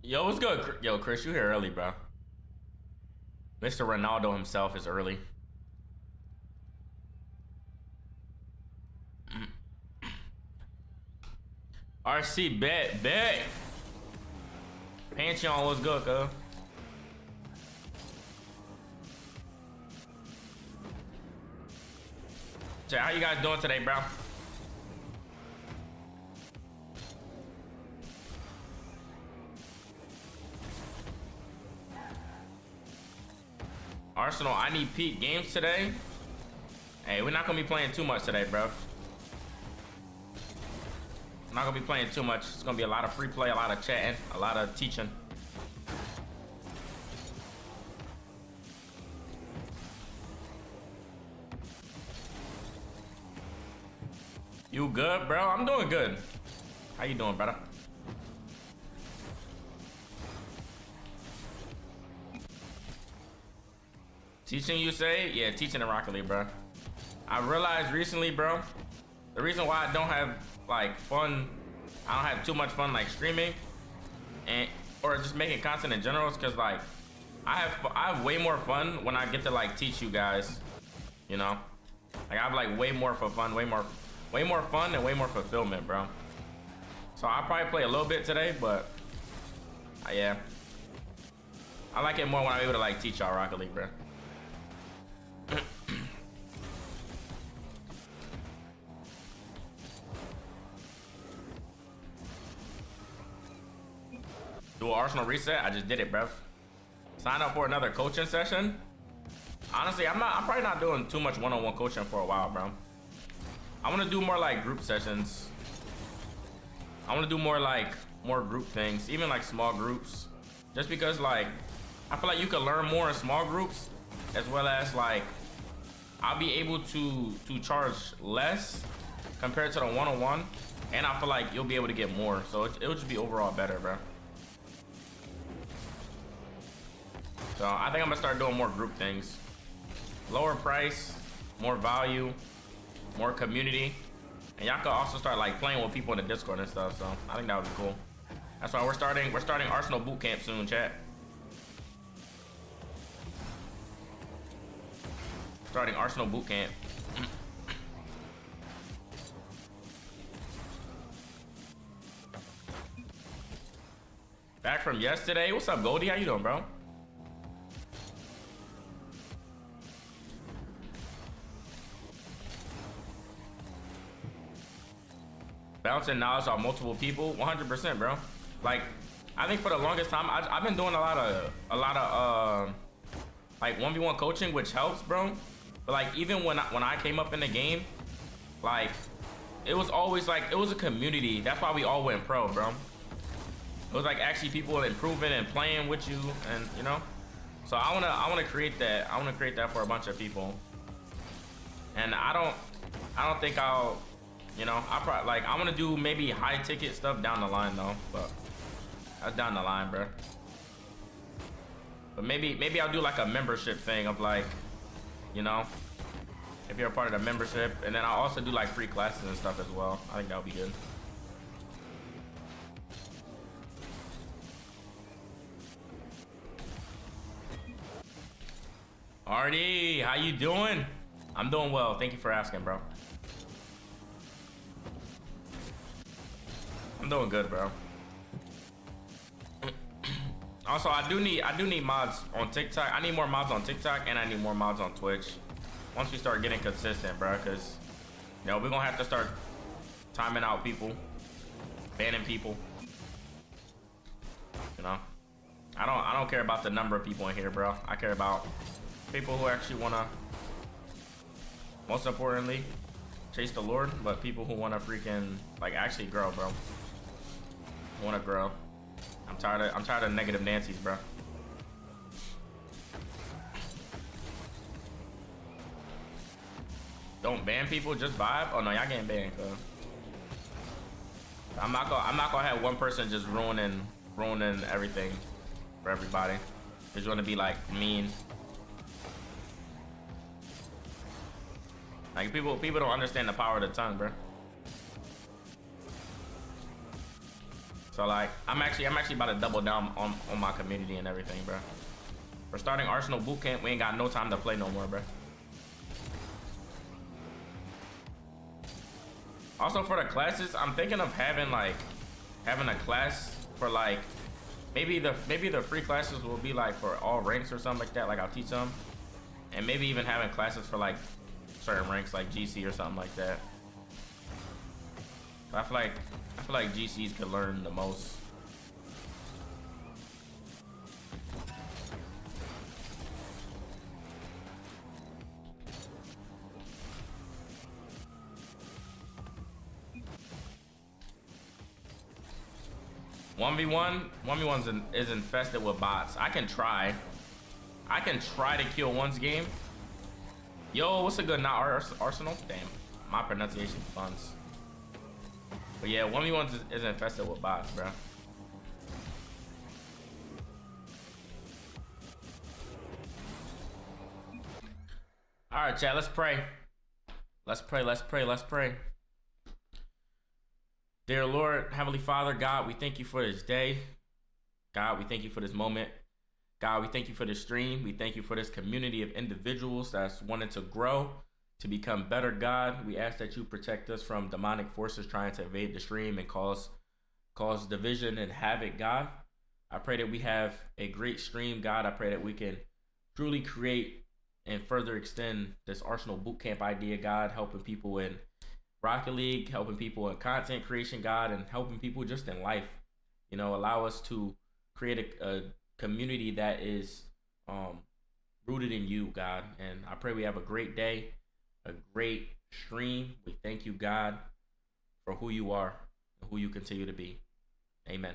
Yo, what's good? Yo, Chris, you here early, bro. Mr. Ronaldo himself is early. RC, bet. Pantheon, what's good, cuz? So how you guys doing today, bro? Arsenal, I need peak games today. Hey, we're not gonna be playing too much today, bro. I'm not gonna be playing too much. It's gonna be a lot of free play, a lot of chatting, a lot of teaching. You good, bro? I'm doing good. How you doing, brother? Teaching, you say? Yeah, teaching in Rocket League, bro. I realized recently, bro, the reason why I don't have like fun, I don't have too much fun like streaming and or just making content in general is because like I have way more fun when I get to like teach you guys, you know? Like I have like way more for fun, way more fun and way more fulfillment, bro. So I'll probably play a little bit today, but yeah. I like it more when I'm able to like teach y'all Rocket League, bro. Do an Arsenal reset? I just did it, bro. Sign up for another coaching session. Honestly, I'm probably not doing too much one-on-one coaching for a while, bro. I want to do more like group sessions. I want to do more group things, even like small groups, just because like I feel like you can learn more in small groups, as well as like I'll be able to charge less compared to the one-on-one, and I feel like you'll be able to get more, so it'll just be overall better, bro. So I think I'm gonna start doing more group things. Lower price, more value, more community. And y'all can also start like playing with people in the Discord and stuff. So I think that would be cool. That's why we're starting Arsenal boot camp soon, chat. Starting Arsenal boot camp. Back from yesterday. What's up, Goldie? How you doing, bro? Bouncing knowledge on multiple people, 100%, bro. Like, I think for the longest time, I've been doing a lot of like 1v1 coaching, which helps, bro. But like, even when I came up in the game, like, it was always like, it was a community. That's why we all went pro, bro. It was like actually people improving and playing with you, and you know. So I wanna create that. I wanna create that for a bunch of people. And I don't think I'll. You know, I probably like I want to do maybe high ticket stuff down the line though, but that's down the line, bro. But maybe I'll do like a membership thing of like, you know, if you're a part of the membership, and then I'll also do like free classes and stuff as well. I think that would be good. Artie, how you doing? I'm doing well. Thank you for asking, bro. I'm doing good, bro. Also, I do need mods on TikTok. I need more mods on TikTok, and I need more mods on Twitch. Once we start getting consistent, bro, because you know we're gonna have to start timing out people, banning people. You know, I don't care about the number of people in here, bro. I care about people who actually wanna, most importantly, chase the Lord, but people who wanna freaking like actually grow, bro. Want to grow. I'm tired of negative Nancy's, bro. Don't ban people, just vibe. Oh no, y'all getting banned, cuz. I'm not gonna have one person just ruining everything for everybody. It's gonna be like mean. Like people don't understand the power of the tongue, bro. So like, I'm actually about to double down on my community and everything, bro. We're starting Arsenal bootcamp. We ain't got no time to play no more, bro. Also for the classes, I'm thinking of having a class for like maybe the free classes will be like for all ranks or something like that. Like I'll teach them, and maybe even having classes for like certain ranks like GC or something like that. But I feel like GCs could learn the most. One v one is infested with bots. I can try to kill one's game. Yo, what's a good not Arsenal? Damn, my pronunciation funds. But yeah, 1v1 is infested with bots, bro. All right, chat, let's pray. Let's pray. Dear Lord, Heavenly Father, God, we thank you for this day. God, we thank you for this moment. God, we thank you for this stream. We thank you for this community of individuals that's wanted to grow, to become better, God. We ask that you protect us from demonic forces trying to invade the stream and cause division and havoc, God. I pray that we have a great stream, God. I pray that we can truly create and further extend this Arsenal bootcamp idea, God, helping people in Rocket League, helping people in content creation, God, and helping people just in life. You know, allow us to create a community that is rooted in you, God. And I pray we have a great day, a great stream. We thank you, God, for who you are and who you continue to be. Amen.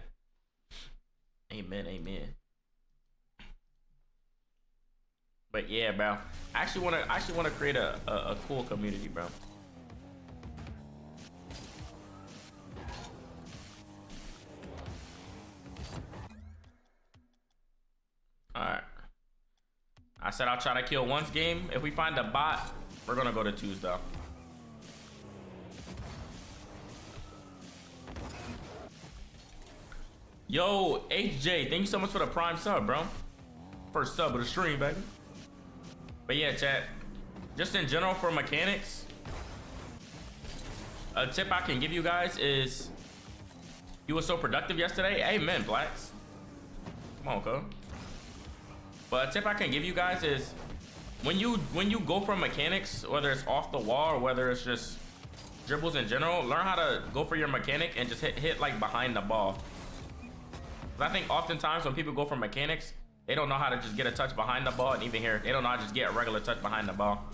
Amen. But yeah, bro, I actually want to create a cool community, bro. Alright. I said I'll try to kill one's game. If we find a bot, we're gonna go to twos though. Yo, HJ, thank you so much for the prime sub, bro. First sub of the stream, baby. But yeah, chat, just in general for mechanics, a tip I can give you guys is you were so productive yesterday. Amen, Blacks. Come on, cuz. But a tip I can give you guys is when you go for mechanics, whether it's off the wall or whether it's just dribbles in general, learn how to go for your mechanic and just hit like behind the ball. I think oftentimes when people go for mechanics, they don't know how to just get a touch behind the ball, and even here, they don't know how to just get a regular touch behind the ball.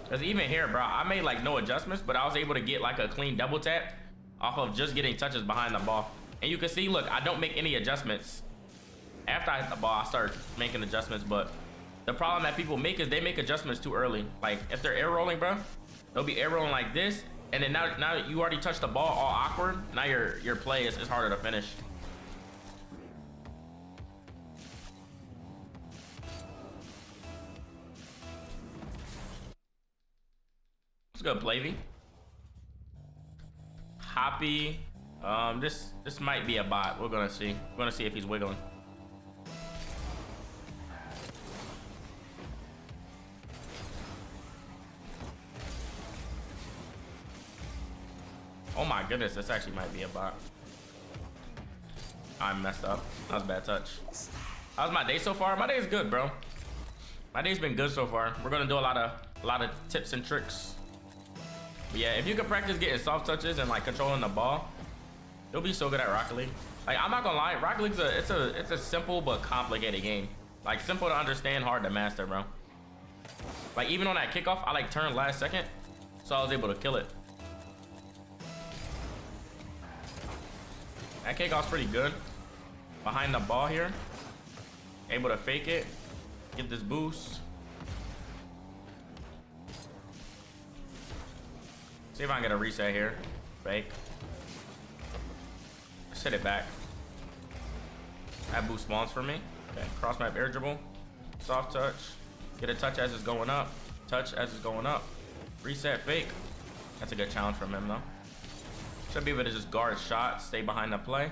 Cause even here, bro, I made like no adjustments, but I was able to get like a clean double tap off of just getting touches behind the ball. And you can see, look, I don't make any adjustments. After I hit the ball, I start making adjustments, but the problem that people make is they make adjustments too early. Like if they're air rolling, bro, they'll be air rolling like this, and then now you already touched the ball all awkward. Now your play is harder to finish. What's good, Plavy? Hoppy. This might be a bot. We're gonna see. We're gonna see if he's wiggling. Oh my goodness, this actually might be a bot. I messed up. That was a bad touch. How's my day so far? My day is good, bro. My day's been good so far. We're gonna do a lot of tips and tricks. But yeah, if you can practice getting soft touches and like controlling the ball, you'll be so good at Rocket League. Like I'm not gonna lie, Rocket League's it's a simple but complicated game. Like simple to understand, hard to master, bro. Like even on that kickoff, I like turned last second, so I was able to kill it. That kickoff's pretty good. Behind the ball here, able to fake it, get this boost. See if I can get a reset here. Fake. Set it back. That boost spawns for me. Okay, cross map air dribble. Soft touch. Get a touch as it's going up. Touch as it's going up. Reset fake. That's a good challenge from him though. Should be able to just guard shots, stay behind the play.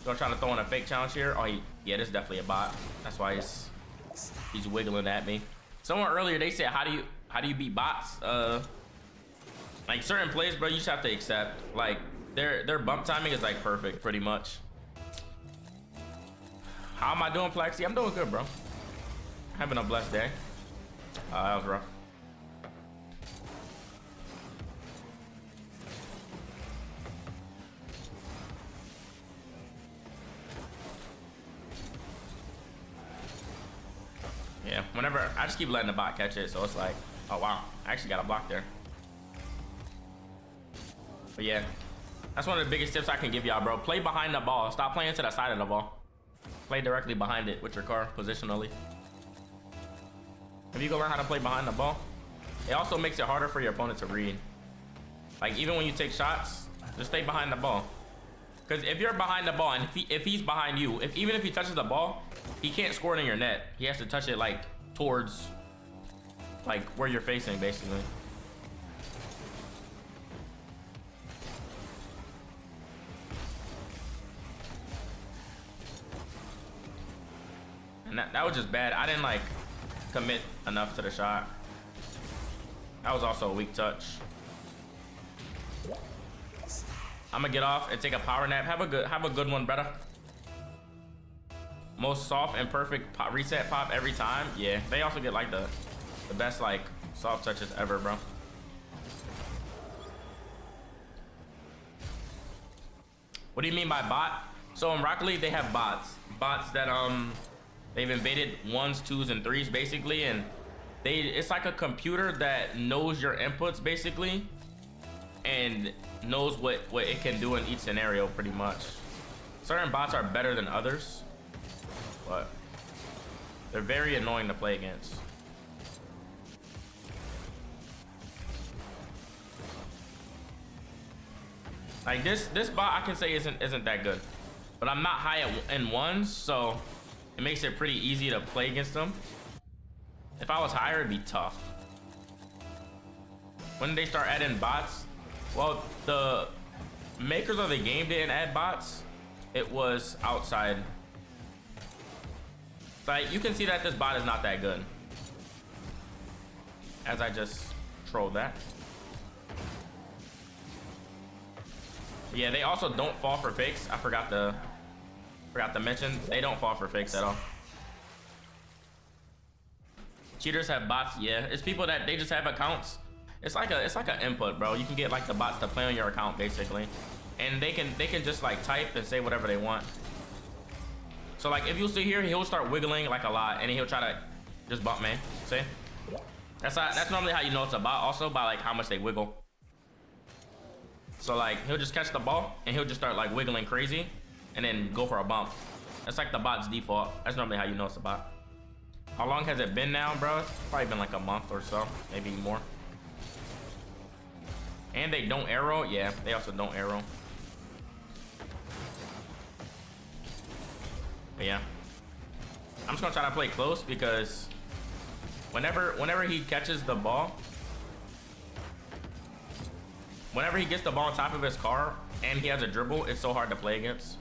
Don't try to throw in a fake challenge here. Oh, yeah, this is definitely a bot. That's why he's wiggling at me. Someone earlier, they said, how do you beat bots? Like certain plays, bro, you just have to accept. Like their bump timing is like perfect, pretty much. How am I doing, Plexi? I'm doing good, bro. Having a blessed day. That was rough. Yeah, whenever I just keep letting the bot catch it, so it's like, oh wow, I actually got a block there. But yeah, that's one of the biggest tips I can give y'all, bro. Play behind the ball. Stop playing to the side of the ball. Play directly behind it with your car positionally. If you go learn how to play behind the ball, it also makes it harder for your opponent to read. Like even when you take shots, just stay behind the ball. Because if you're behind the ball and if he's behind you, even if he touches the ball, he can't score it in your net. He has to touch it like towards like where you're facing, basically. And that was just bad. I didn't like commit enough to the shot. That was also a weak touch. I'm gonna get off and take a power nap. Have a good one, brother. Most soft and perfect pop, reset pop every time. Yeah, they also get like the best like soft touches ever, bro. What do you mean by bot? So in Rocket League they have bots that they've invaded 1s, 2s, and 3s basically, and it's like a computer that knows your inputs basically and knows what it can do in each scenario pretty much. Certain bots are better than others, but they're very annoying to play against. Like this bot I can say isn't that good, but I'm not high in 1s, so it makes it pretty easy to play against them. If I was higher, it'd be tough. When did they start adding bots? Well, the makers of the game didn't add bots. It was outside. Like you can see that this bot is not that good. As I just trolled that. Yeah, they also don't fall for fakes. I forgot to mention, they don't fall for fakes at all. Cheaters have bots, yeah. It's people that they just have accounts. It's like an input, bro. You can get like the bots to play on your account basically, and they can just like type and say whatever they want. So like if you see here, he'll start wiggling like a lot, and then he'll try to just bump me. See? That's normally how you know it's a bot. Also by like how much they wiggle. So like he'll just catch the ball and he'll just start like wiggling crazy, and then go for a bump. That's like the bot's default. That's normally how you know it's a bot. How long has it been now, bro? It's probably been like a month or so, maybe more. And they don't arrow. Yeah, they also don't arrow. But yeah, I'm just gonna try to play close because whenever he catches the ball, whenever he gets the ball on top of his car and he has a dribble, it's so hard to play against.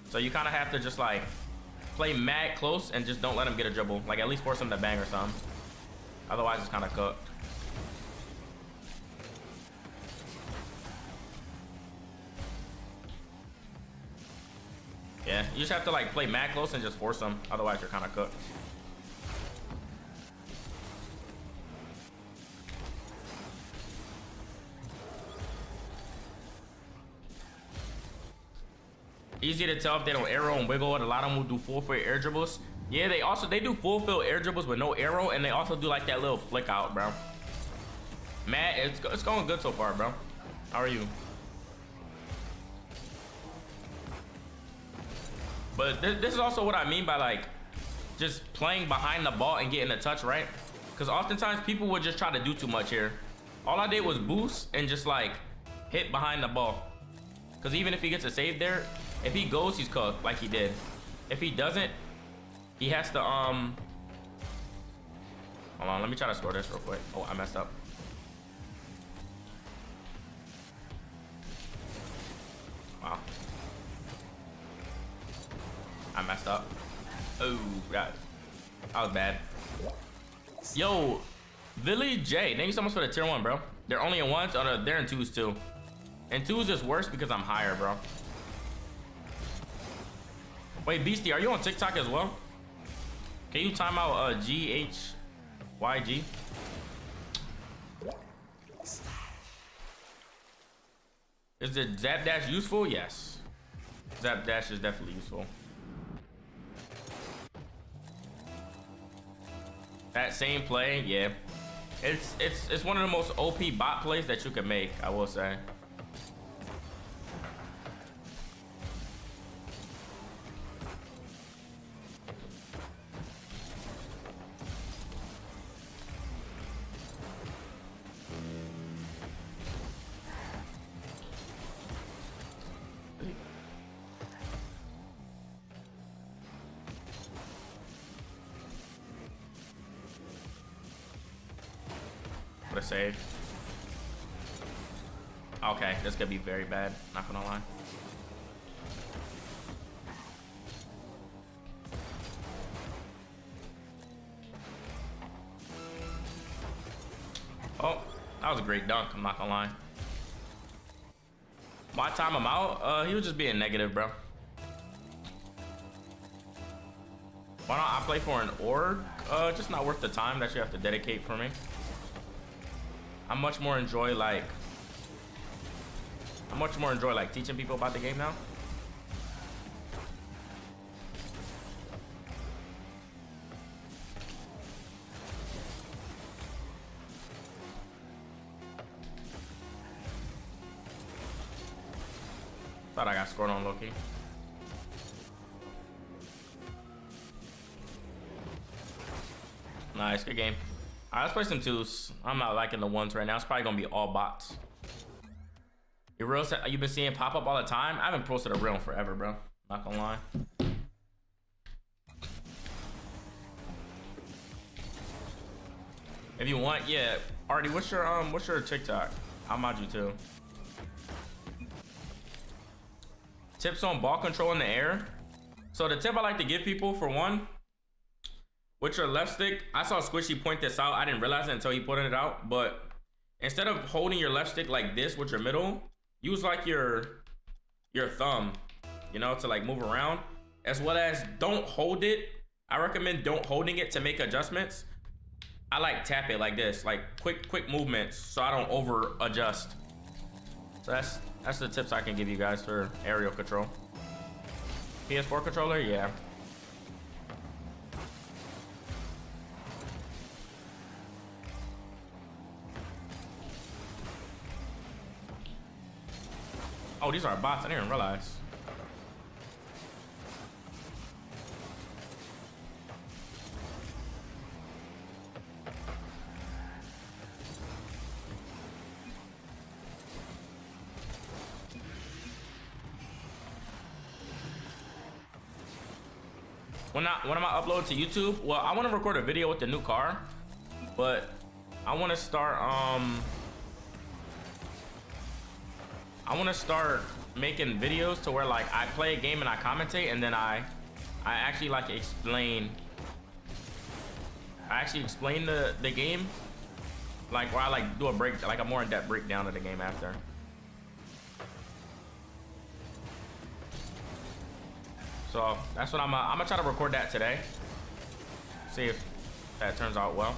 So you kind of have to just like play mad close and just don't let him get a dribble. Like at least force him to bang or something. Otherwise it's kind of cooked. Yeah, you just have to like play mad close and just force them. Otherwise you're kind of cooked. Easy to tell if they don't arrow and wiggle it. A lot of them will do full field air dribbles. Yeah, they do full field air dribbles with no arrow, and they also do like that little flick out, bro. Matt, it's going good so far, bro. How are you? But this is also what I mean by like just playing behind the ball and getting a touch right, because oftentimes people would just try to do too much here. All I did was boost and just like hit behind the ball, because even if he gets a save there, if he goes, he's cooked like he did. If he doesn't, he has to hold on, let me try to score this real quick. Oh, I messed up. Wow. I messed up. Oh, that was bad. Yo, Billy J, thank you so much for the tier 1, bro. They're only in 1s, oh no, they're in 2s too. And 2s is worse because I'm higher, bro. Wait, Beastie, are you on TikTok as well? Can you time out GHYG? Is the Zap Dash useful? Yes. Zap Dash is definitely useful. That same play, yeah. It's one of the most OP bot plays that you can make, I will say. What a save. Okay, this could be very bad, not gonna lie. Oh, that was a great dunk, I'm not gonna lie. Why time him out? He was just being negative, bro. Why don't I play for an org? Just not worth the time that you have to dedicate for me. I much more enjoy like teaching people about the game now. Thought I got scored on Loki. Nice, good game. All right, let's play some 2s. I'm not liking the 1s right now. It's probably gonna be all bots. Your real set you've been seeing pop up all the time. I haven't posted a real in forever, bro. Not gonna lie. If you want, yeah. Artie, what's your TikTok? I'll mod you too. Tips on ball control in the air. So the tip I like to give people, for one, with your left stick, I saw Squishy point this out. I didn't realize it until he pointed it out. But instead of holding your left stick like this with your middle, use like your thumb, you know, to like move around. As well as don't hold it. I recommend don't holding it to make adjustments. I like tap it like this, like quick movements, so I don't over adjust. So that's the tips I can give you guys for aerial control. PS4 controller, yeah. Oh, these are bots. I didn't even realize. When am I uploading to YouTube? Well, I want to record a video with the new car, but I want to start making videos to where like I play a game and I commentate, and then I actually like explain the game, like where I like do a break, like a more in-depth breakdown of the game after. So that's what I'm gonna try to record that today. See if that turns out well.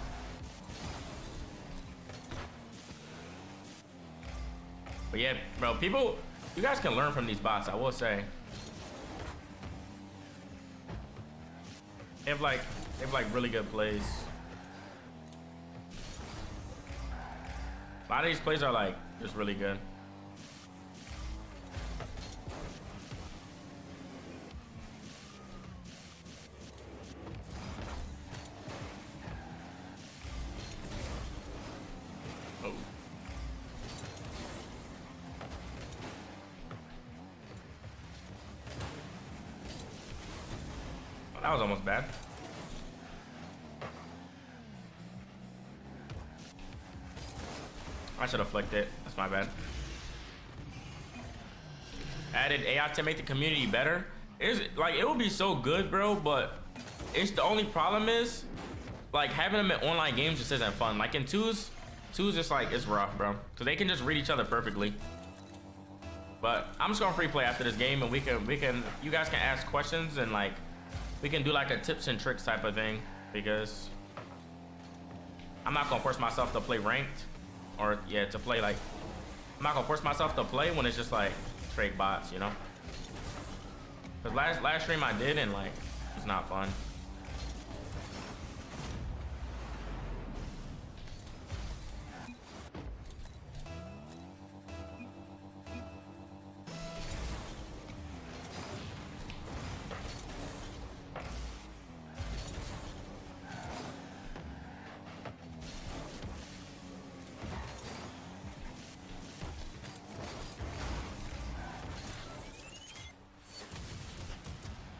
But yeah, bro, you guys can learn from these bots, I will say. They have like really good plays. A lot of these plays are like just really good. That was almost bad. I should have flicked it. That's my bad. added AI to make the community better. It's like it would be so good, bro, but it's the only problem is like having them in online games just isn't fun. Like in twos just like it's rough, bro, because they can just read each other perfectly. But I'm just gonna free play after this game, and we can you guys can ask questions, and like we can do like a tips and tricks type of thing, because I'm not gonna force myself to play ranked, or yeah, to play like I'm not gonna force myself to play when it's just like straight bots, you know. Cause last stream I did, and like it's not fun.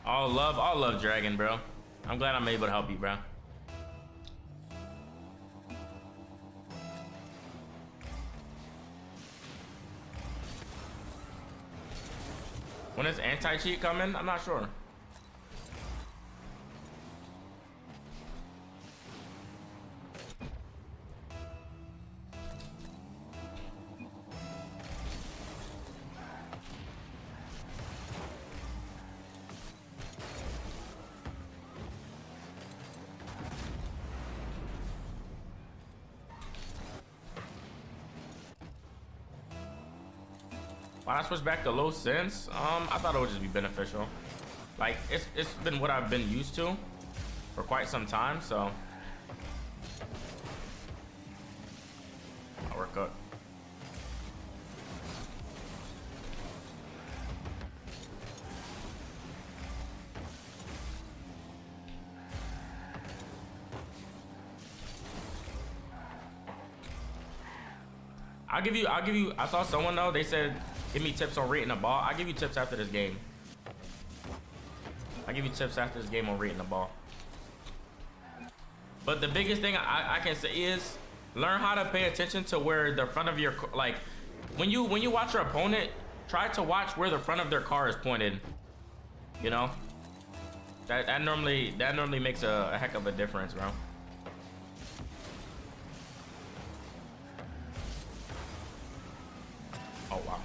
All love Dragon, bro. I'm glad I'm able to help you, bro. When is anti-cheat coming? I'm not sure. Why not switch back to low sense? I thought it would just be beneficial. Like it's been what I've been used to for quite some time, so I'll work up. I'll give you, I saw someone though, they said, give me tips on rating the ball. I'll give you tips after this game. I'll give you tips after this game on rating the ball. But the biggest thing I can say is learn how to pay attention to where the front of your, like, when you watch your opponent, try to watch where the front of their car is pointed. You know? That normally makes a heck of a difference, bro. Oh wow.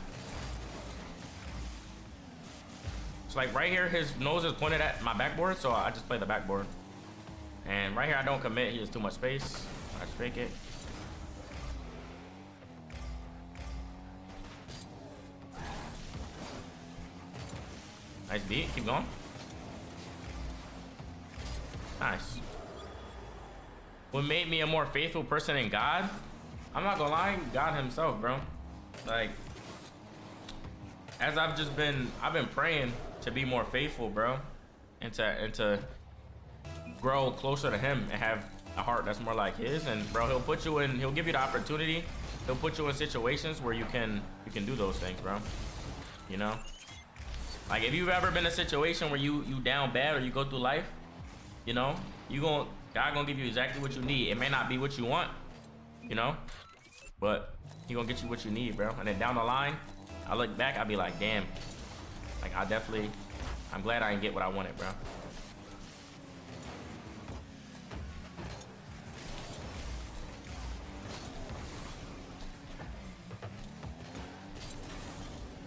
So like right here, his nose is pointed at my backboard, so I just play the backboard. And right here, I don't commit. He has too much space. I just fake it. Nice beat. Keep going. Nice. What made me a more faithful person in God? I'm not gonna lie, God himself, bro. Like, as I've been praying to be more faithful, bro, and to grow closer to him and have a heart that's more like his. And bro, he'll give you the opportunity. He'll put you in situations where you can do those things, bro. You know, like if you've ever been in a situation where you down bad or you go through life, you know, God gonna give you exactly what you need. It may not be what you want, you know, but he gonna get you what you need, bro. And then down the line, I look back, I'll be like, damn, like I'm glad I didn't get what I wanted, bro.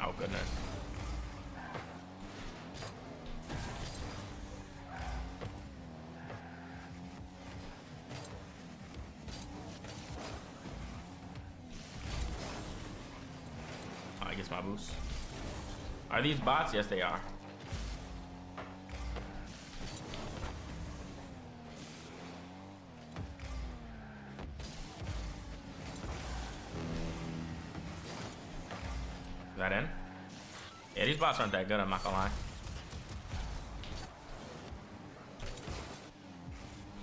Oh goodness. I guess my boost. Are these bots? Yes, they are. Is that in? Yeah, these bots aren't that good, I'm not gonna lie.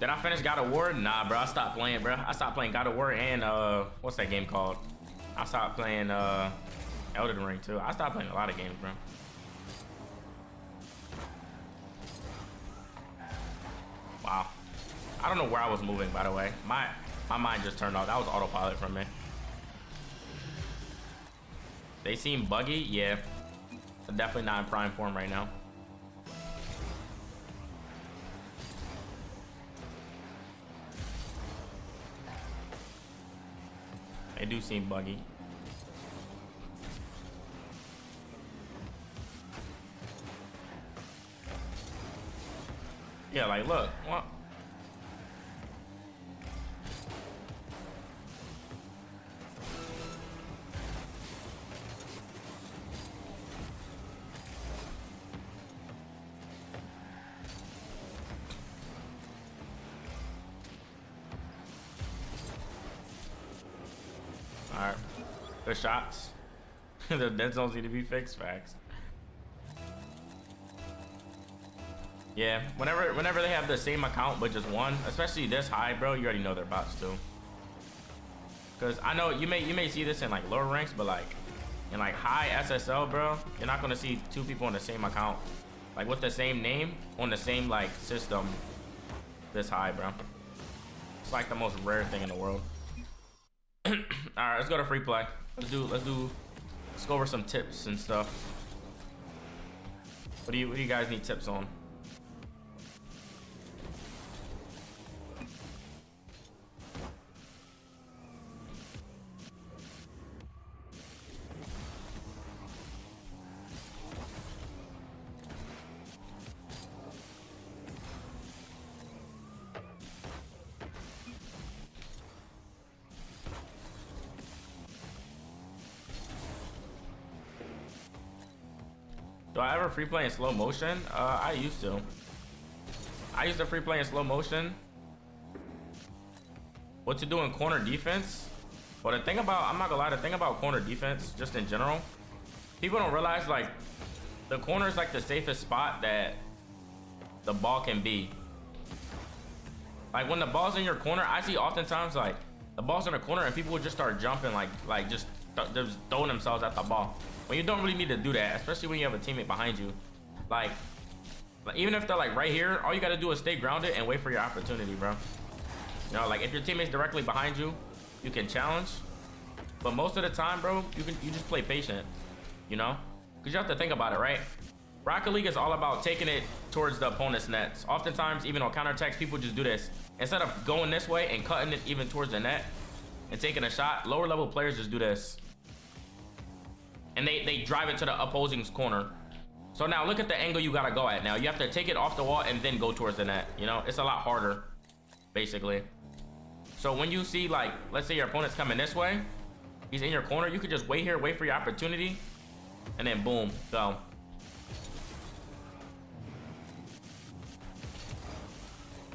Did I finish God of War? Nah, bro, I stopped playing, bro. I stopped playing God of War and what's that game called? I stopped playing Elden Ring too. I stopped playing a lot of games, bro. Wow. I don't know where I was moving, by the way. My mind just turned off. That was autopilot from me. They seem buggy, yeah. Definitely not in prime form right now. They do seem buggy. Yeah, like look, what? All right, good shots. The dead zones need to be fixed. Facts. Yeah, whenever they have the same account but just one, especially this high, bro, you already know they're bots too. Cause I know you may see this in like lower ranks, but like in like high SSL, bro, you're not gonna see two people on the same account, like with the same name on the same like system. This high, bro. It's like the most rare thing in the world. All right, let's go to free play. Let's go over some tips and stuff. What do you guys need tips on? Do I ever free play in slow motion? I used to. I used to free play in slow motion. What to do in corner defense? But the thing about, I'm not gonna lie, the thing about corner defense, just in general, people don't realize like the corner is like the safest spot that the ball can be. Like when the ball's in your corner, I see oftentimes like the ball's in the corner and people will just start jumping like just throwing themselves at the ball. When you don't really need to do that, especially when you have a teammate behind you. Like even if they're like right here, all you gotta do is stay grounded and wait for your opportunity, bro. You know, like if your teammate's directly behind you, you can challenge. But most of the time, bro, you just play patient, you know? Because you have to think about it, right? Rocket League is all about taking it towards the opponent's nets. Oftentimes, even on counterattacks, people just do this. Instead of going this way and cutting it even towards the net and taking a shot, lower level players just do this. And they drive it to the opposing's corner. So now look at the angle you gotta go at now. You have to take it off the wall and then go towards the net. You know, it's a lot harder, basically. So when you see like, let's say your opponent's coming this way, he's in your corner, you could just wait here, wait for your opportunity, and then boom, go.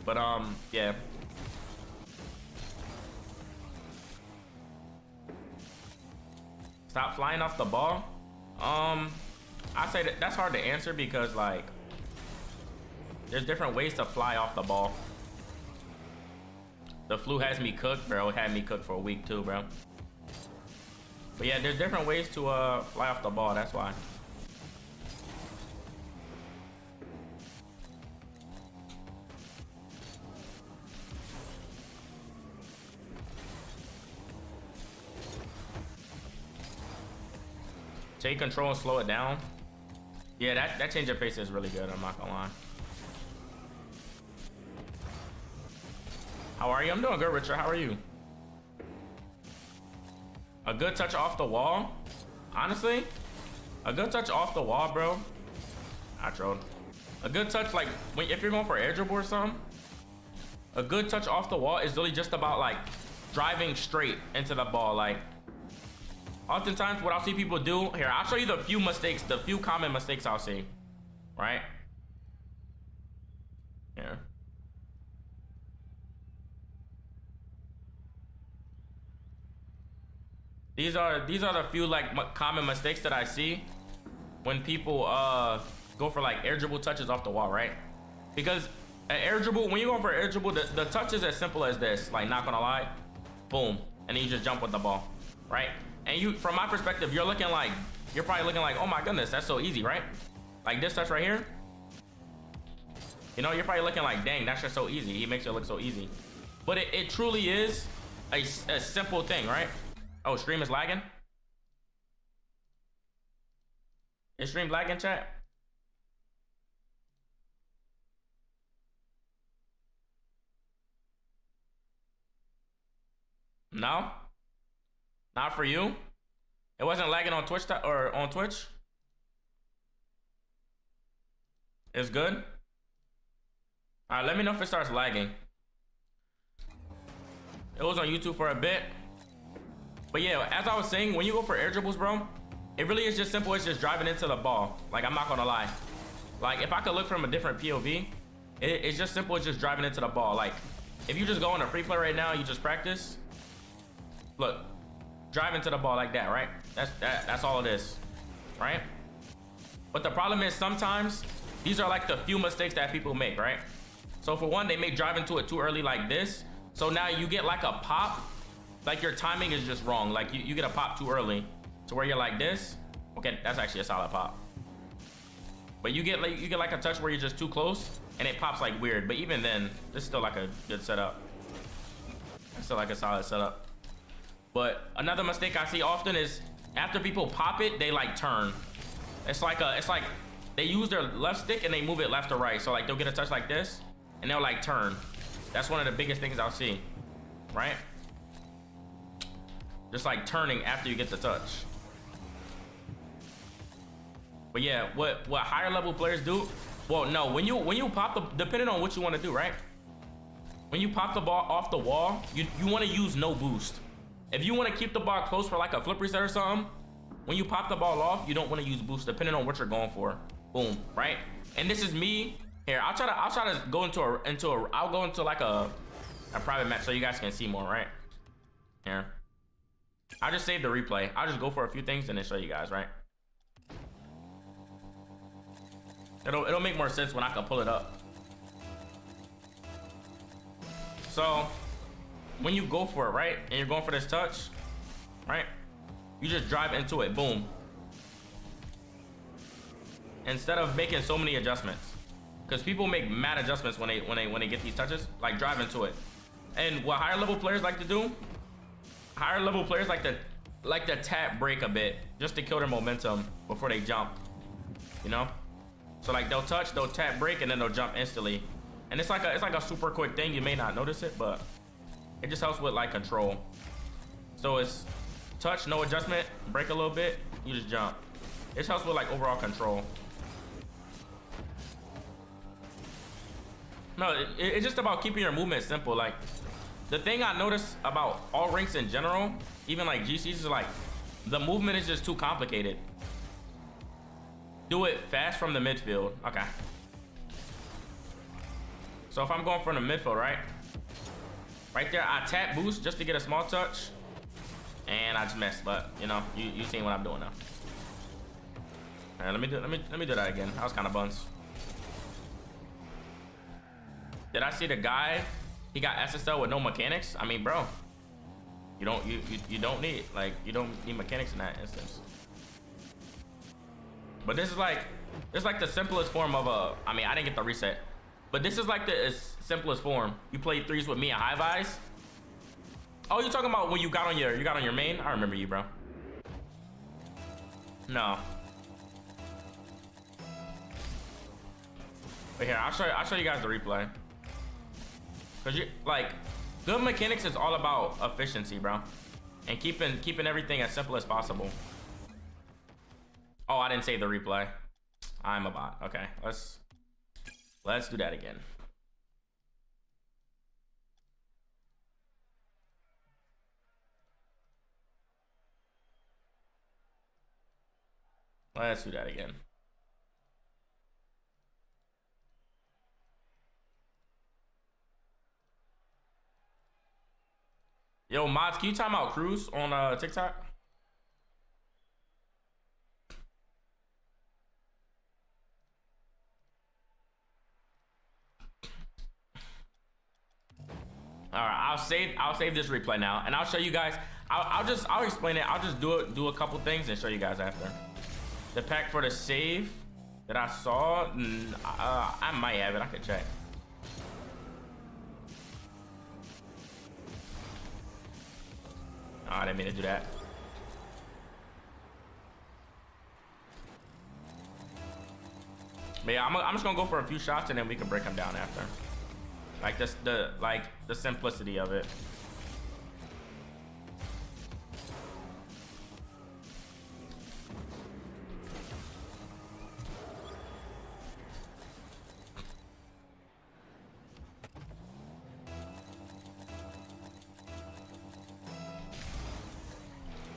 But yeah. Stop flying off the ball. I say that's hard to answer because like there's different ways to fly off the ball. The flu has me cooked, bro. It had me cooked for a week too, bro. But yeah, there's different ways to fly off the ball. That's why. Take control and slow it down. Yeah, that change of pace is really good, I'm not gonna lie. How are you? I'm doing good, Richard. How are you? A good touch off the wall? Honestly, a good touch off the wall, bro. I trolled. A good touch, like, if you're going for air dribble or something, a good touch off the wall is really just about, like, driving straight into the ball, like, oftentimes, what I'll see people do here, I'll show you the few common mistakes I'll see, right? Here. These are the few like common mistakes that I see when people go for like air dribble touches off the wall, right? Because an air dribble, when you go for air dribble, the touch is as simple as this, like not gonna lie, boom, and then you just jump with the ball, right? And you, from my perspective, you're probably looking like, oh my goodness, that's so easy, right? Like this touch right here. You know, you're probably looking like, dang, that's just so easy. He makes it look so easy. But it truly is a simple thing, right? Oh, stream is lagging? Is stream lagging, chat? No? Not for you? It wasn't lagging on Twitch or on Twitch? It's good? Alright, let me know if it starts lagging. It was on YouTube for a bit. But yeah, as I was saying, when you go for air dribbles, bro, it really is just simple. It's just driving into the ball. Like, I'm not gonna lie. Like, if I could look from a different POV, it's just simple. It's just driving into the ball. Like, if you just go on a free play right now, you just practice. Look, drive into the ball like that, right? That's all it is, right? But the problem is sometimes these are like the few mistakes that people make, right? So for one, they may drive into it too early like this. So now you get like a pop, like your timing is just wrong. Like you get a pop too early to where you're like this. Okay, that's actually a solid pop. But you get like a touch where you're just too close and it pops like weird. But even then, this is still like a good setup. It's still like a solid setup. But another mistake I see often is after people pop it, they like turn. It's like they use their left stick and they move it left or right. So like they'll get a touch like this and they'll like turn. That's one of the biggest things I'll see, right? Just like turning after you get the touch. But yeah, what higher level players do, well, no, when you pop the, depending on what you want to do, right? When you pop the ball off the wall, you want to use no boost. If you want to keep the ball close for like a flip reset or something, when you pop the ball off, you don't want to use boost depending on what you're going for. Boom, right? And this is me. Here, I'll try to go I'll go into like a private match so you guys can see more, right? Here. I'll just save the replay. I'll just go for a few things and then show you guys, right? It'll make more sense when I can pull it up. So when you go for it, right, and you're going for this touch, right, you just drive into it. Boom. Instead of making so many adjustments, because people make mad adjustments when they get these touches, like drive into it. And what higher level players like to do, higher level players like to tap break a bit just to kill their momentum before they jump, you know? So like they'll touch, they'll tap break, and then they'll jump instantly. And it's like a super quick thing. You may not notice it, but it just helps with like control. So it's touch, no adjustment, break a little bit, you just jump. It helps with like overall control. No, it's just about keeping your movement simple. Like the thing I noticed about all ranks in general, even like GCs, is like the movement is just too complicated. Do it fast from the midfield. Okay. So if I'm going from the midfield, right? Right there, I tap boost just to get a small touch. And I just missed, but you know, you seen what I'm doing now. All right, let me do that again. That was kind of buns. Did I see the guy? He got SSL with no mechanics. I mean, bro, you don't need mechanics in that instance. But this is like the simplest form of a. I mean, I didn't get the reset, but this is like the simplest form. You played threes with me at High Vise. Oh, you talking about when you got on your main? I remember you, bro. No. But here, I'll show you guys the replay. Cause you like good mechanics is all about efficiency, bro, and keeping everything as simple as possible. Oh, I didn't save the replay. I'm a bot. Okay, let's do that again. Let's do that again. Yo, mods, can you time out Cruz on TikTok? All right, I'll save this replay now, and I'll show you guys. I'll explain it. I'll just do a couple things and show you guys after. The pack for the save that I saw, I might have it. I could check. Oh, I didn't mean to do that. But yeah, I'm just gonna go for a few shots and then we can break him down after. Like this, the simplicity of it.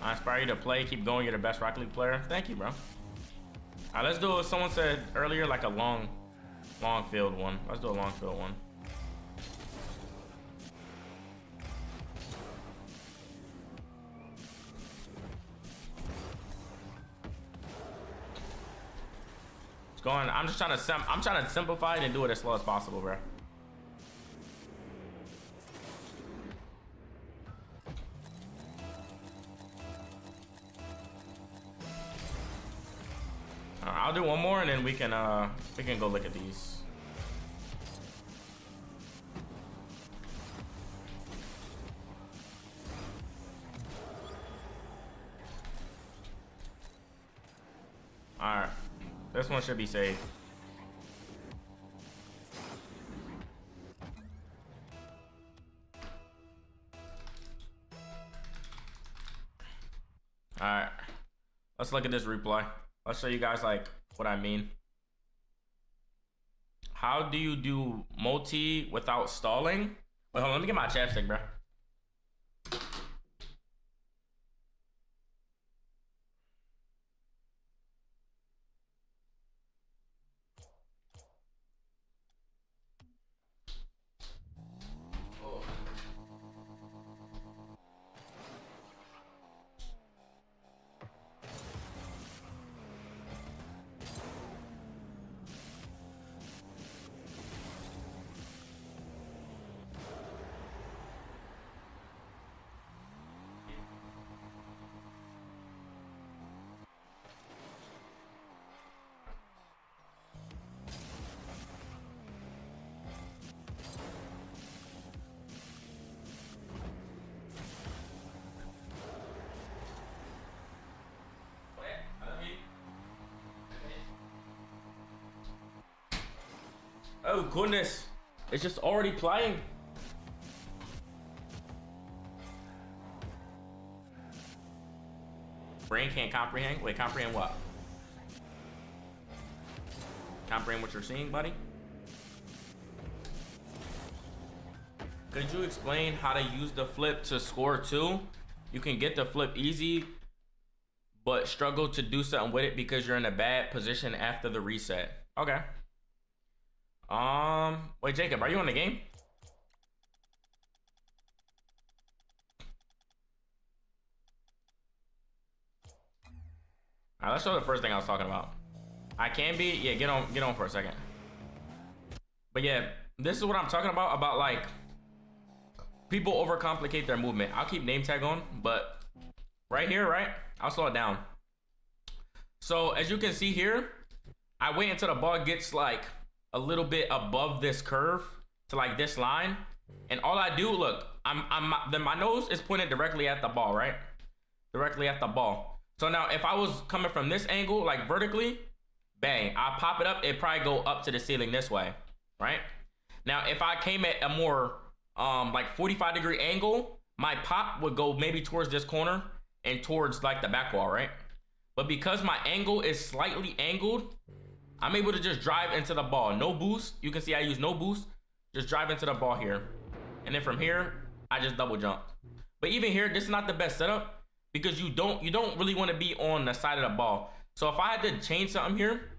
I inspire you to play, keep going, you're the best Rocket League player. Thank you, bro. Alright, let's do what someone said earlier, like a long field one. Let's do a long field one. It's going, I'm trying to simplify it and do it as slow as possible, bro. I'll do one more and then we can go look at these. All right, this one should be safe. All right, let's look at this replay. I'll show you guys like what I mean. How do you do multi without stalling? Wait, hold on, let me get my chapstick, bro. Oh goodness, it's just already playing. Brain can't comprehend. Wait, comprehend what? Comprehend what you're seeing, buddy? Could you explain how to use the flip to score two? You can get the flip easy, but struggle to do something with it because you're in a bad position after the reset. Okay. Wait, Jacob, are you on the game? All right, let's show the first thing I was talking about. I can be, yeah, get on for a second. But yeah, this is what I'm talking about like people overcomplicate their movement. I'll keep name tag on, but right here, right? I'll slow it down. So as you can see here, I wait until the ball gets like a little bit above this curve to like this line, and all I do, look, my nose is pointed directly at the ball, right? Directly at the ball. So now if I was coming from this angle, like vertically, bang, I pop it up, it probably go up to the ceiling this way, right? Now if I came at a more like 45-degree angle, my pop would go maybe towards this corner and towards like the back wall, right? But because my angle is slightly angled, I'm able to just drive into the ball. No boost. You can see I use no boost. Just drive into the ball here. And then from here, I just double jump. But even here, this is not the best setup because you don't really want to be on the side of the ball. So if I had to change something here,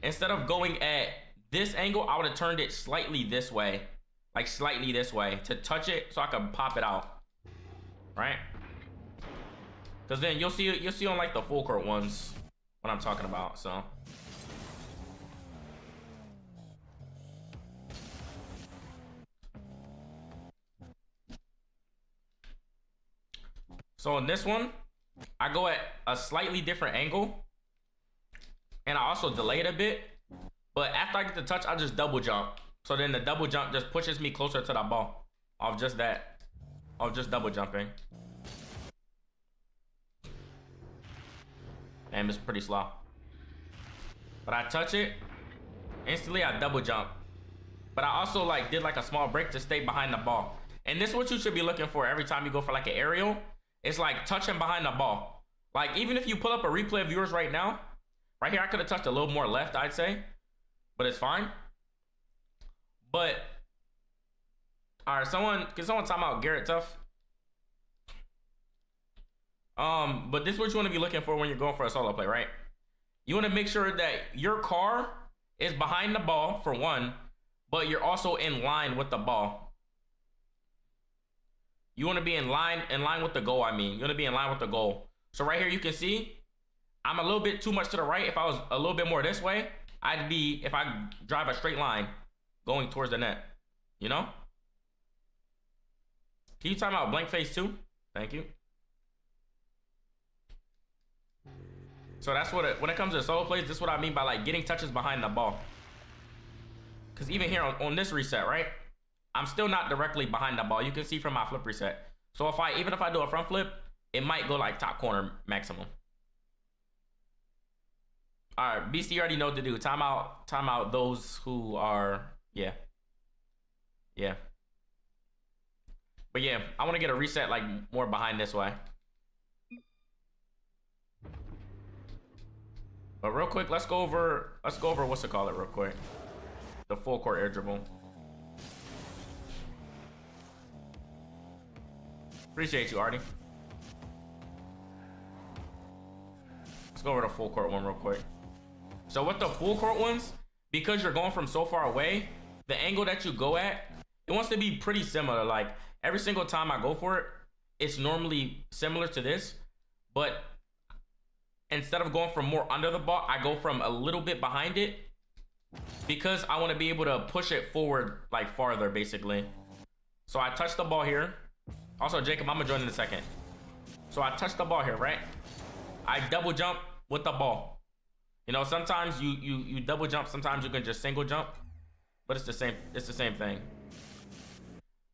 instead of going at this angle, I would have turned it slightly this way. Like slightly this way to touch it so I can pop it out. Right? Because then you'll see on like the full court ones what I'm talking about. So in this one, I go at a slightly different angle, and I also delay it a bit. But after I get the touch, I just double jump. So then the double jump just pushes me closer to the ball off just that, of just double jumping. And it's pretty slow. But I touch it, Instantly, I double jump. But I also like did like a small break to stay behind the ball. And this is what you should be looking for every time you go for like an aerial. It's like touching behind the ball. Like even if you pull up a replay of yours right now, right here I could have touched a little more left, I'd say. But it's fine. But all right, can someone time out Garrett Tough? But this is what you want to be looking for when you're going for a solo play, right? You want to make sure that your car is behind the ball for one, but you're also in line with the ball. You want to be in line with the goal. I mean, you want to be in line with the goal. So right here, you can see I'm a little bit too much to the right. If I was a little bit more this way, I'd be, if I drive a straight line going towards the net, you know? Can you time out blank face too? Thank you. So that's what when it comes to solo plays, this is what I mean by like getting touches behind the ball. Because even here on this reset, right? I'm still not directly behind the ball. You can see from my flip reset. So even if I do a front flip, it might go like top corner maximum. All right, BC already know what to do. Time out those who are, yeah. But yeah, I want to get a reset like more behind this way. But real quick, let's go over what's it called real quick. The full court air dribble. Appreciate you, Artie. Let's go over the full court one real quick. So with the full court ones, because you're going from so far away, the angle that you go at, it wants to be pretty similar. Like every single time I go for it, it's normally similar to this, but instead of going from more under the ball, I go from a little bit behind it because I want to be able to push it forward like farther basically. So I touch the ball here. Also, Jacob, I'm gonna join in a second. So I touch the ball here, right? I double jump with the ball. You know, sometimes you double jump, sometimes you can just single jump, but it's the same thing.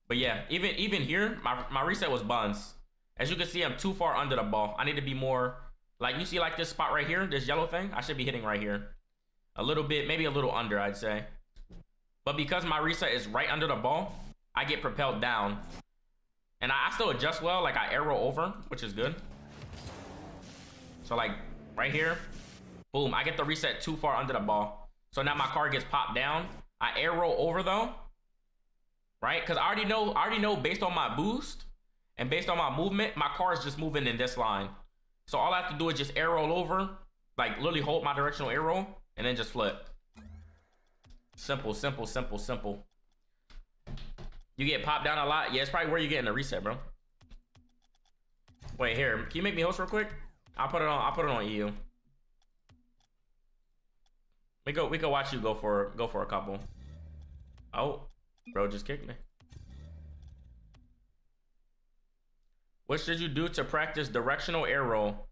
But yeah, even here, my reset was buns. As you can see, I'm too far under the ball. I need to be more, like you see like this spot right here, this yellow thing, I should be hitting right here. A little bit, maybe a little under, I'd say. But because my reset is right under the ball, I get propelled down. And I still adjust well, like I arrow over, which is good. So like right here, boom, I get the reset too far under the ball. So now my car gets popped down. I arrow over though, right? Because I already know based on my boost and based on my movement, my car is just moving in this line. So all I have to do is just arrow over, like literally hold my directional arrow and then just flip. Simple, simple, simple, simple. You get popped down a lot. Yeah, it's probably where you're getting the reset, bro. Wait, here. Can you make me host real quick? I'll put it on EU. We go watch you go for a couple. Oh, bro just kicked me. What should you do to practice directional arrow?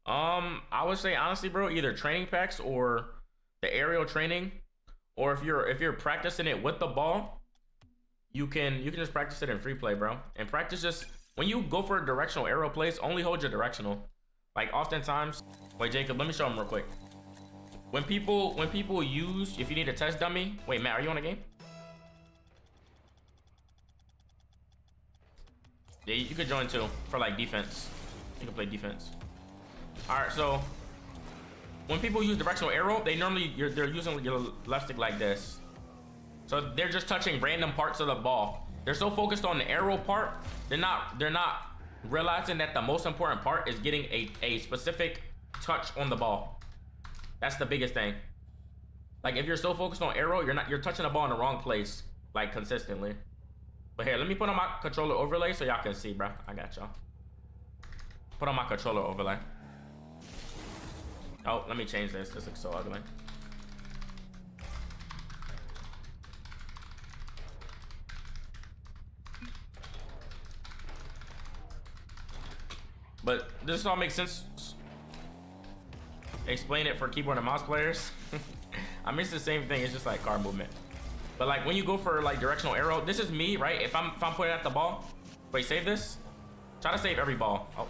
I would say honestly, bro, either training packs or the aerial training, or if you're practicing it with the ball, you can just practice it in free play, bro. And practice just when you go for a directional arrow plays, only hold your directional. Like oftentimes, wait, Jacob, let me show them real quick. When people use, if you need a test dummy, wait, Matt, are you on a game? Yeah, you could join too for like defense. You can play defense. All right, so when people use directional arrow, they're using your left stick like this. So they're just touching random parts of the ball. They're so focused on the arrow part, they're not realizing that the most important part is getting a specific touch on the ball. That's the biggest thing. Like if you're so focused on arrow, you're touching the ball in the wrong place, like consistently. But here, let me put on my controller overlay so y'all can see, bro. I got y'all. Put on my controller overlay. Oh, let me change this. This looks so ugly. But this all makes sense. Explain it for keyboard and mouse players. I mean, it's the same thing. It's just like car movement. But like when you go for like directional arrow, this is me, right? If I'm putting at the ball, wait, save this. Try to save every ball. Oh,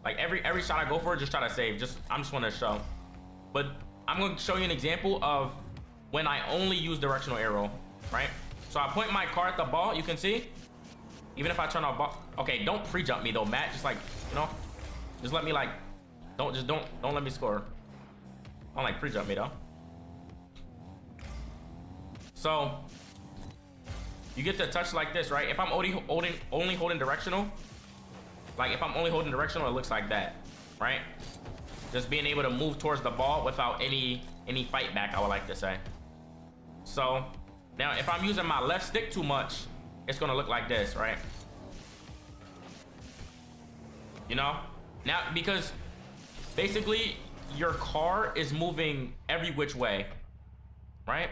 like every shot I go for, just try to save. I'm just want to show. But I'm going to show you an example of when I only use directional arrow, right? So I point my car at the ball, you can see. Even if I turn off ball, okay, don't pre-jump me though, Matt. Just like, you know, just let me like, don't let me score. Don't like pre-jump me though. So you get the touch like this, right? If I'm only holding directional, like if I'm only holding directional, it looks like that, right? Just being able to move towards the ball without any fight back, I would like to say. So now if I'm using my left stick too much, it's gonna look like this, right? You know? Now, because basically your car is moving every which way, right?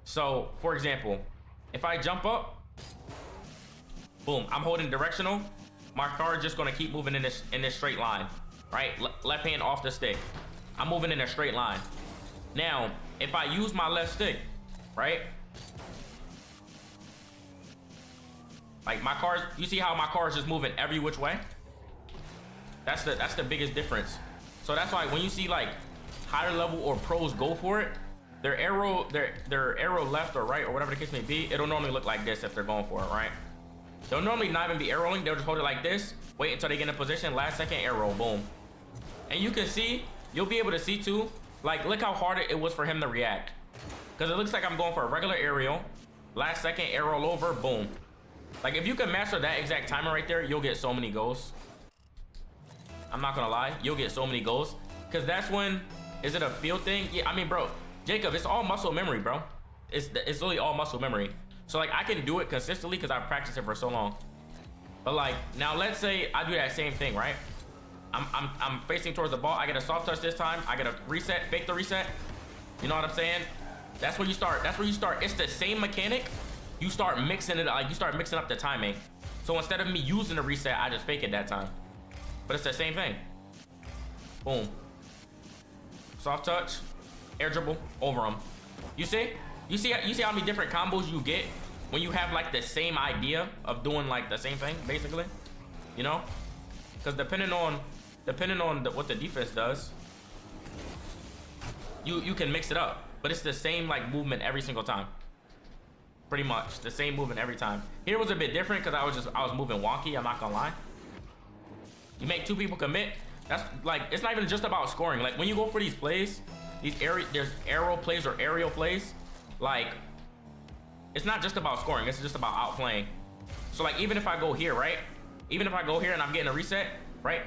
So, for example, if I jump up, boom, I'm holding directional, my car is just gonna keep moving in this straight line, right? Left hand off the stick. I'm moving in a straight line. Now, if I use my left stick, right? Like my car, you see how my car is just moving every which way? That's the biggest difference. So that's why when you see like higher level or pros go for it, their arrow left or right or whatever the case may be, it'll normally look like this if they're going for it, right? They'll normally not even be arrowing, they'll just hold it like this, wait until they get in position, last second arrow, boom. And you can see, you'll be able to see too, like look how hard it was for him to react. Because it looks like I'm going for a regular aerial, last second arrow over, boom. Like if you can master that exact timer right there, you'll get so many goals. I'm not gonna lie, you'll get so many goals. Cause that's when, is it a field thing? Yeah, I mean, bro, Jacob, it's all muscle memory, bro. It's really all muscle memory. So like I can do it consistently because I've practiced it for so long. But like now, let's say I do that same thing, right? I'm facing towards the ball. I get a soft touch this time. I get a reset, fake the reset. You know what I'm saying? That's where you start. That's where you start. It's the same mechanic. You start mixing it, like you start mixing up the timing. So instead of me using the reset, I just fake it that time. But it's the same thing. Boom. Soft touch, air dribble, over them. You see? You see how many different combos you get when you have like the same idea of doing like the same thing, basically. You know? Because depending on what the defense does, you can mix it up. But it's the same like movement every single time. Pretty much the same movement every time. Here was a bit different because I was moving wonky. I'm not gonna lie. You make two people commit. That's like, it's not even just about scoring. Like when you go for these plays, there's arrow plays or aerial plays. Like it's not just about scoring. It's just about outplaying. So like even if I go here, right? Even if I go here and I'm getting a reset, right?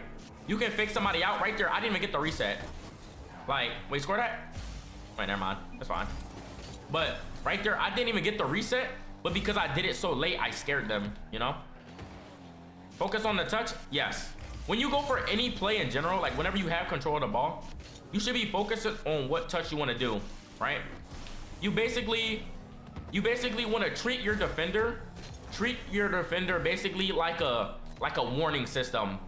You can fake somebody out right there. I didn't even get the reset. Like, wait, score that? Wait, never mind. That's fine. But right there, I didn't even get the reset, but because I did it so late, I scared them, you know? Focus on the touch, yes. When you go for any play in general, like whenever you have control of the ball, you should be focused on what touch you want to do, right? You basically want to treat your defender basically like a warning system.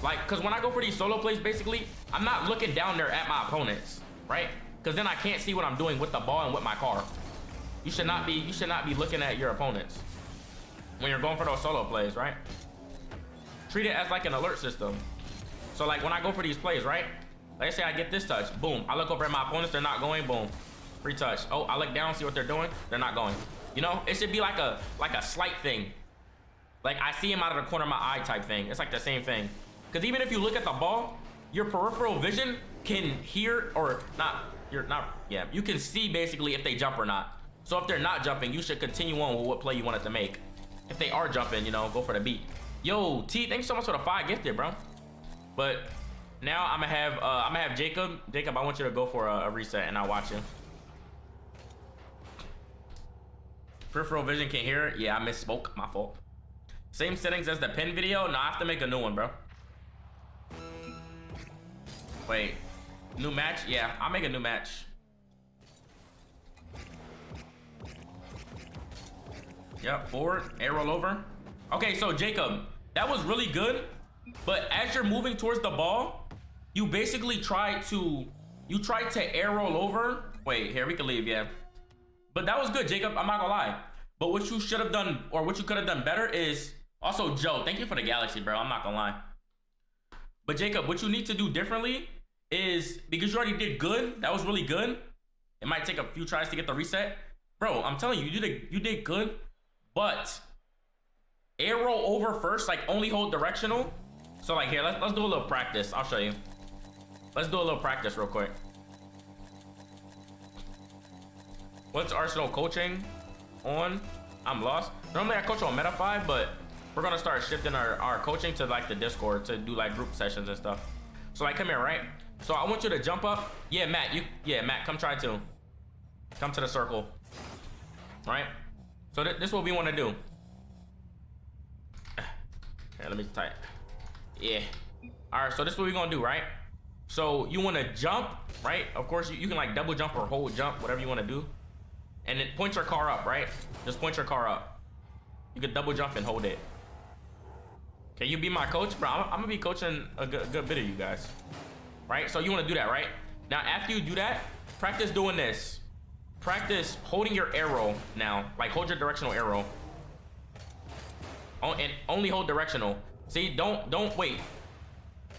Like, cause when I go for these solo plays, basically, I'm not looking down there at my opponents, right? Cause then I can't see what I'm doing with the ball and with my car. You should not be looking at your opponents when you're going for those solo plays, right? Treat it as like an alert system. So like when I go for these plays, right? Let's say I get this touch, boom. I look over at my opponents, they're not going, boom. Free touch. Oh, I look down, see what they're doing, they're not going. You know, it should be like a slight thing. Like I see him out of the corner of my eye type thing. It's like the same thing. Because even if you look at the ball, your peripheral vision can hear or not, you can see basically if they jump or not. So if they're not jumping, you should continue on with what play you wanted to make. If they are jumping, you know, go for the beat. Yo, T, thanks so much for the 5 gifted, bro. But now I'm gonna have Jacob. Jacob, I want you to go for a reset and I'll watch you. Peripheral vision can't hear it. Yeah, I misspoke, my fault. Same settings as the pin video? No, I have to make a new one, bro. Wait, new match? Yeah, I'll make a new match. Yep, forward, arrow over. Okay, so Jacob, that was really good. But as you're moving towards the ball, you basically try to arrow over. Wait, here, we can leave, yeah. But that was good, Jacob, I'm not gonna lie. But what you should have done, or what you could have done better is, also Joe, thank you for the galaxy, bro, I'm not gonna lie. But Jacob, what you need to do differently is, because you already did good, that was really good. It might take a few tries to get the reset. Bro, I'm telling you, you did good, but arrow over first, like only hold directional. So like here, let's do a little practice. I'll show you. Let's do a little practice real quick. What's Arsenal coaching on? I'm lost. Normally I coach on Meta 5, but we're gonna start shifting our coaching to like the Discord to do like group sessions and stuff. So like come here, right? So I want you to jump up. Yeah, Matt, Matt, come try to. Come to the circle. Right? So this is what we want to do. Here, let me type. Yeah. Alright, so this is what we're gonna do, right? So you want to jump, right? Of course, you can like double jump or hold jump, whatever you want to do. And then point your car up, right? Just point your car up. You can double jump and hold it. Can you be my coach? Bro, I'm gonna be coaching a good bit of you guys. Right? So you want to do that, right? Now, after you do that, practice doing this. Practice holding your arrow now. Like, hold your directional arrow. Oh, and only hold directional. See, don't wait.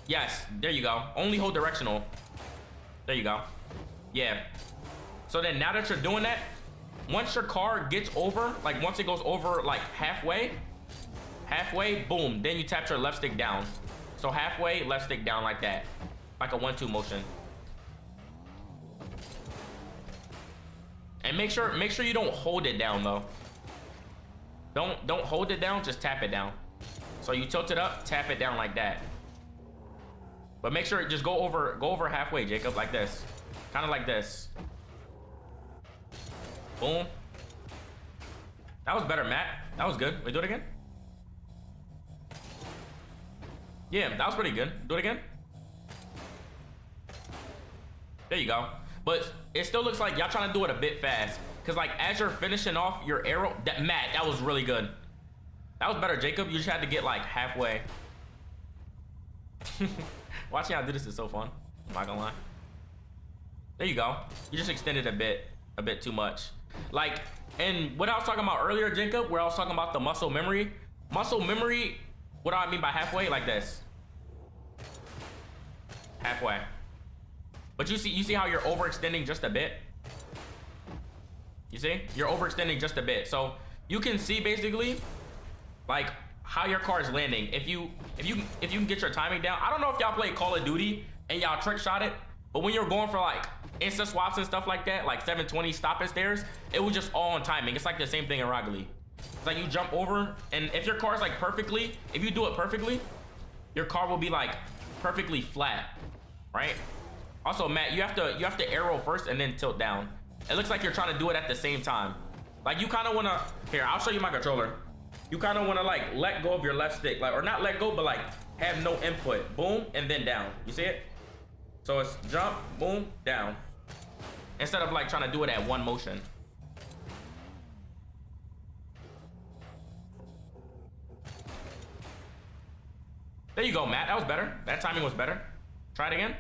Yes, there you go. Only hold directional. There you go. Yeah. So then now that you're doing that, once your car gets over, like once it goes over like halfway, boom, then you tap your left stick down. So halfway, left stick down like that. Like a 1-2 motion. And make sure you don't hold it down though. Don't hold it down, just tap it down. So you tilt it up, tap it down like that. But make sure just go over halfway, Jacob, like this. Kind of like this. Boom. That was better, Matt. That was good. Wait, do it again. Yeah, that was pretty good. Do it again. There you go. But it still looks like y'all trying to do it a bit fast. Because like as you're finishing off your arrow, Matt, that was really good. That was better, Jacob. You just had to get like halfway. Watching y'all do this is so fun. I'm not gonna lie. There you go. You just extended a bit too much. Like, and what I was talking about earlier, Jacob, where I was talking about the muscle memory. Muscle memory, what do I mean by halfway? Like this. Halfway. But you see how you're overextending just a bit? You see? You're overextending just a bit. So you can see basically like how your car is landing. If you can get your timing down. I don't know if y'all play Call of Duty and y'all trick shot it, but when you're going for like insta swaps and stuff like that, like 720 stopping stairs, it was just all on timing. It's like the same thing in Rocket League. It's like you jump over, and if your car's like perfectly, if you do it perfectly, your car will be like perfectly flat, right? Also, Matt, you have to arrow first and then tilt down. It looks like you're trying to do it at the same time. Like you kind of want to, here, I'll show you my controller. You kind of want to like let go of your left stick, like, or not let go, but like have no input. Boom, and then down. You see it? So it's jump, boom, down. Instead of like trying to do it at one motion. There you go, Matt. That was better. That timing was better. Try it again.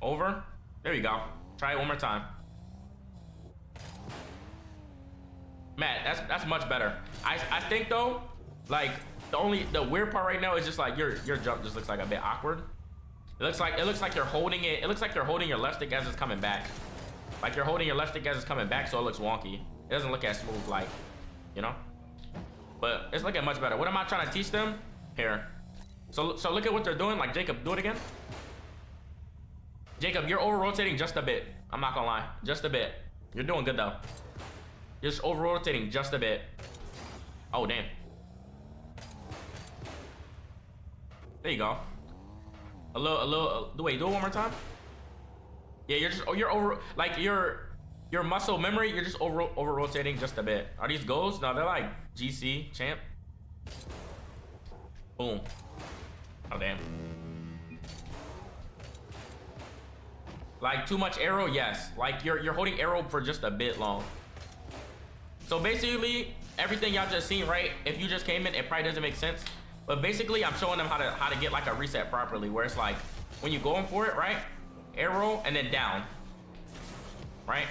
Over. There you go. Try it one more time. Matt, that's much better. I think though, like the weird part right now is just like your jump just looks like a bit awkward. It looks like you're holding it. It looks like you're holding your left stick as it's coming back. Like you're holding your left stick as it's coming back, so it looks wonky. It doesn't look as smooth, like, you know. But it's looking much better. What am I trying to teach them? Here. So look at what they're doing. Like Jacob, do it again. Jacob, you're over rotating just a bit. I'm not gonna lie, just a bit. You're doing good though. Just over rotating just a bit. Oh damn. There you go. A little. Wait, do it one more time. Yeah, you're over, like your muscle memory. You're just over rotating just a bit. Are these goals? No, they're like GC champ. Boom. Oh damn. Like too much arrow, yes. Like you're holding arrow for just a bit long. So basically, everything y'all just seen, right? If you just came in, it probably doesn't make sense. But basically, I'm showing them how to get like a reset properly, where it's like when you're going for it, right? Arrow and then down, right?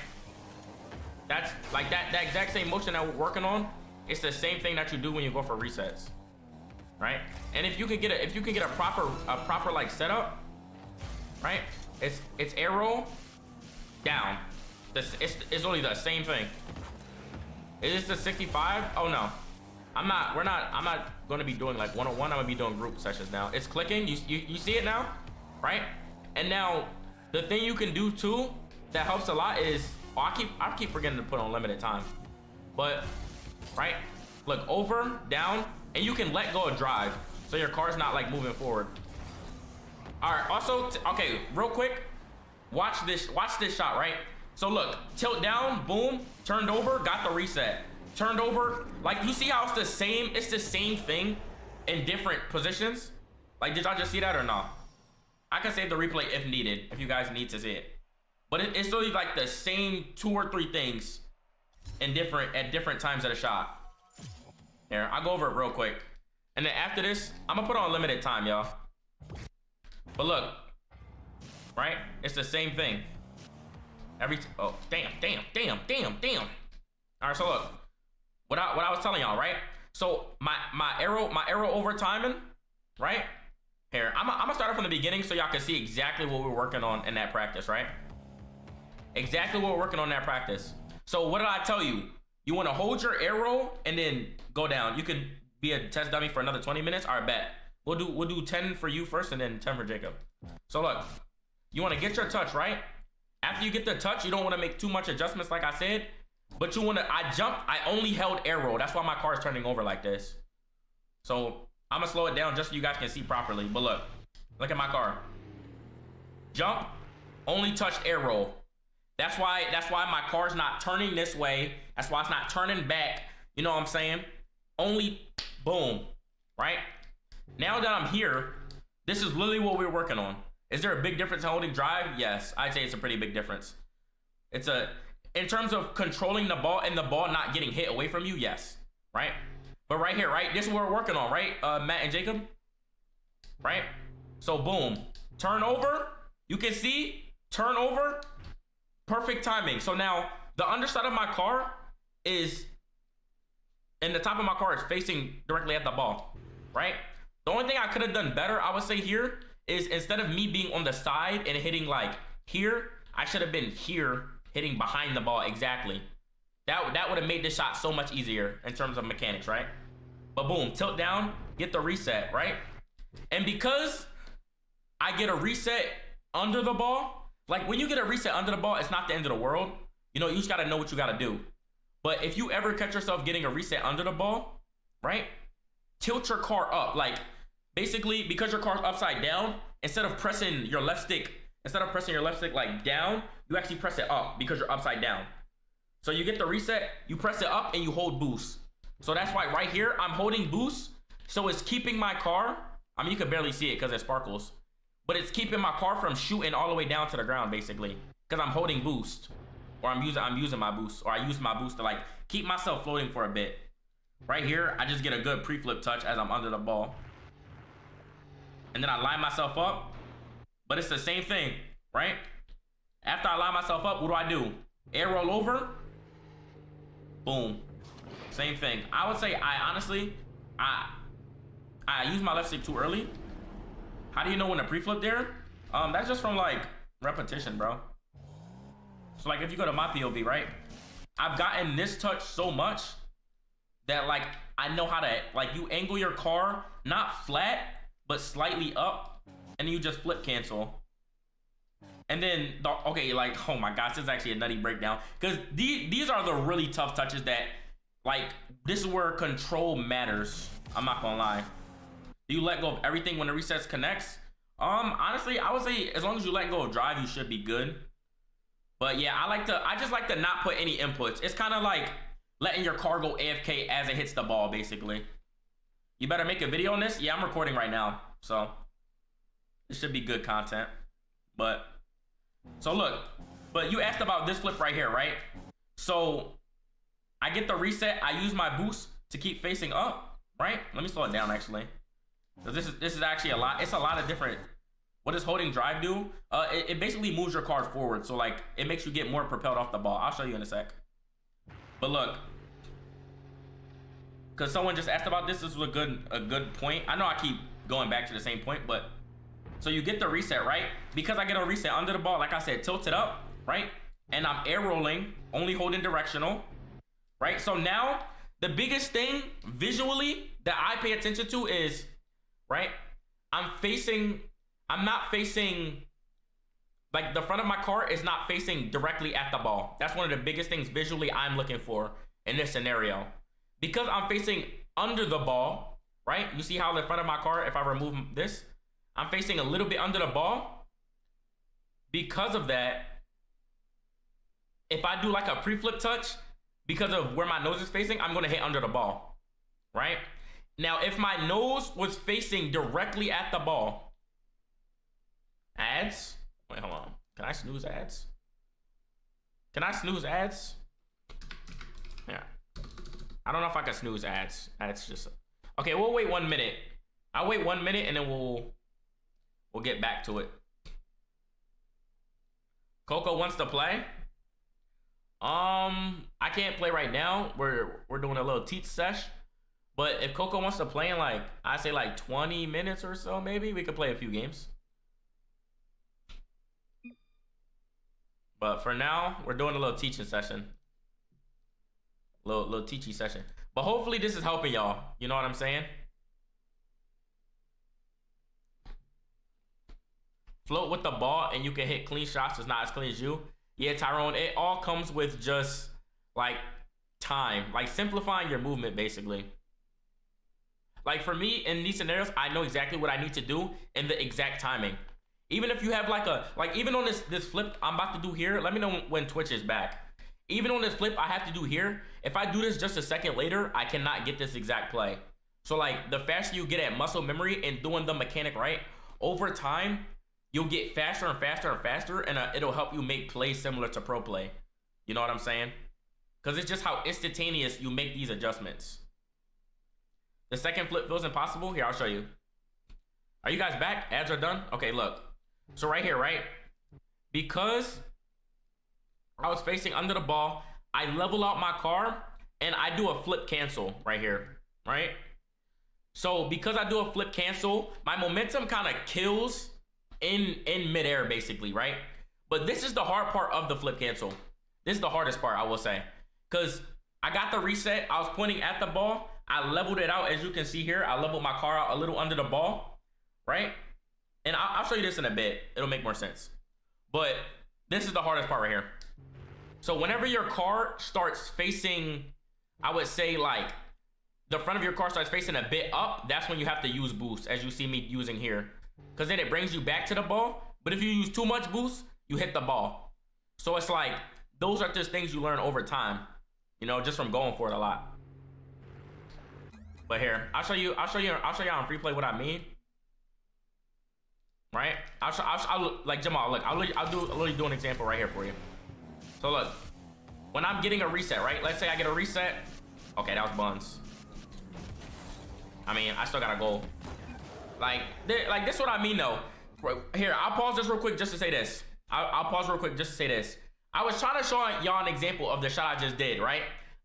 That's like that exact same motion that we're working on. It's the same thing that you do when you go for resets, right? And if you can get a proper like setup, right? It's arrow down, It's only the same thing. Is this the 65? Oh no. I'm not going to be doing like one-on-one. I'm going to be doing group sessions now. It's clicking. You see it now? Right? And now the thing you can do too that helps a lot is, oh, I keep forgetting to put on limited time. But right? Look, over, down, and you can let go of drive. So your car's not like moving forward. All right, also, okay, real quick, watch this shot, right? So look, tilt down, boom, turned over, got the reset. Turned over, like you see how it's the same thing in different positions? Like, did y'all just see that or not? I can save the replay if needed, if you guys need to see it. But it's really like the same 2 or 3 things at different times of the shot. Here, I'll go over it real quick. And then after this, I'm gonna put on limited time, y'all. But look, right? It's the same thing. Oh, damn. All right, so look, what I was telling y'all, right? So my arrow over timing, right? Here, I'm gonna start it from the beginning so y'all can see exactly what we're working on in that practice, right? Exactly what we're working on in that practice. So what did I tell you? You want to hold your arrow and then go down. You can be a test dummy for another 20 minutes. All right, bet. We'll do 10 for you first and then 10 for Jacob. So look, you want to get your touch, right? After you get the touch, you don't want to make too much adjustments like I said. But you want to, I jumped, I only held arrow. That's why my car is turning over like this. So I'm going to slow it down just so you guys can see properly. But look at my car. Jump, only touched arrow. That's why my car's not turning this way. That's why it's not turning back. You know what I'm saying? Only boom, right? Now that I'm here, this is literally what we're working on. Is there a big difference in holding drive? Yes, I'd say it's a pretty big difference. In terms of controlling the ball and the ball not getting hit away from you, yes, right? But right here, right? This is what we're working on, right? Matt and Jacob, right? So boom, turn over. You can see, turn over, perfect timing. So now the underside of my car is, and the top of my car is facing directly at the ball, right? The only thing I could have done better, I would say here, is instead of me being on the side and hitting like here, I should have been here hitting behind the ball exactly. That would have made this shot so much easier in terms of mechanics, right? But boom, tilt down, get the reset, right? And because I get a reset under the ball, like when you get a reset under the ball, it's not the end of the world. You know, you just gotta know what you gotta do. But if you ever catch yourself getting a reset under the ball, right? Tilt your car up, like basically because your car's upside down, instead of pressing your left stick like down, you actually press it up because you're upside down. So you get the reset, you press it up and you hold boost. So that's why right here, I'm holding boost. So it's keeping my car, I mean, you can barely see it because it sparkles, but it's keeping my car from shooting all the way down to the ground basically. Because I'm holding boost, or I'm using my boost, or I use my boost to like keep myself floating for a bit. Right here, I just get a good pre-flip touch as I'm under the ball. And then I line myself up, but it's the same thing, right? After I line myself up, what do? Air roll over, boom, same thing. I would say I use my left stick too early. How do you know when to pre-flip there? That's just from like repetition, bro. So like if you go to my POV, right? I've gotten this touch so much that like I know how to, like, you angle your car not flat but slightly up and then you just flip cancel. And then okay, like, oh my gosh, this is actually a nutty breakdown because these are the really tough touches that, like, this is where control matters. I'm not gonna lie. Do you let go of everything when the resets connects? Honestly, I would say as long as you let go of drive, you should be good. But yeah, I just like to not put any inputs. It's kind of like letting your car go AFK as it hits the ball, basically. You better make a video on this. Yeah, I'm recording right now, so it should be good content. But so look, but you asked about this flip right here, right? So I get the reset. I use my boost to keep facing up, right? Let me slow it down actually, because this is actually a lot. It's a lot of different. What does holding drive do? It basically moves your car forward, so like it makes you get more propelled off the ball. I'll show you in a sec. But look, because someone just asked about this. This was a good point. I know I keep going back to the same point, but so you get the reset, right? Because I get a reset under the ball, like I said, tilt it up, right? and I'm air rolling, only holding directional, right? So now the biggest thing visually that I pay attention to is, right, I'm not facing, like the front of my car is not facing directly at the ball. That's one of the biggest things visually I'm looking for in this scenario. Because I'm facing under the ball, right? You see how the front of my car, if I remove this, I'm facing a little bit under the ball. Because of that, if I do like a pre-flip touch, because of where my nose is facing, I'm gonna hit under the ball, right? Now, if my nose was facing directly at the ball, ads, wait, hold on. Can I snooze ads? Can I snooze ads? Yeah. I don't know if I can snooze ads. Ads just, okay, we'll wait 1 minute. I'll wait 1 minute and then we'll get back to it. Coco wants to play. I can't play right now. We're doing a little teach sesh. But if Coco wants to play in like, I say like 20 minutes or so, maybe we could play a few games. But for now, we're doing a little teaching session. Little teachy session. But hopefully this is helping y'all. You know what I'm saying? Float with the ball and you can hit clean shots. It's not as clean as you. Yeah, Tyrone, it all comes with just like time, like simplifying your movement basically. Like for me in these scenarios, I know exactly what I need to do in the exact timing. Even if you have like even on this flip I'm about to do here, let me know when Twitch is back. Even on this flip I have to do here, if I do this just a second later, I cannot get this exact play. So like the faster you get at muscle memory and doing the mechanic right, over time, you'll get faster and faster and faster, and it'll help you make plays similar to pro play. You know what I'm saying? Because it's just how instantaneous you make these adjustments. The second flip feels impossible. Here, I'll show you. Are you guys back? Ads are done? Okay, look. So right here, right? Because I was facing under the ball, I level out my car, and I do a flip cancel right here, right? So because I do a flip cancel, my momentum kind of kills in midair basically, right? But this is the hard part of the flip cancel. This is the hardest part, I will say, because I got the reset. I was pointing at the ball. I leveled it out, as you can see here. I leveled my car out a little under the ball, right? And I'll show you this in a bit. It'll make more sense. But this is the hardest part right here. So whenever your car starts facing, I would say like the front of your car starts facing a bit up, that's when you have to use boost, as you see me using here. Because then it brings you back to the ball. But if you use too much boost, you hit the ball. So it's like, those are just things you learn over time, you know, just from going for it a lot. But here, I'll show you on free play what I mean. Right? I'll like Jamal, look, I'll literally do an example right here for you. So look, when I'm getting a reset, right? Let's say I get a reset. Okay, that was buns. I mean, I still got a goal. Like this is what I mean though. Here, I'll pause this real quick just to say this. I'll pause real quick just to say this. I was trying to show y'all an example of the shot I just did, right?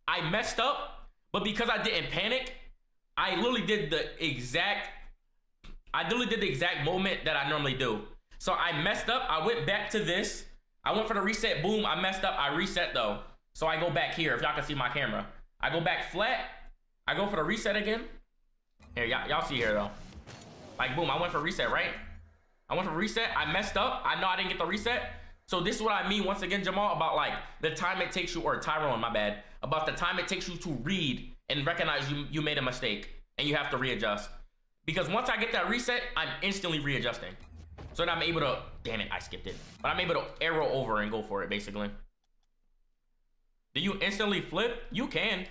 I messed up, but because I didn't panic, I literally did the exact movement that I normally do. So I messed up, I went back to this. I went for the reset, boom, I messed up, I reset though. So I go back here, if y'all can see my camera. I go back flat, I go for the reset again. Here, y'all see here though. Like boom, I went for reset, right? I went for reset, I messed up, I know I didn't get the reset. So this is what I mean once again, Jamal, about like the time it takes you, or Tyrone, my bad, about the time it takes you to read and recognize you made a mistake and you have to readjust. Because once I get that reset, I'm instantly readjusting. So then I'm able to, damn it, I skipped it. But I'm able to arrow over and go for it, basically. Do you instantly flip? You can.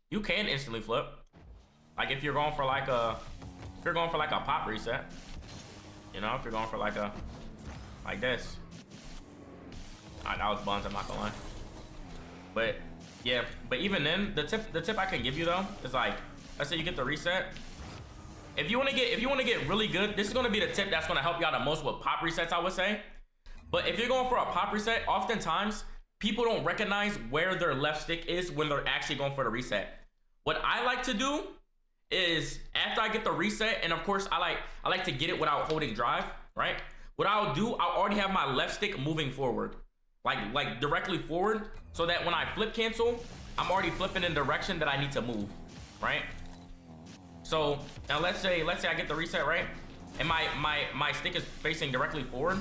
You can instantly flip. Like if you're going for like a, pop reset. You know, if you're going for like a, like this. Alright, that was buns, I'm not gonna lie. But yeah, but even then, the tip I can give you though is like, let's say you get the reset. If you want to get really good, this is going to be the tip that's going to help you out the most with pop resets, I would say. But if you're going for a pop reset, oftentimes people don't recognize where their left stick is when they're actually going for the reset. What I like to do is after I get the reset, and of course I like to get it without holding drive, right? What I'll do, I'll already have my left stick moving forward. like directly forward, so that when I flip cancel, I'm already flipping in the direction that I need to move, right? So now let's say I get the reset right, and my stick is facing directly forward.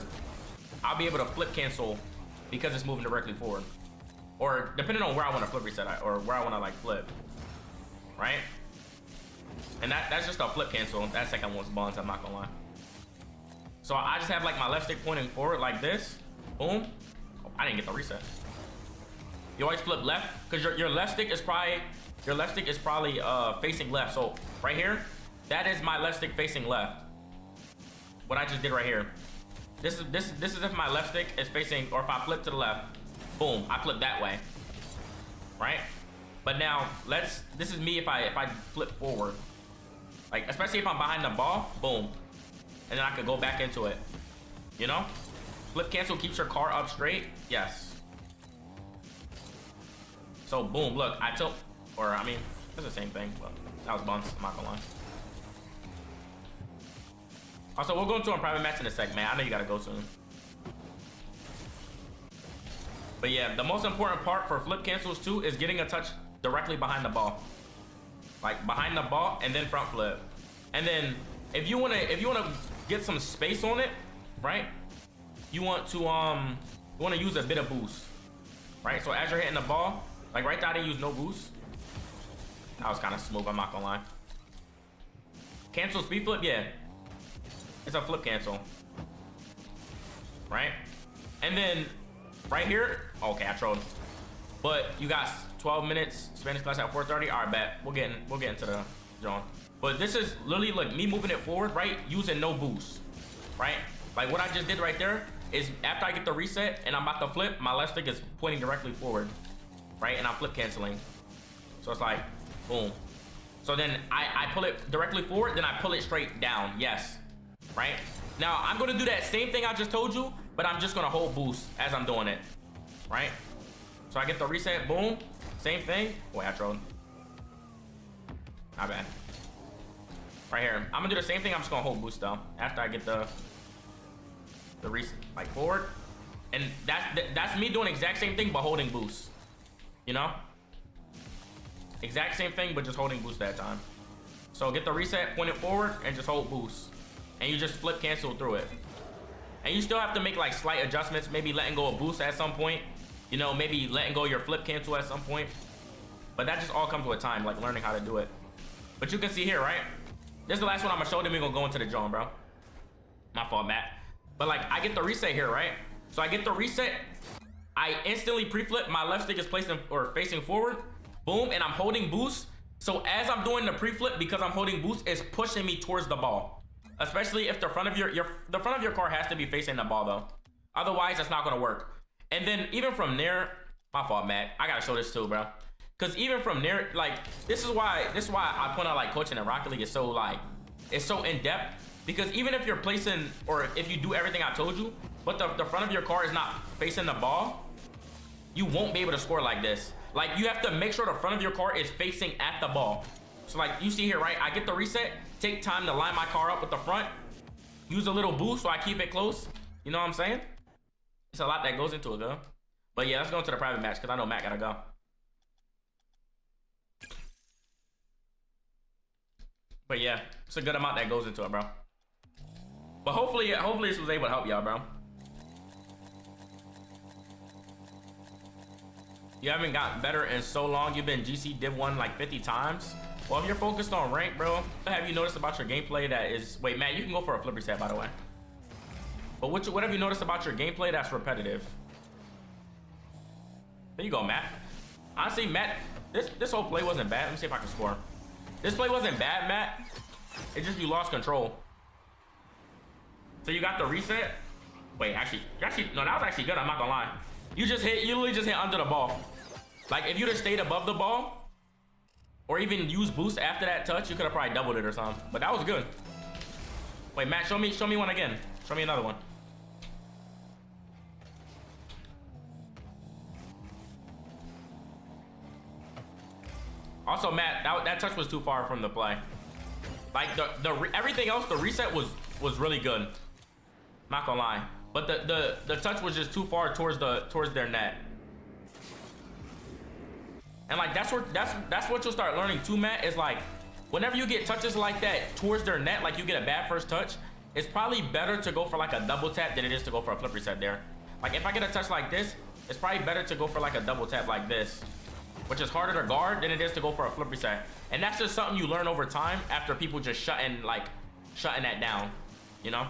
I'll be able to flip cancel because it's moving directly forward, or depending on where I want to flip reset at, or where I want to like flip, right? And that's just a flip cancel. That second one's buns, I'm not gonna lie. So I just have like my left stick pointing forward like this. Boom. Oh, I didn't get the reset. You always flip left because your left stick is probably facing left. So right here, that is my left stick facing left. What I just did right here. This is if my left stick is facing, or if I flip to the left, boom, I flip that way, right? But now this is me if I flip forward, like especially if I'm behind the ball, boom, and then I could go back into it, you know? Flip cancel keeps your car up straight, yes. So boom, look, I tilt, or I mean, it's the same thing, but that was buns, I'm not gonna lie. Also, we'll go into a private match in a sec, man. I know you gotta go soon. But yeah, the most important part for flip cancels too is getting a touch directly behind the ball. Like behind the ball and then front flip. And then if you wanna get some space on it, right? You want to use a bit of boost. Right? So as you're hitting the ball, like right there I didn't use no boost. That was kinda smooth, I'm not gonna lie. Cancel speed flip, yeah. It's a flip cancel, right? And then right here, okay, I trolled. But you got 12 minutes Spanish class at 4:30. All right, bet we'll get into the John. But this is literally like me moving it forward, right? Using no boost, right? Like what I just did right there is after I get the reset and I'm about to flip, my left stick is pointing directly forward, right? And I'm flip canceling. So it's like, boom. So then I pull it directly forward, then I pull it straight down, yes. Right? Now, I'm going to do that same thing I just told you, but I'm just going to hold boost as I'm doing it. Right? So I get the reset, boom. Same thing. Boy, I trolled. Not bad. Right here. I'm going to do the same thing. I'm just going to hold boost, though. After I get the reset, like, forward. And that's me doing the exact same thing, but holding boost. You know? Exact same thing, but just holding boost that time. So get the reset, point it forward, and just hold boost. And you just flip cancel through it. And you still have to make like slight adjustments, maybe letting go of boost at some point, you know, maybe letting go of your flip cancel at some point. But that just all comes with time, like learning how to do it. But you can see here, right? This is the last one I'm gonna show, then we're gonna go into the John, bro. My fault, Matt. But like I get the reset here, right? So I get the reset, I instantly pre-flip, my left stick is placing or facing forward, boom, and I'm holding boost. So as I'm doing the pre-flip, because I'm holding boost, it's pushing me towards the ball. Especially if the front of your car has to be facing the ball though. Otherwise, that's not gonna work. And then even from there, my fault, Matt. I gotta show this too, bro. Cause even from there, like this is why I point out like coaching in Rocket League is so like it's so in depth. Because even if you're placing or if you do everything I told you, but the front of your car is not facing the ball, you won't be able to score like this. Like you have to make sure the front of your car is facing at the ball. So like you see here, right? I get the reset, take time to line my car up with the front, use a little boost so I keep it close. You know what I'm saying? It's a lot that goes into it, though. But yeah, let's go into the private match because I know Matt gotta go. But yeah, it's a good amount that goes into it, bro. But hopefully this was able to help y'all, bro. You haven't gotten better in so long. You've been GC Div 1 like 50 times. Well, if you're focused on rank, bro, what have you noticed about your gameplay that is... Wait, Matt, you can go for a flip reset, by the way. But what have you noticed about your gameplay that's repetitive? There you go, Matt. Honestly, Matt, this whole play wasn't bad. Let me see if I can score. This play wasn't bad, Matt. It's just you lost control. So you got the reset. Wait, actually, no, that was actually good. I'm not gonna lie. You literally just hit under the ball. Like if you'd have stayed above the ball, or even use boost after that touch, you could have probably doubled it or something. But that was good. Wait, Matt, show me one again. Show me another one. Also, Matt, that touch was too far from the play. Like everything else, the reset was really good. Not gonna lie. but the touch was just too far towards their net. And like that's what you'll start learning too, Matt, is like whenever you get touches like that towards their net, like you get a bad first touch, it's probably better to go for like a double tap than it is to go for a flip reset there. Like if I get a touch like this, it's probably better to go for like a double tap like this, which is harder to guard than it is to go for a flip reset. And that's just something you learn over time after people just shutting that down, you know?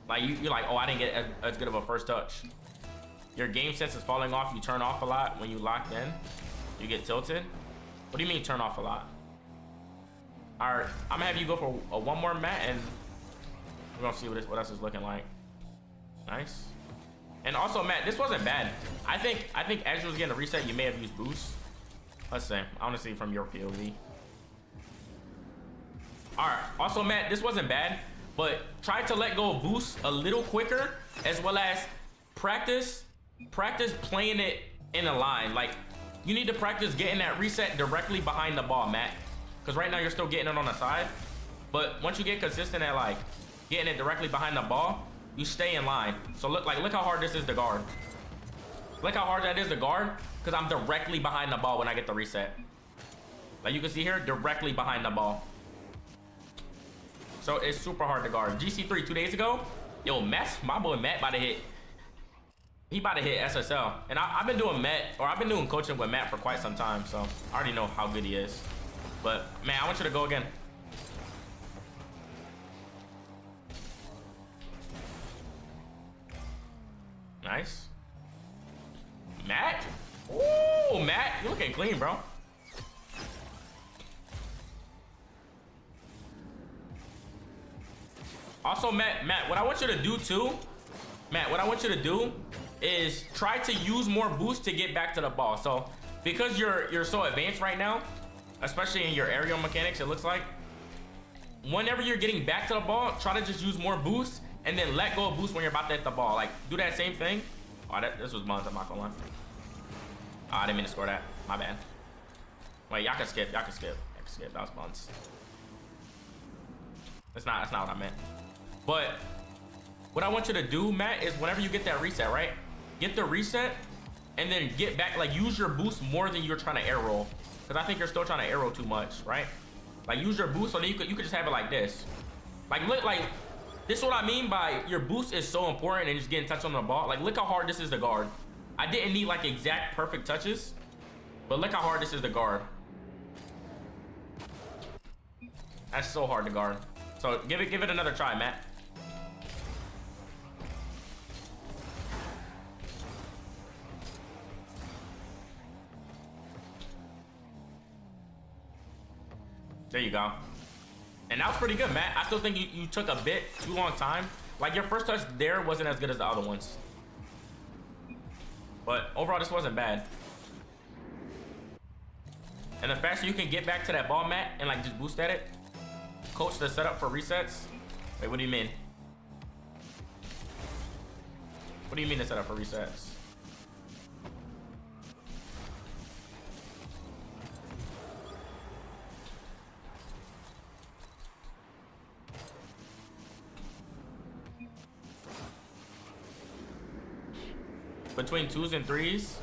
Like you're like, oh, I didn't get as good of a first touch. Your game sense is falling off. You turn off a lot when you locked in. You get tilted. What do you mean turn off a lot? All right, I'm gonna have you go for a one more Matt, and we're gonna see what else is looking like. Nice. And also, Matt, this wasn't bad. I think as you was getting a reset, you may have used boost. Let's see. I want to see from your POV. All right. Also, Matt, this wasn't bad, but try to let go of boost a little quicker, as well as practice playing it in a line. Like you need to practice getting that reset directly behind the ball, Matt, because right now you're still getting it on the side. But once you get consistent at like getting it directly behind the ball, you stay in line. So look how hard this is to guard. Look how hard that is to guard, because I'm directly behind the ball when I get the reset. Like you can see here, directly behind the ball. So it's super hard to guard. GC3 2 days ago, yo, my boy Matt about to hit. He about to hit SSL. And I've been doing coaching with Matt for quite some time, so I already know how good he is. But man, I want you to go again. Nice. Matt? Ooh, Matt, you're looking clean, bro. Also, Matt, what I want you to do too, Matt, what I want you to do is try to use more boost to get back to the ball. So because you're so advanced right now, especially in your aerial mechanics, it looks like whenever you're getting back to the ball, try to just use more boost and then let go of boost when you're about to hit the ball. Like do that same thing. Oh, this was Muns, I'm not gonna lie. Oh, I didn't mean to score that. My bad. Wait, y'all can skip. That was Muns. That's not what I meant. But what I want you to do, Matt, is whenever you get that reset, right? Get the reset and then get back, like use your boost more than you're trying to air roll. Because I think you're still trying to air roll too much, right? Like use your boost so that you could just have it like this. Like look, like this is what I mean by your boost is so important and just getting touch on the ball. Like look how hard this is to guard. I didn't need like exact perfect touches, but look how hard this is to guard. That's so hard to guard. So give it another try, Matt. There you go. And that was pretty good, Matt. I still think you took a bit too long time. Like your first touch there wasn't as good as the other ones. But overall, this wasn't bad. And the faster you can get back to that ball, Matt, and like just boost at it. Coach the setup for resets. Wait, what do you mean? What do you mean the setup for resets? Between 2s and 3s?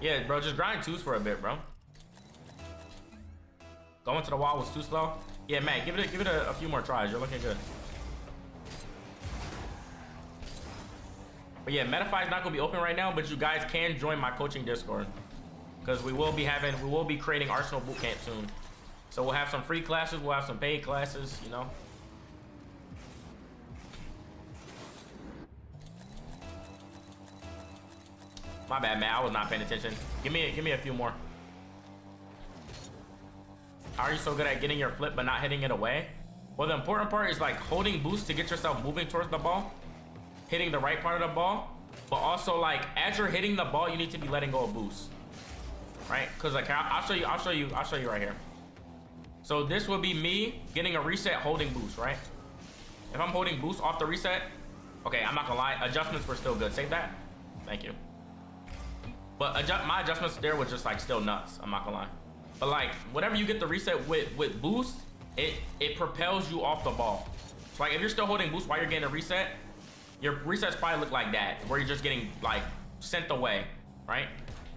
Yeah, bro, just grind 2s for a bit, bro. Going to the wall was too slow. Yeah, man, give it a few more tries. You're looking good. But yeah, Metafy is not gonna be open right now, but you guys can join my coaching Discord because we will be creating Arsenal Bootcamp soon. So we'll have some free classes, we'll have some paid classes, you know. My bad, man. I was not paying attention. Give me a few more. How are you so good at getting your flip but not hitting it away? Well, the important part is like holding boost to get yourself moving towards the ball, hitting the right part of the ball, but also like as you're hitting the ball, you need to be letting go of boost, right? Because like I'll show you right here. So this will be me getting a reset holding boost, right? If I'm holding boost off the reset, okay, I'm not gonna lie, adjustments were still good. Save that. Thank you. But my adjustments there were just like still nuts. I'm not gonna lie. But like whatever you get the reset with boost, it propels you off the ball. So like if you're still holding boost while you're getting a reset, your resets probably look like that, where you're just getting like sent away, right?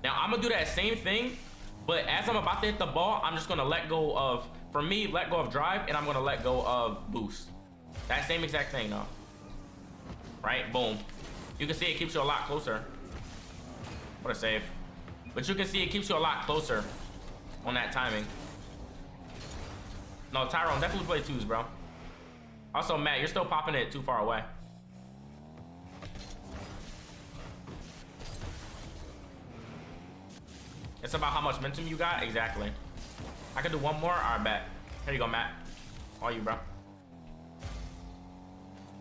Now I'm gonna do that same thing, but as I'm about to hit the ball, I'm just gonna let go of, for me, let go of drive, and I'm gonna let go of boost. That same exact thing though. Right, boom. You can see it keeps you a lot closer. What a save. But you can see it keeps you a lot closer on that timing. No, Tyrone, definitely play twos, bro. Also, Matt, you're still popping it too far away. It's about how much momentum you got. Exactly. I can do one more. All right, bet. Here you go, Matt. All you, bro.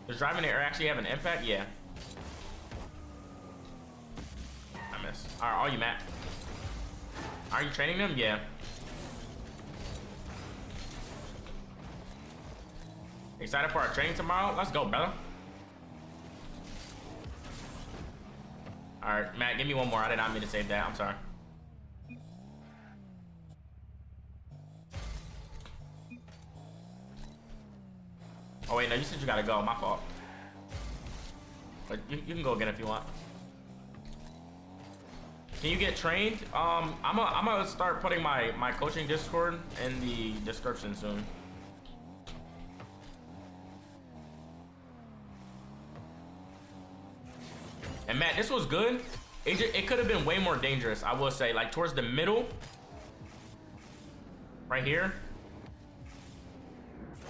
Does driving the air actually have an impact? Yeah. I miss. All right, all you, Matt. Are you training them? Yeah. Excited for our training tomorrow? Let's go, brother. All right, Matt, give me one more. I did not mean to save that. I'm sorry. Oh wait, no, you said you gotta go. My fault. But you can go again if you want. Can you get trained? I'm gonna start putting my coaching Discord in the description soon. And Matt, this was good. It could have been way more dangerous, I will say. Like towards the middle, right here.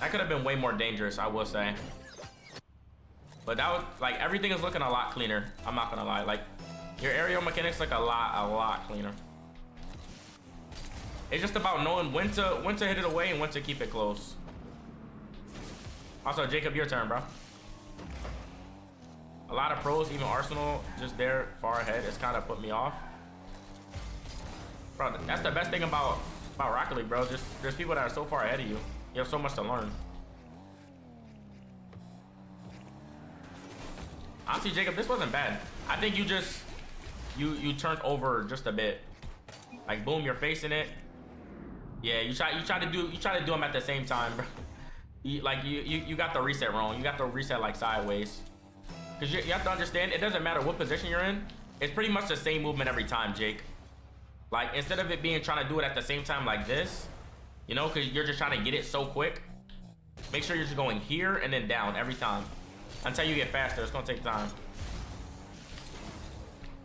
That could have been way more dangerous, I will say. But that was like, everything is looking a lot cleaner. I'm not gonna lie. Like your aerial mechanics look a lot cleaner. It's just about knowing when to hit it away and when to keep it close. Also, Jacob, your turn, bro. A lot of pros, even Arsenal, just there far ahead. It's kind of put me off. Bro, that's the best thing about Rocket League, bro. Just there's people that are so far ahead of you. You have so much to learn. Honestly, Jacob, this wasn't bad. I think you just you turned over just a bit. Like boom, you're facing it. Yeah, you try to do them at the same time, bro. You got the reset wrong. You got the reset like sideways. Because you have to understand, it doesn't matter what position you're in. It's pretty much the same movement every time, Jake. Like instead of it being trying to do it at the same time like this, you know, because you're just trying to get it so quick. Make sure you're just going here and then down every time. Until you get faster, it's gonna take time.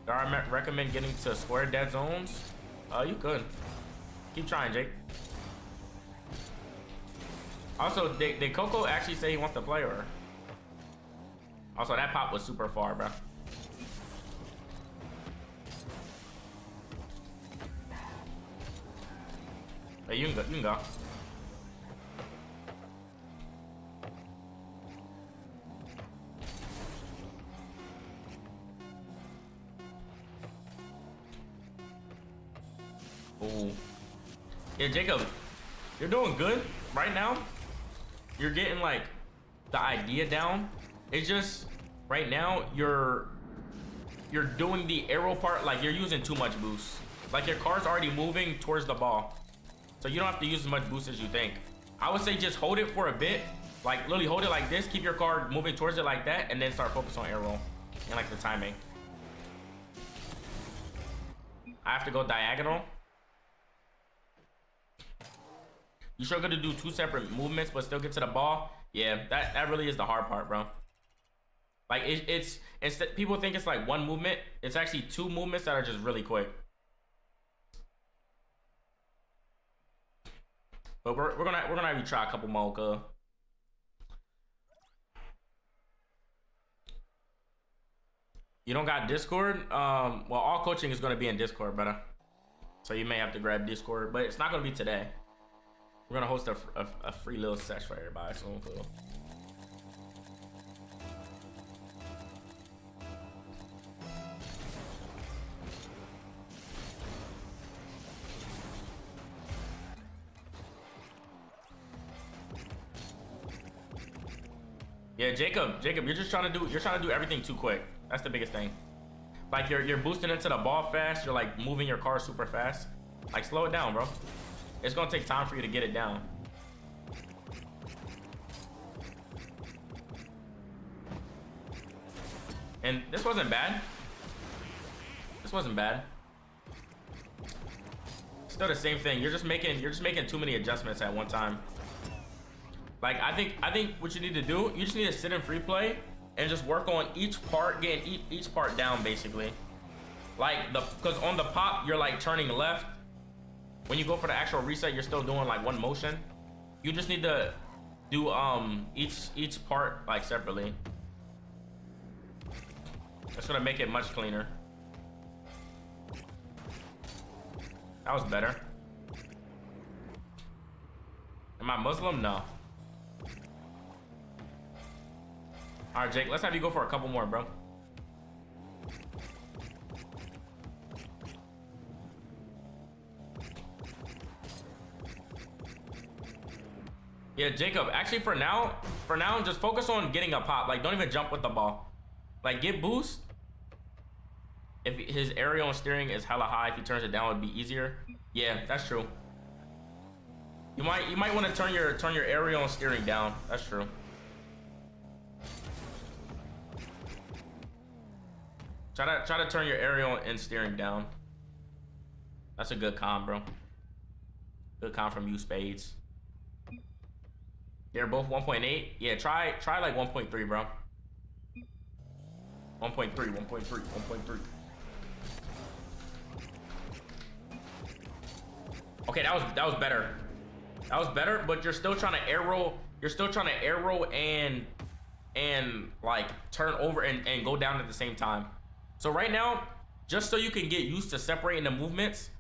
Do I recommend getting to square dead zones? You could. Keep trying, Jake. Also, did Coco actually say he wants to play or? Also, that pop was super far, bro. Hey, you can go. You can go. Ooh. Yeah, Jacob, you're doing good right now. You're getting like the idea down. It's just right now you're doing the arrow part, like you're using too much boost. Like your car's already moving towards the ball, so you don't have to use as much boost as you think. I would say just hold it for a bit, like literally hold it like this, keep your car moving towards it like that, and then start focus on arrow and like the timing. I have to go diagonal. You sure gonna do two separate movements but still get to the ball? Yeah, that really is the hard part, bro. Like it's people think it's like one movement. It's actually two movements that are just really quick. But we're gonna have you try a couple more, cuz. You don't got Discord? Well, all coaching is gonna be in Discord, brother. So you may have to grab Discord, but it's not gonna be today. We're gonna host a free little sesh for everybody, so cool. Yeah, Jacob, you're trying to do everything too quick. That's the biggest thing. Like you're boosting into the ball fast. You're like moving your car super fast. Like slow it down, bro. It's gonna take time for you to get it down. And this wasn't bad. This wasn't bad. Still the same thing. You're just making too many adjustments at one time. Like I think what you need to do, you just need to sit in free play and just work on each part, getting each part down basically. Like because on the pop you're like turning left. When you go for the actual reset, you're still doing like one motion. You just need to do each part like separately. That's gonna make it much cleaner. That was better. Am I Muslim? No. All right, Jake, let's have you go for a couple more, bro. Yeah, Jacob, actually for now, just focus on getting a pop. Like, don't even jump with the ball. Like, get boost. If his aerial and steering is hella high, if he turns it down, it'd be easier. Yeah, that's true. You might want to turn your aerial and steering down. That's true. Try to turn your aerial and steering down. That's a good com, bro. Good com from you, Spades. They're both 1.8. Yeah, try like 1.3, bro. 1.3, 1.3. Okay, that was better. That was better, but you're still trying to arrow. You're still trying to arrow and like turn over and go down at the same time. So right now, just so you can get used to separating the movements,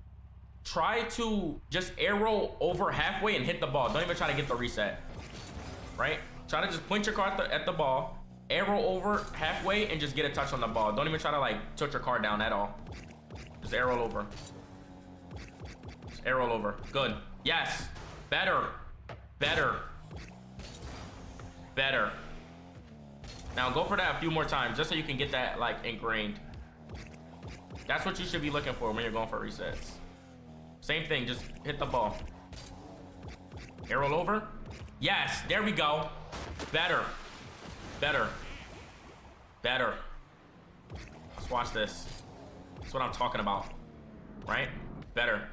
try to just arrow over halfway and hit the ball. Don't even try to get the reset. Right? Try to just point your car at the ball, arrow over halfway, and just get a touch on the ball. Don't even try to like tilt your car down at all. Just arrow over. Just arrow over. Good. Yes. Better. Better. Better. Now go for that a few more times, just so you can get that like ingrained. That's what you should be looking for when you're going for resets. Same thing, just hit the ball. Arrow over. Yes, there we go. Better. Better. Better. Let's watch this. That's what I'm talking about. Right? Better.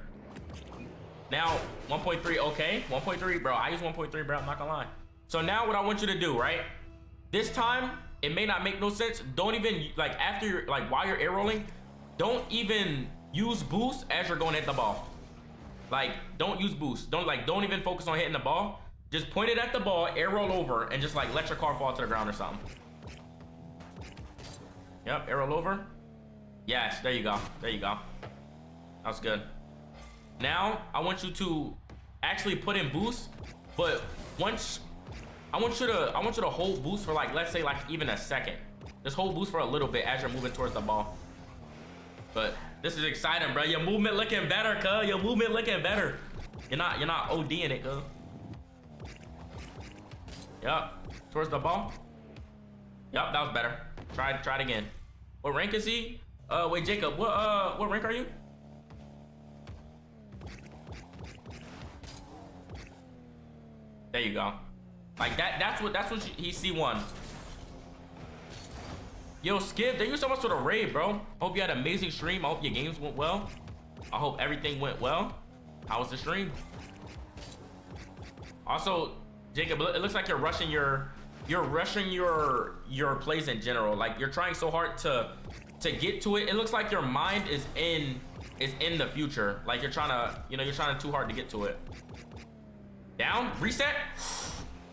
Now, 1.3, okay. 1.3, bro. I use 1.3, bro. I'm not gonna lie. So now what I want you to do, right? This time, it may not make no sense. Don't even, like, after you're, like, while you're air rolling, don't even use boost as you're going to hit the ball. Like, don't use boost. Don't even focus on hitting the ball. Just point it at the ball, air roll over, and just like let your car fall to the ground or something. Yep, air roll over. Yes, there you go. There you go. That's good. Now I want you to actually put in boost, but once I want you to hold boost for like, let's say like even a second. Just hold boost for a little bit as you're moving towards the ball. But this is exciting, bro. Your movement looking better, cuz. Your movement looking better. You're not ODing it, cuz. Yup, towards the ball. Yup, that was better. Try it again. What rank is he? Wait, Jacob, what rank are you? There you go. Like that's what he's C1. Yo, Skip, thank you so much for the raid, bro. Hope you had an amazing stream. I hope your games went well. I hope everything went well. How was the stream? Also, Jacob, it looks like you're rushing your plays in general. Like you're trying so hard to get to it. It looks like your mind is in the future. Like you're trying too hard to get to it. Down, reset.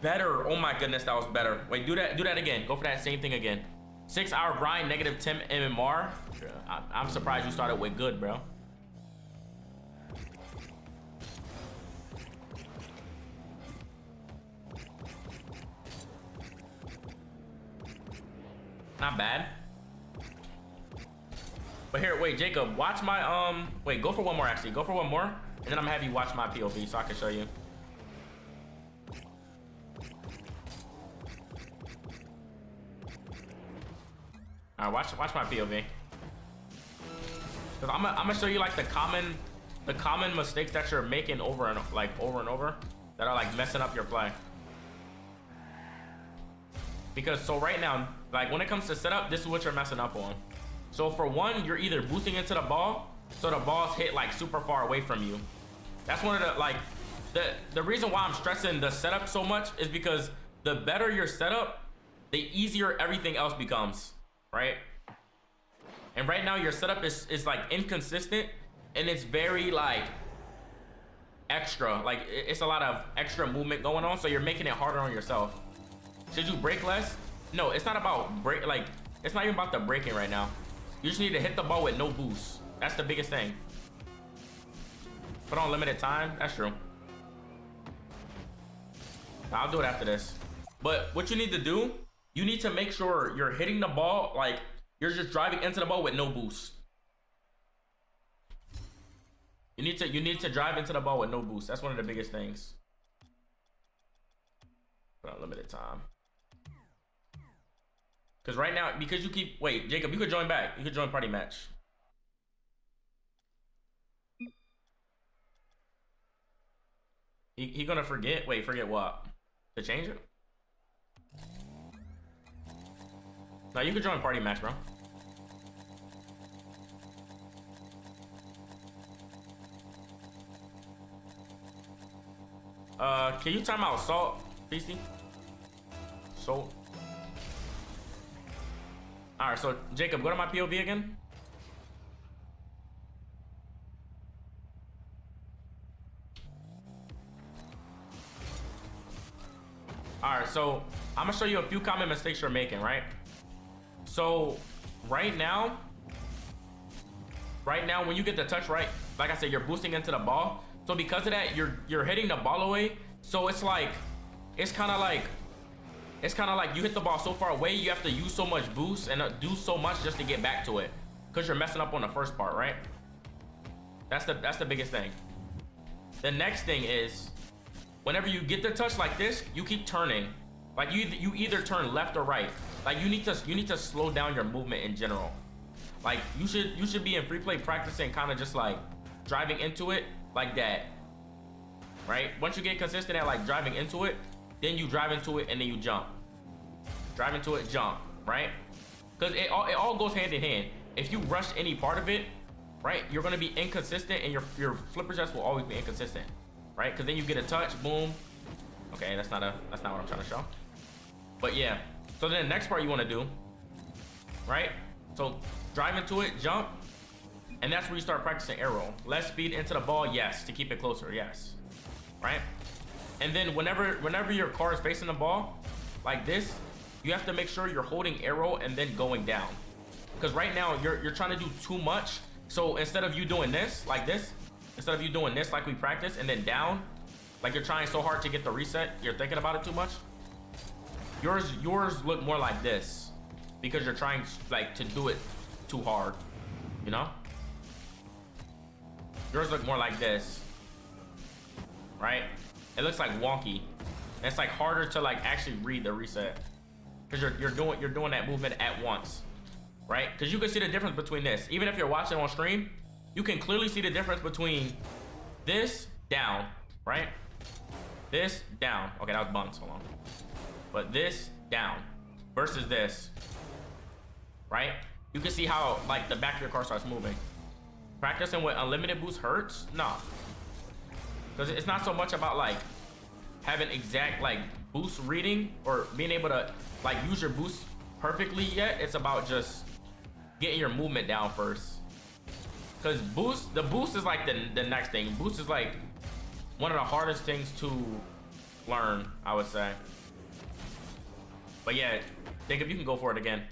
Better. Oh my goodness, that was better. Wait, do that again. Go for that same thing again. 6-hour grind, negative 10 MMR. I'm surprised you started with good, bro. Not bad. But here, wait, Jacob, watch my wait, go for one more actually. Go for one more, and then I'm gonna have you watch my POV so I can show you. All right, watch my POV. Cause I'm gonna show you like the common mistakes that you're making over and over that are like messing up your play. Because so right now, like when it comes to setup, this is what you're messing up on. So for one, you're either boosting into the ball, so the balls hit like super far away from you. That's one of the like, the reason why I'm stressing the setup so much is because the better your setup, the easier everything else becomes, right? And right now your setup is like inconsistent, and it's very like extra, like it's a lot of extra movement going on, so you're making it harder on yourself. Should you break less? No, it's not about break, like it's not even about the breaking right now. You just need to hit the ball with no boost. That's the biggest thing. Put on limited time, that's true. I'll do it after this. But what you need to do, you need to make sure you're hitting the ball, like you're just driving into the ball with no boost. You need to drive into the ball with no boost. That's one of the biggest things. Put on limited time. Because right now, because you keep, wait, Jacob, you could join back. You could join party match. He gonna forget, wait, forget what? To change it? No, you could join party match, bro. Can you time out Salt, PC? Salt. Alright, so Jacob, go to my POV again. Alright, so I'm gonna show you a few common mistakes you're making, right? So right now when you get the touch right, like I said, you're boosting into the ball. So because of that, you're hitting the ball away. So it's like, it's kind of like you hit the ball so far away, you have to use so much boost and do so much just to get back to it, because you're messing up on the first part, right? That's the biggest thing. The next thing is, whenever you get the touch like this, you keep turning. Like you either turn left or right. Like you need to slow down your movement in general. Like you should be in free play practicing, kind of just like driving into it like that, right? Once you get consistent at like driving into it, then you drive into it and then you jump. Drive into it, jump, right? Because it all goes hand in hand. If you rush any part of it, right, you're gonna be inconsistent, and your flipper chest will always be inconsistent, right? Because then you get a touch, boom. Okay, that's not what I'm trying to show. But yeah, so then the next part you want to do, right? So drive into it, jump, and that's where you start practicing arrow. Less speed into the ball, yes, to keep it closer, yes, right? And then whenever your car is facing the ball like this, you have to make sure you're holding arrow and then going down. Because right now you're trying to do too much. So instead of you doing this like this, instead of you doing this like we practice and then down, like you're trying so hard to get the reset, you're thinking about it too much. Yours look more like this because you're trying like to do it too hard, you know? Yours look more like this, right? It looks like wonky. And it's like harder to like actually read the reset because you're doing that movement at once, right? Because you can see the difference between this. Even if you're watching on stream, you can clearly see the difference between this down, right? This down. Okay, that was bumps. Hold on. But this down versus this, right? You can see how like the back of your car starts moving. Practicing with unlimited boost hurts? No. Because it's not so much about like having exact like boost reading or being able to like use your boost perfectly yet. It's about just getting your movement down first. Because the boost is like the next thing. Boost is like one of the hardest things to learn, I would say. But yeah, Jacob, you can go for it again.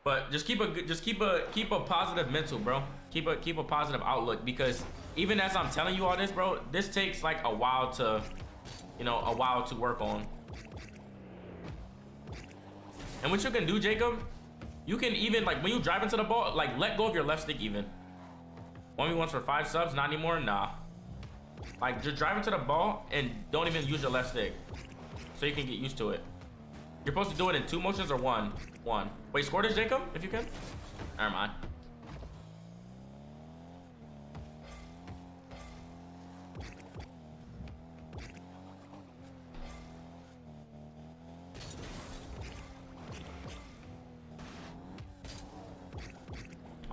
But just keep a positive mental, bro. Keep a positive outlook, because even as I'm telling you all this, bro, this takes like a while to, work on. And what you can do, Jacob, you can even like when you drive into the ball, like let go of your left stick even. 1v1s for 5 subs, not anymore, nah. Like just drive into the ball and don't even use your left stick, so you can get used to it. You're supposed to do it in 2 motions or one. Wait, score this, Jacob, if you can. Never mind.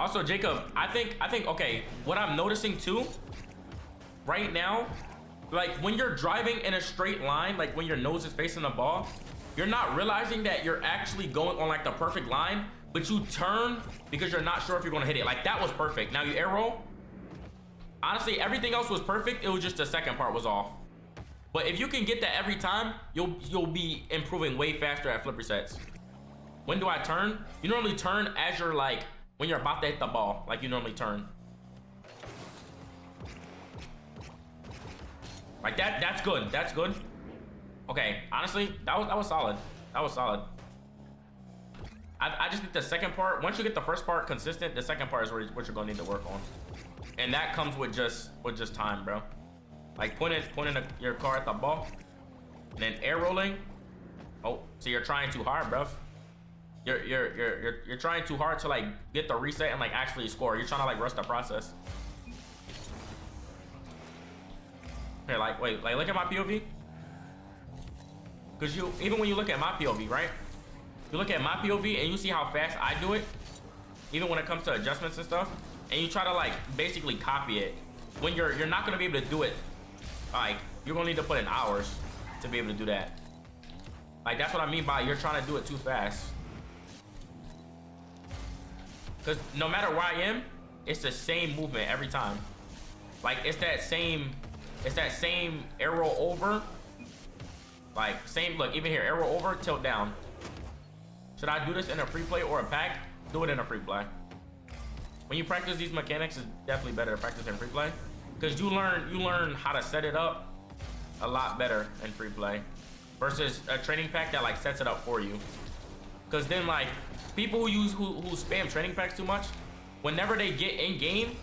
Also, Jacob, I think, okay, what I'm noticing too, right now, like when you're driving in a straight line, like when your nose is facing the ball, you're not realizing that you're actually going on like the perfect line, but you turn because you're not sure if you're gonna hit it. Like that was perfect. Now you air roll. Honestly, everything else was perfect. It was just the second part was off. But if you can get that every time, you'll be improving way faster at flip resets. When do I turn? You normally turn as you're like, when you're about to hit the ball, like you normally turn. Like that's good, that's good. Okay, honestly, that was solid. That was solid. I just think the second part, once you get the first part consistent, the second part is what you're gonna need to work on. And that comes with just time, bro. Like pointing your car at the ball, and then air rolling. Oh, so you're trying too hard, bro. You're trying too hard to like get the reset and like actually score. You're trying to like rush the process. Here, like wait, like look at my POV. Cause even when you look at my POV, right? You look at my POV and you see how fast I do it, even when it comes to adjustments and stuff, and you try to like basically copy it. When you're not gonna be able to do it, like you're gonna need to put in hours to be able to do that. Like that's what I mean by you're trying to do it too fast. Cause no matter where I am, it's the same movement every time. Like it's that same arrow over. Like same, look, even here, arrow over, tilt down. Should I do this in a free play or a pack? Do it in a free play. When you practice these mechanics, it's definitely better to practice in free play. Because you learn how to set it up a lot better in free play versus a training pack that like sets it up for you. Because then like people who spam training packs too much, whenever they get in game,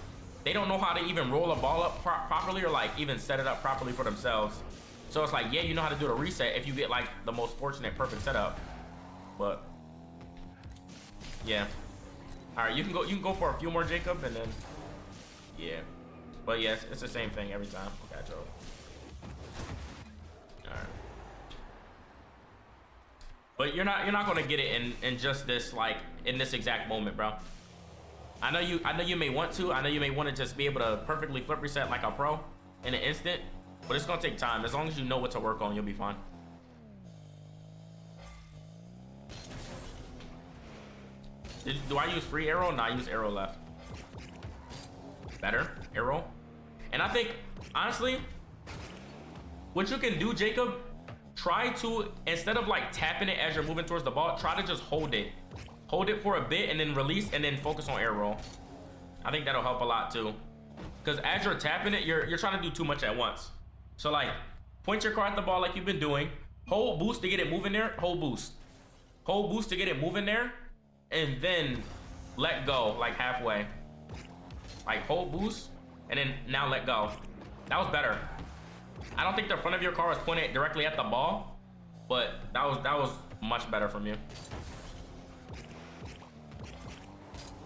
they don't know how to even roll a ball up properly or like even set it up properly for themselves. So it's like, yeah, you know how to do the reset if you get like the most fortunate perfect setup. But yeah. All right, you can go for a few more, Jacob, and then yeah. But yes, it's the same thing every time. Okay, Joe. All right. But you're not gonna get it in just this like in this exact moment, bro. I know you may want to. I know you may want to just be able to perfectly flip reset like a pro in an instant, but it's gonna take time. As long as you know what to work on, you'll be fine. Do I use free arrow? No, I use arrow left. Better arrow. And I think honestly, what you can do, Jacob, try to, instead of like tapping it as you're moving towards the ball, try to just hold it. Hold it for a bit and then release and then focus on air roll. I think that'll help a lot too. Because as you're tapping it, you're trying to do too much at once. So like, point your car at the ball like you've been doing. Hold boost to get it moving there. Hold boost. Hold boost to get it moving there. And then let go like halfway. Like hold boost and then now let go. That was better. I don't think the front of your car was pointed directly at the ball, but that was much better from you.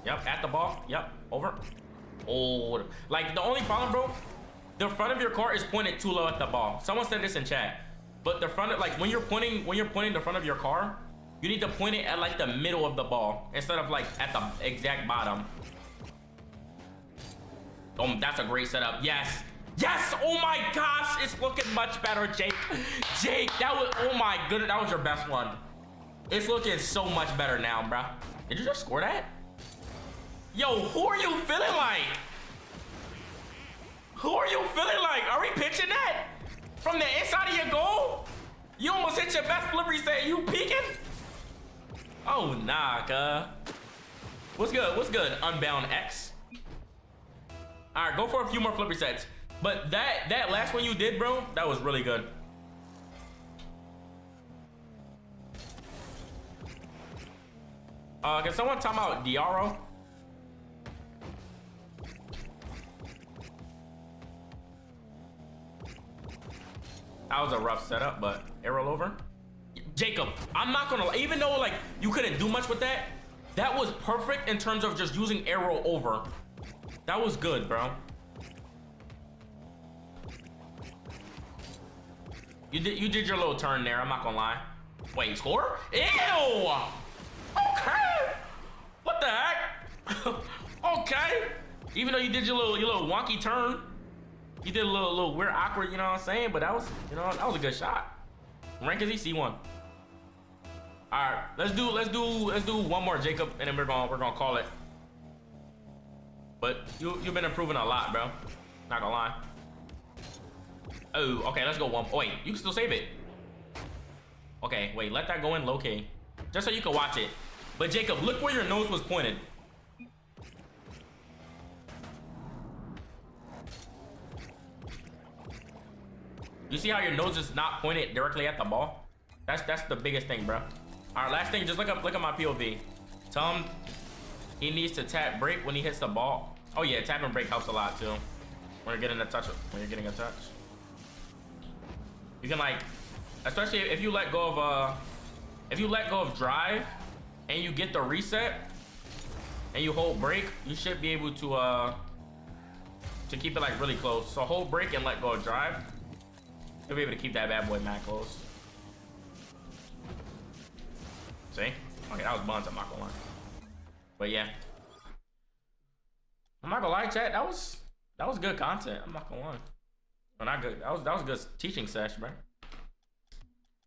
Yep, at the ball. Yep, over. Oh, like the only problem, bro, the front of your car is pointed too low at the ball. Someone said this in chat, but the front of, like when you're pointing the front of your car, you need to point it at like the middle of the ball instead of like at the exact bottom. Oh, that's a great setup. Yes. Yes! Oh my gosh! It's looking much better, Jake. Jake, that was, oh my goodness, that was your best one. It's looking so much better now, bro. Did you just score that? Yo, who are you feeling like? Who are you feeling like? Are we pitching that? From the inside of your goal? You almost hit your best flip reset. You peeking? Oh, nah, cuh. What's good? What's good, Unbound X? All right, go for a few more flip resets. But that last one you did, bro, that was really good. Can someone talk about Diaro? That was a rough setup, but arrow over. Jacob, I'm not gonna, even though like you couldn't do much with that, that was perfect in terms of just using arrow over. That was good, bro. You did your little turn there, I'm not gonna lie. Wait, score? Ew! Okay! What the heck? Okay. Even though you did your little wonky turn, you did a little weird, awkward. You know what I'm saying? But that was, you know, that was a good shot. Rank is he C1. All right, let's do one more, Jacob, and then we're gonna call it. But you've been improving a lot, bro. Not gonna lie. Oh, okay, let's go one. Oh, wait, you can still save it. Okay, wait, let that go in low key, just so you can watch it. But Jacob, look where your nose was pointed. You see how your nose is not pointed directly at the ball? That's the biggest thing, bro. All right, last thing, just look at my POV. Tell him he needs to tap break when he hits the ball. Oh yeah, tap and break helps a lot too. When you're getting a touch, you can, like, especially if you let go of drive and you get the reset and you hold break, you should be able to keep it like really close. So hold break and let go of drive. You'll be able to keep that bad boy mad close. See? Okay, that was buns, I'm not gonna lie. But yeah. I'm not gonna lie, chat, that was good content. I'm not gonna lie. Well, not good. That was a good teaching session, bro.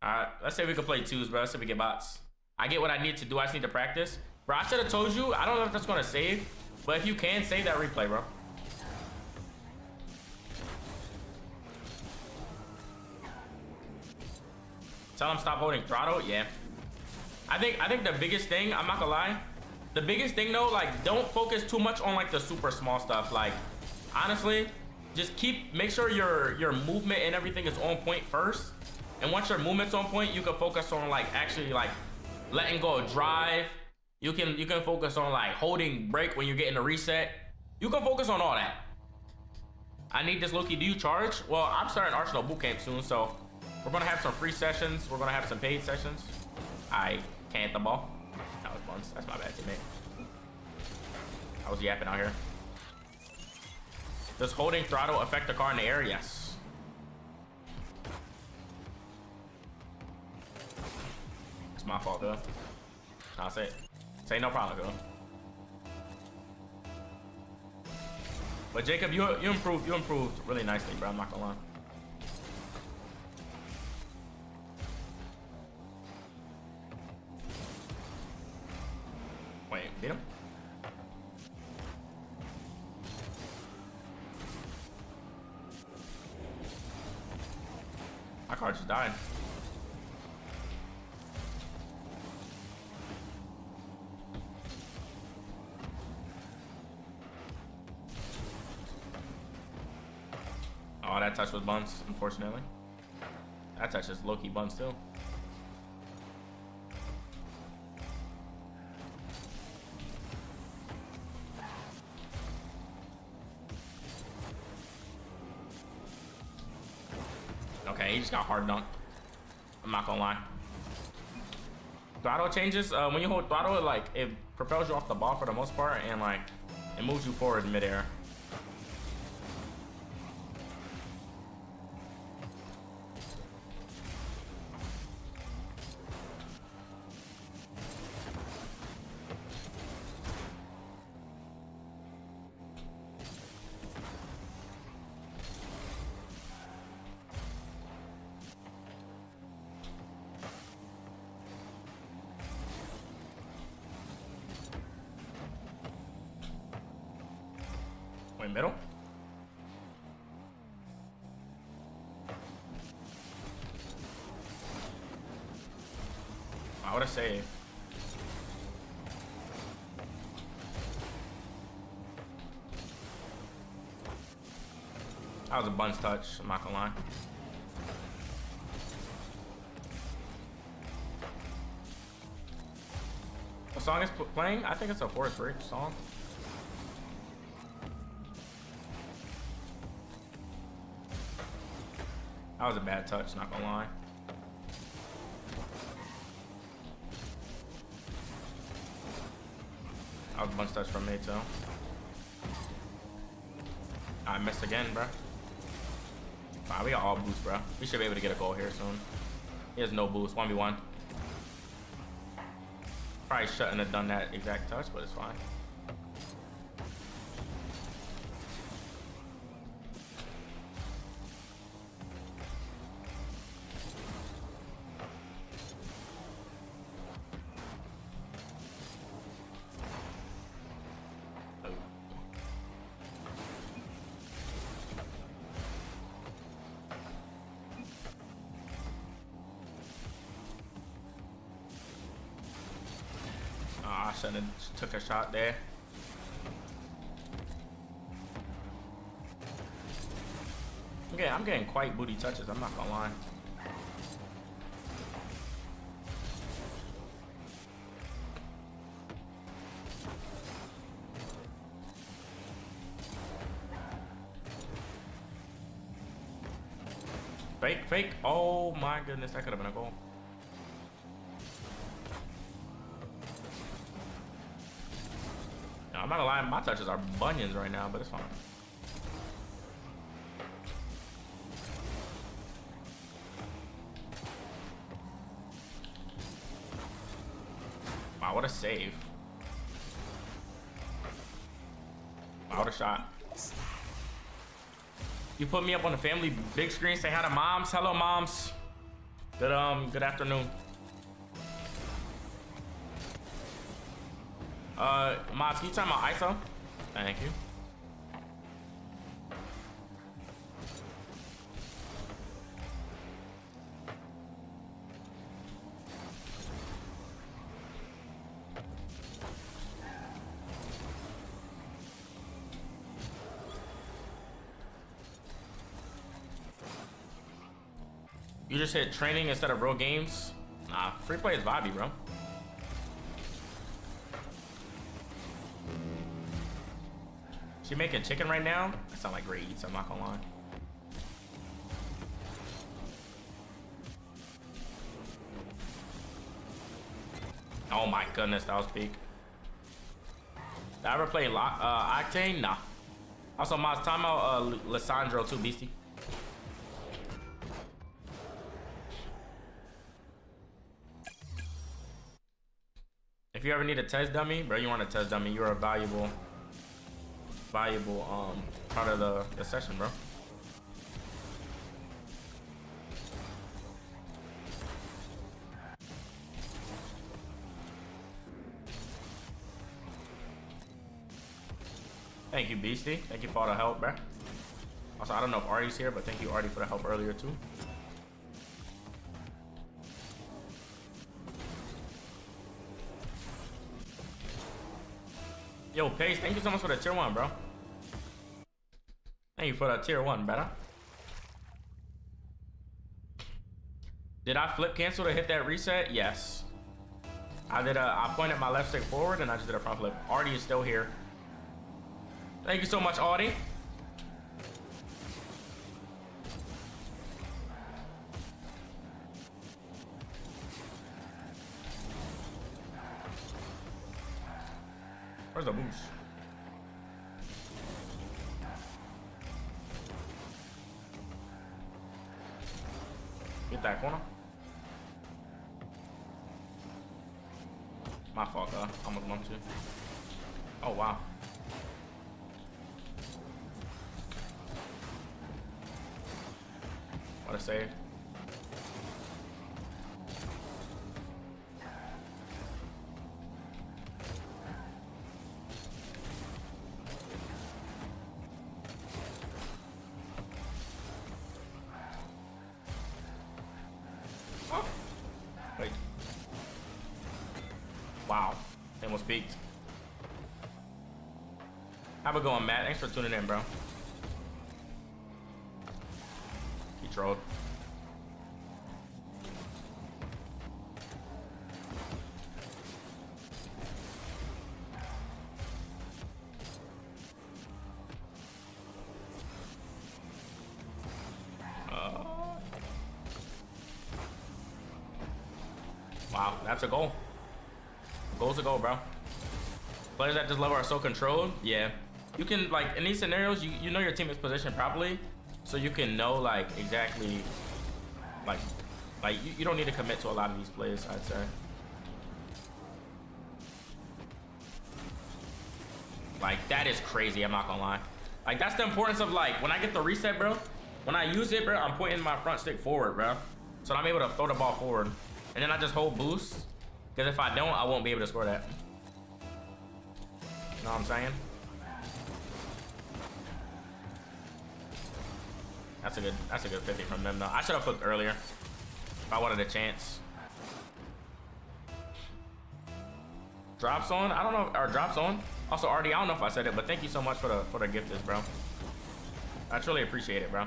Alright, let's say we can play twos, bro. Let's see if we get bots. I get what I need to do. I just need to practice. Bro, I should have told you. I don't know if that's gonna save, but if you can, save that replay, bro. Tell him stop holding throttle. Yeah. I think the biggest thing, I'm not gonna lie, the biggest thing though, like, don't focus too much on like the super small stuff. Like, honestly, just make sure your movement and everything is on point first. And once your movement's on point, you can focus on like actually like letting go of drive. You can focus on like holding break when you're getting a reset. You can focus on all that. I need this Loki. Do you charge? Well, I'm starting Arsenal bootcamp soon, so we're gonna have some free sessions. We're gonna have some paid sessions. I can't hit the ball. That was buns. That's my bad, teammate. I was yapping out here. Does holding throttle affect the car in the air? Yes. It's my fault, though. I'll say it. Say no problem, though. But Jacob, you improved really nicely, bro. I'm not gonna lie. Wait, beat him? My car just died. Oh, that touch was buns, unfortunately. That touch is low-key buns too. Okay, he just got hard dunked. I'm not gonna lie. Throttle changes, when you hold throttle, it propels you off the ball for the most part, and like it moves you forward in midair. Wait, middle? I would have saved. That was a bunch touch, I'm not gonna lie. What song is playing? I think it's a Forest Ridge song. That was a bad touch, not gonna lie. That was a bunch touch from me too. I missed again, bro. Wow, we got all boost, bro. We should be able to get a goal here soon. He has no boost, 1v1. Probably shouldn't have done that exact touch, but it's fine. shouldn't have took a shot there. Okay, I'm getting quite booty touches, I'm not gonna lie. Fake, fake. Oh my goodness, that could have been a goal. No, I'm not gonna lie, my touches are bunions right now, but it's fine. Wow, what a save. Wow, what a shot. You put me up on the family big screen. Say hi to moms. Hello, moms. Good afternoon. Mods, can you time my ISO? Thank you. You just hit training instead of real games? Nah, free play is vibey, bro. She making chicken right now? That sound like great eats, I'm not gonna lie. Oh my goodness, that was peak. Did I ever play Octane? Nah. Also, Moz, time out Lissandro too, Beastie. If you ever need a test dummy, bro, you want a test dummy, you're a valuable part of the session, bro. Thank you, Beastie. Thank you for all the help, bro. Also, I don't know if Artie's here, but thank you, Artie, for the help earlier, too. Yo, Pace, thank you so much for the tier 1, bro. Thank you for the tier 1, brother. Did I flip cancel to hit that reset? Yes. I pointed my left stick forward and I just did a front flip. Artie is still here. Thank you so much, Artie. Where's the boost? Get that corner. My fault, almost bumped you. Oh, wow. What a save. Wait. Wow. They almost peaked. Have a go on, Matt. Thanks for tuning in, bro. He trolled. Wow, that's a goal. Goal's a goal, bro. Players at this level are so controlled. Yeah. You can, like, in these scenarios, you know your team is positioned properly. So you can know, like, exactly, like you don't need to commit to a lot of these plays, I'd say. Like, that is crazy, I'm not gonna lie. Like, that's the importance of, like, when I get the reset, bro, when I use it, bro, I'm pointing my front stick forward, bro. So I'm able to throw the ball forward. And then I just hold boost. Because if I don't, I won't be able to score that. You know what I'm saying? That's a good 50 from them, though. I should have flipped earlier if I wanted a chance. Drops on. I don't know. Or drops on. Also, Artie, I don't know if I said it, but thank you so much for the gift, bro. I truly appreciate it, bro.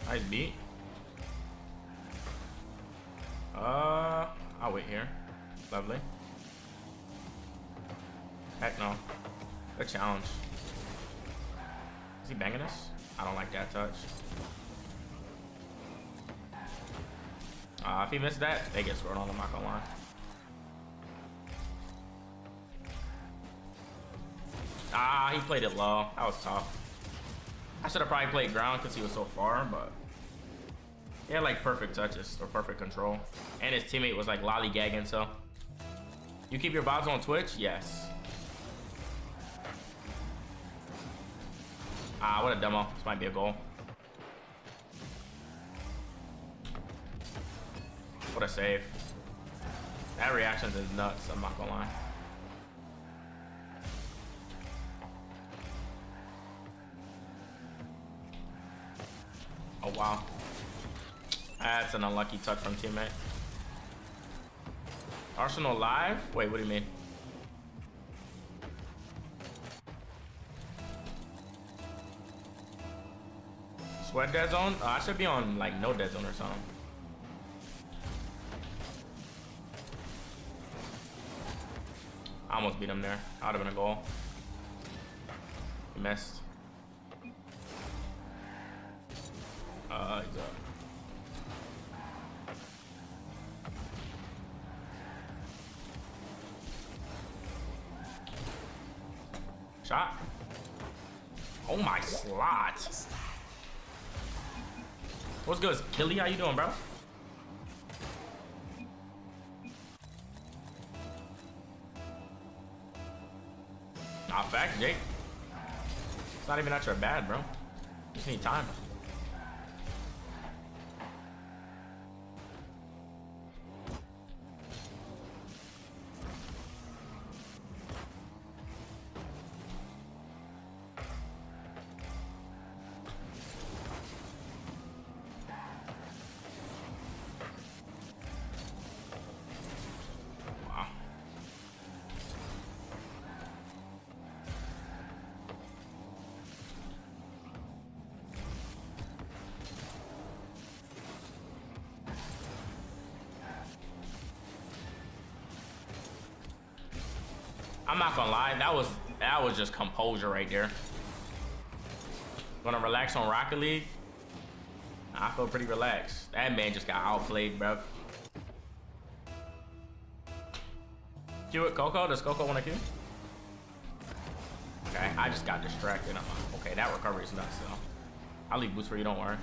Nice beat. I'll wait here. Lovely. Heck no. Good challenge. Is he banging us? I don't like that touch. If he missed that, they get scored on. I'm not gonna lie. He played it low. That was tough. I should have probably played ground because he was so far, but he had like perfect touches or perfect control. And his teammate was like lollygagging, so. You keep your vibes on Twitch? Yes. What a demo. This might be a goal. What a save. That reaction is nuts, I'm not gonna lie. Oh, wow. That's an unlucky touch from teammate. Arsenal live? Wait, what do you mean? Sweat dead zone? I should be on like no dead zone or something. I almost beat him there. That would have been a goal. He missed. He's up. Shot. Oh my slot. What's good, Killy? How you doing, bro? Nah, fact, Jake. It's not even that you're bad, bro. You just need time. I'm not gonna lie, that was just composure right there. Gonna relax on Rocket League? I feel pretty relaxed. That man just got outplayed, bro. Cue it, Coco. Does Coco want to cue? Okay, I just got distracted. Okay, that recovery is nuts, though. I'll leave boots for you, don't worry.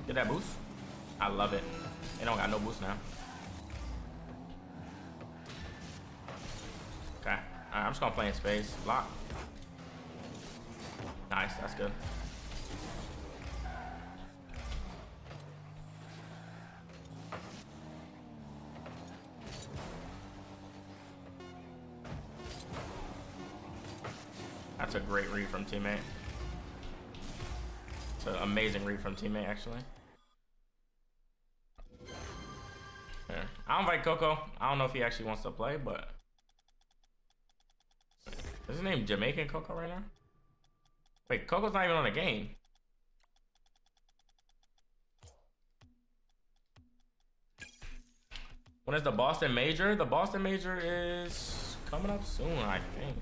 Get that boost? I love it. They don't got no boost now. Okay. Alright, I'm just gonna play in space. Lock. Nice, that's good. That's a great read from teammate. It's an amazing read from teammate, actually. Yeah. I'll invite Coco. I don't know if he actually wants to play, but is his name Jamaican Coco right now? Wait, Coco's not even on the game. When is the Boston Major? The Boston Major is coming up soon, I think.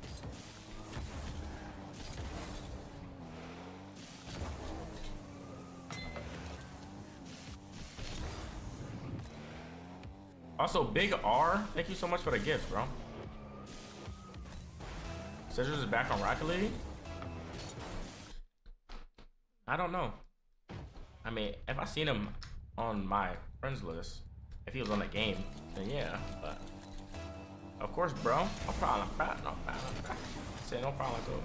Also, Big R, thank you so much for the gift, bro. Scissors is back on Rocket League? I don't know. I mean, if I seen him on my friends list, if he was on the game, then yeah, but of course, bro. No problem, bro. No problem, bro. Say no problem, go.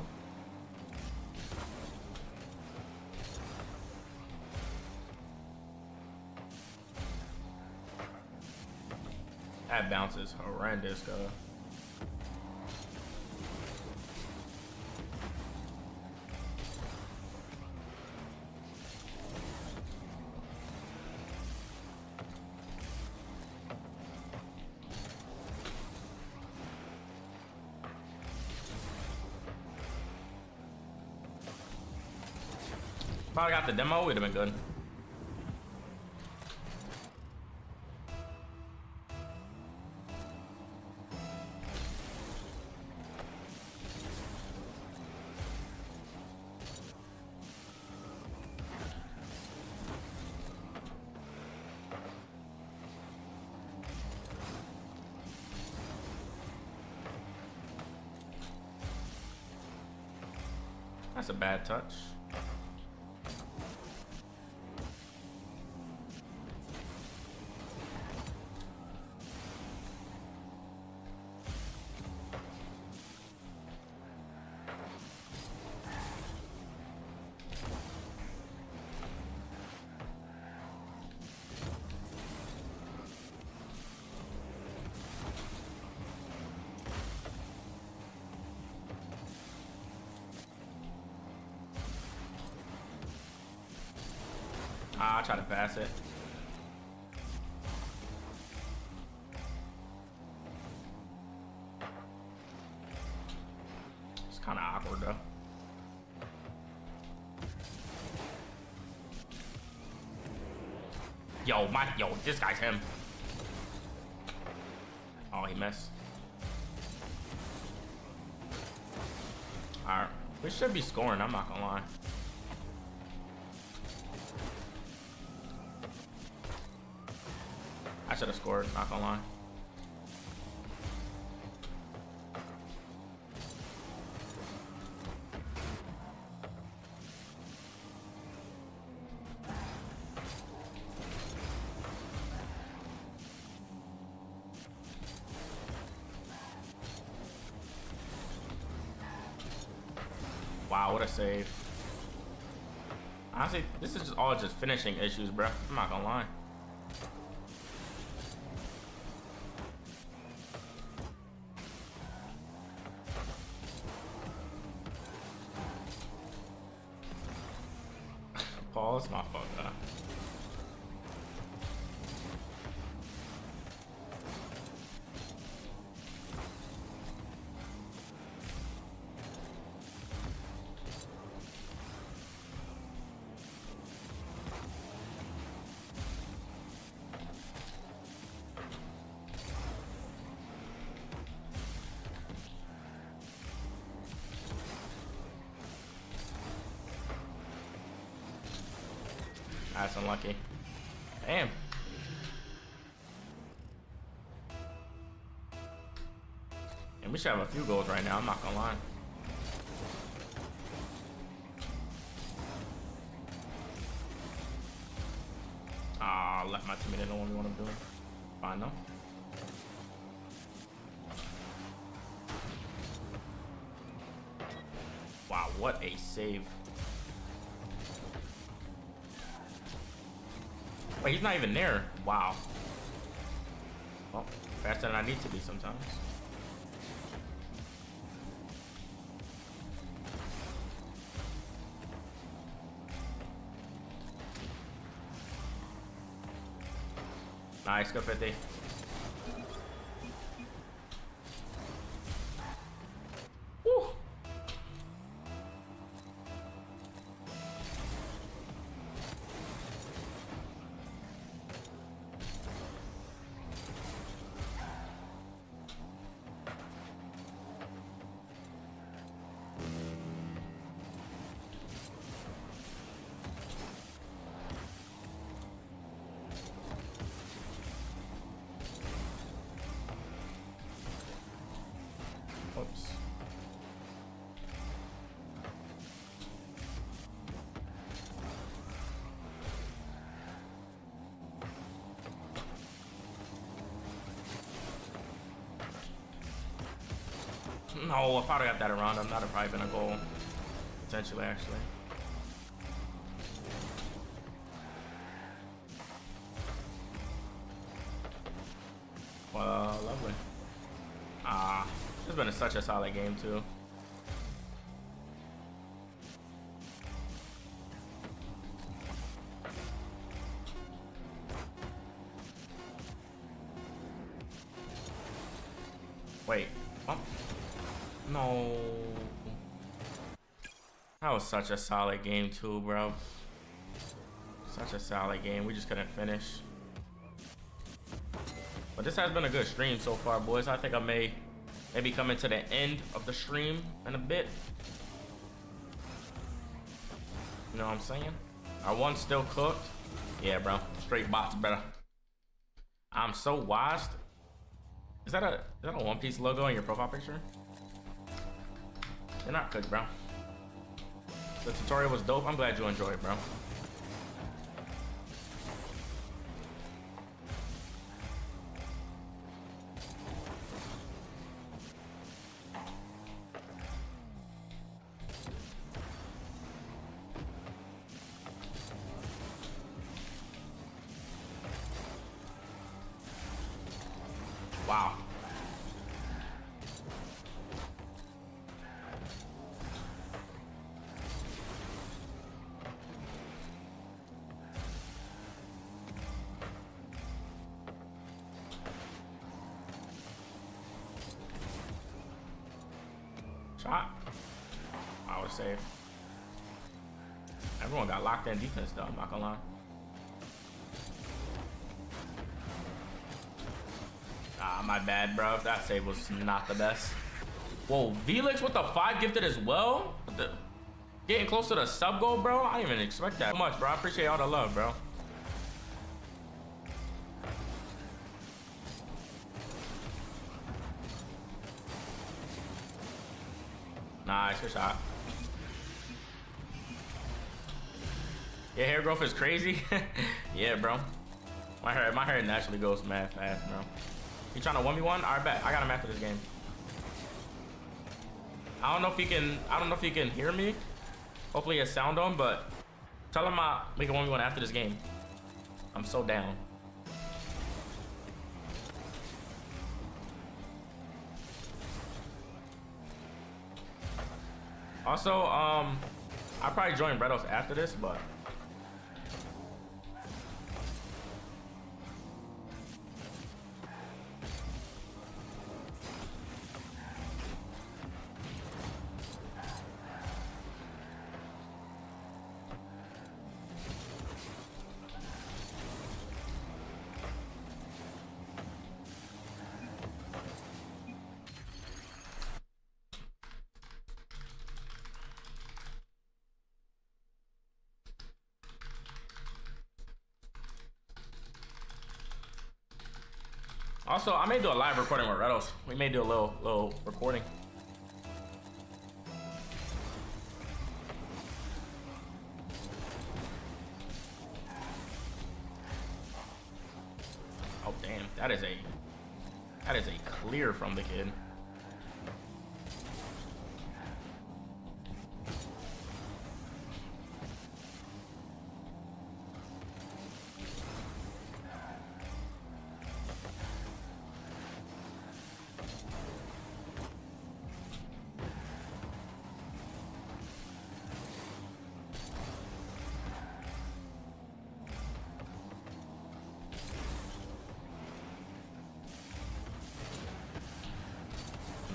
That bounce is horrendous, go. Probably got the demo, would have been good. That's a bad touch. I'll try to pass it. It's kind of awkward though. Yo, this guy's him. Oh, he missed. Alright, we should be scoring, I'm not gonna lie. I should have scored, not gonna lie. Wow, what a save. Honestly, this is just all just finishing issues, bro. I'm not gonna lie. Pause, my fuck up. That's unlucky. Damn. And we should have a few goals right now, I'm not gonna lie. Ah, left my teammate in the 1v1 I'm doing. Fine though. Wow, what a save. Wait, he's not even there. Wow. Well, faster than I need to be sometimes. Nice, go 50. Woo. No, if I'd have got that around him, that'd have probably been a goal. Potentially, actually. Well, lovely. It's been such a solid game, too. Wait. Oh. No. That was such a solid game, too, bro. Such a solid game. We just couldn't finish. But this has been a good stream so far, boys. I think I may maybe come into the end of the stream in a bit. You know what I'm saying? Our one's still cooked. Yeah, bro. Straight bots, brother. I'm so washed. Is that a One Piece logo in your profile picture? You're not cooked, bro. The tutorial was dope. I'm glad you enjoyed it, bro. Wow. Shot. I was safe. Everyone got locked in defense though, I'm not gonna lie. My bad, bro. That save was not the best. Whoa, Velix with the 5 gifted as well? Getting close to the sub goal, bro? I didn't even expect that much, bro. I appreciate all the love, bro. Nice, good shot. Yeah, hair growth is crazy. Yeah, bro. My hair naturally goes mad fast, bro. You trying to 1v1? Alright, bet. I got him after this game. I don't know if he can hear me. Hopefully he has sound on, but tell him we can 1v1 after this game. I'm so down. Also, I'll probably join Bredos after this, but also, I may do a live recording with Redos. We may do a little recording. Oh damn, that is a clear from the kid.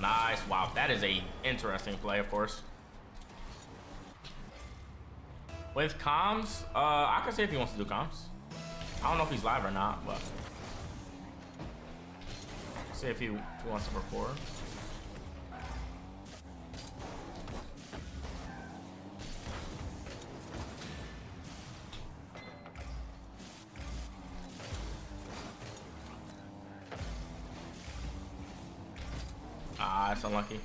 Nice. Wow, that is a interesting play, of course. With comms, I can see if he wants to do comms. I don't know if he's live or not, but see if he wants to record. Ah, that's unlucky.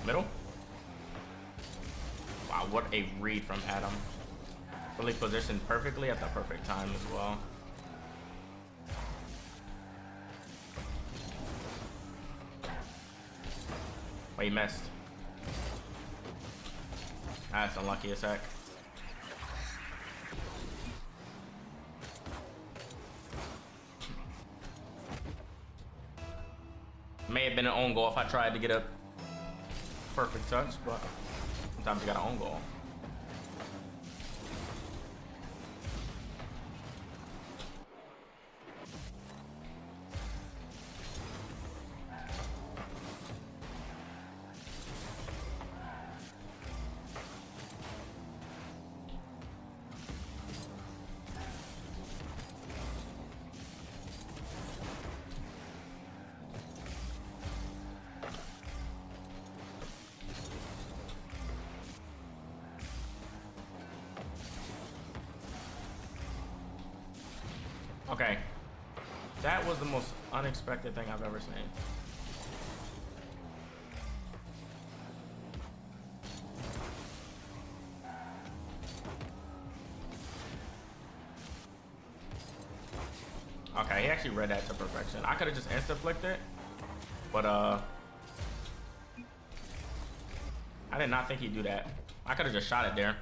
Middle. Wow. Wow, what a read from Adam. Really positioned perfectly at the perfect time as well. Oh, he missed. That's unlucky as heck. May have been an own goal if I tried to get a perfect touch, but sometimes you got an own goal. Okay, that was the most unexpected thing I've ever seen. Okay, he actually read that to perfection. I could have just insta-flicked it, but I did not think he'd do that. I could have just shot it there.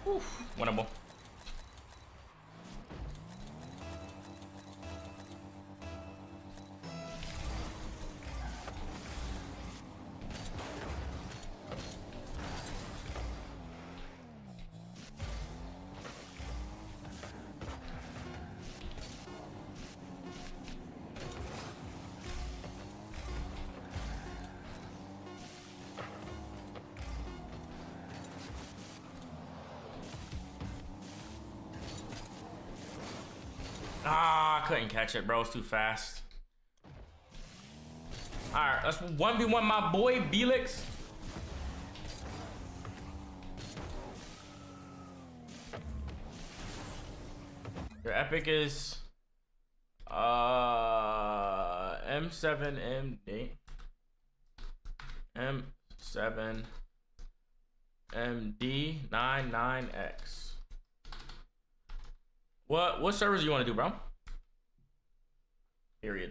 Oof, winnable. Ah, I couldn't catch it, bro. It's too fast. Alright, let's 1v1 my boy, Belix. Your epic is M7MD. M7MD99X. What servers do you want to do, bro? Period.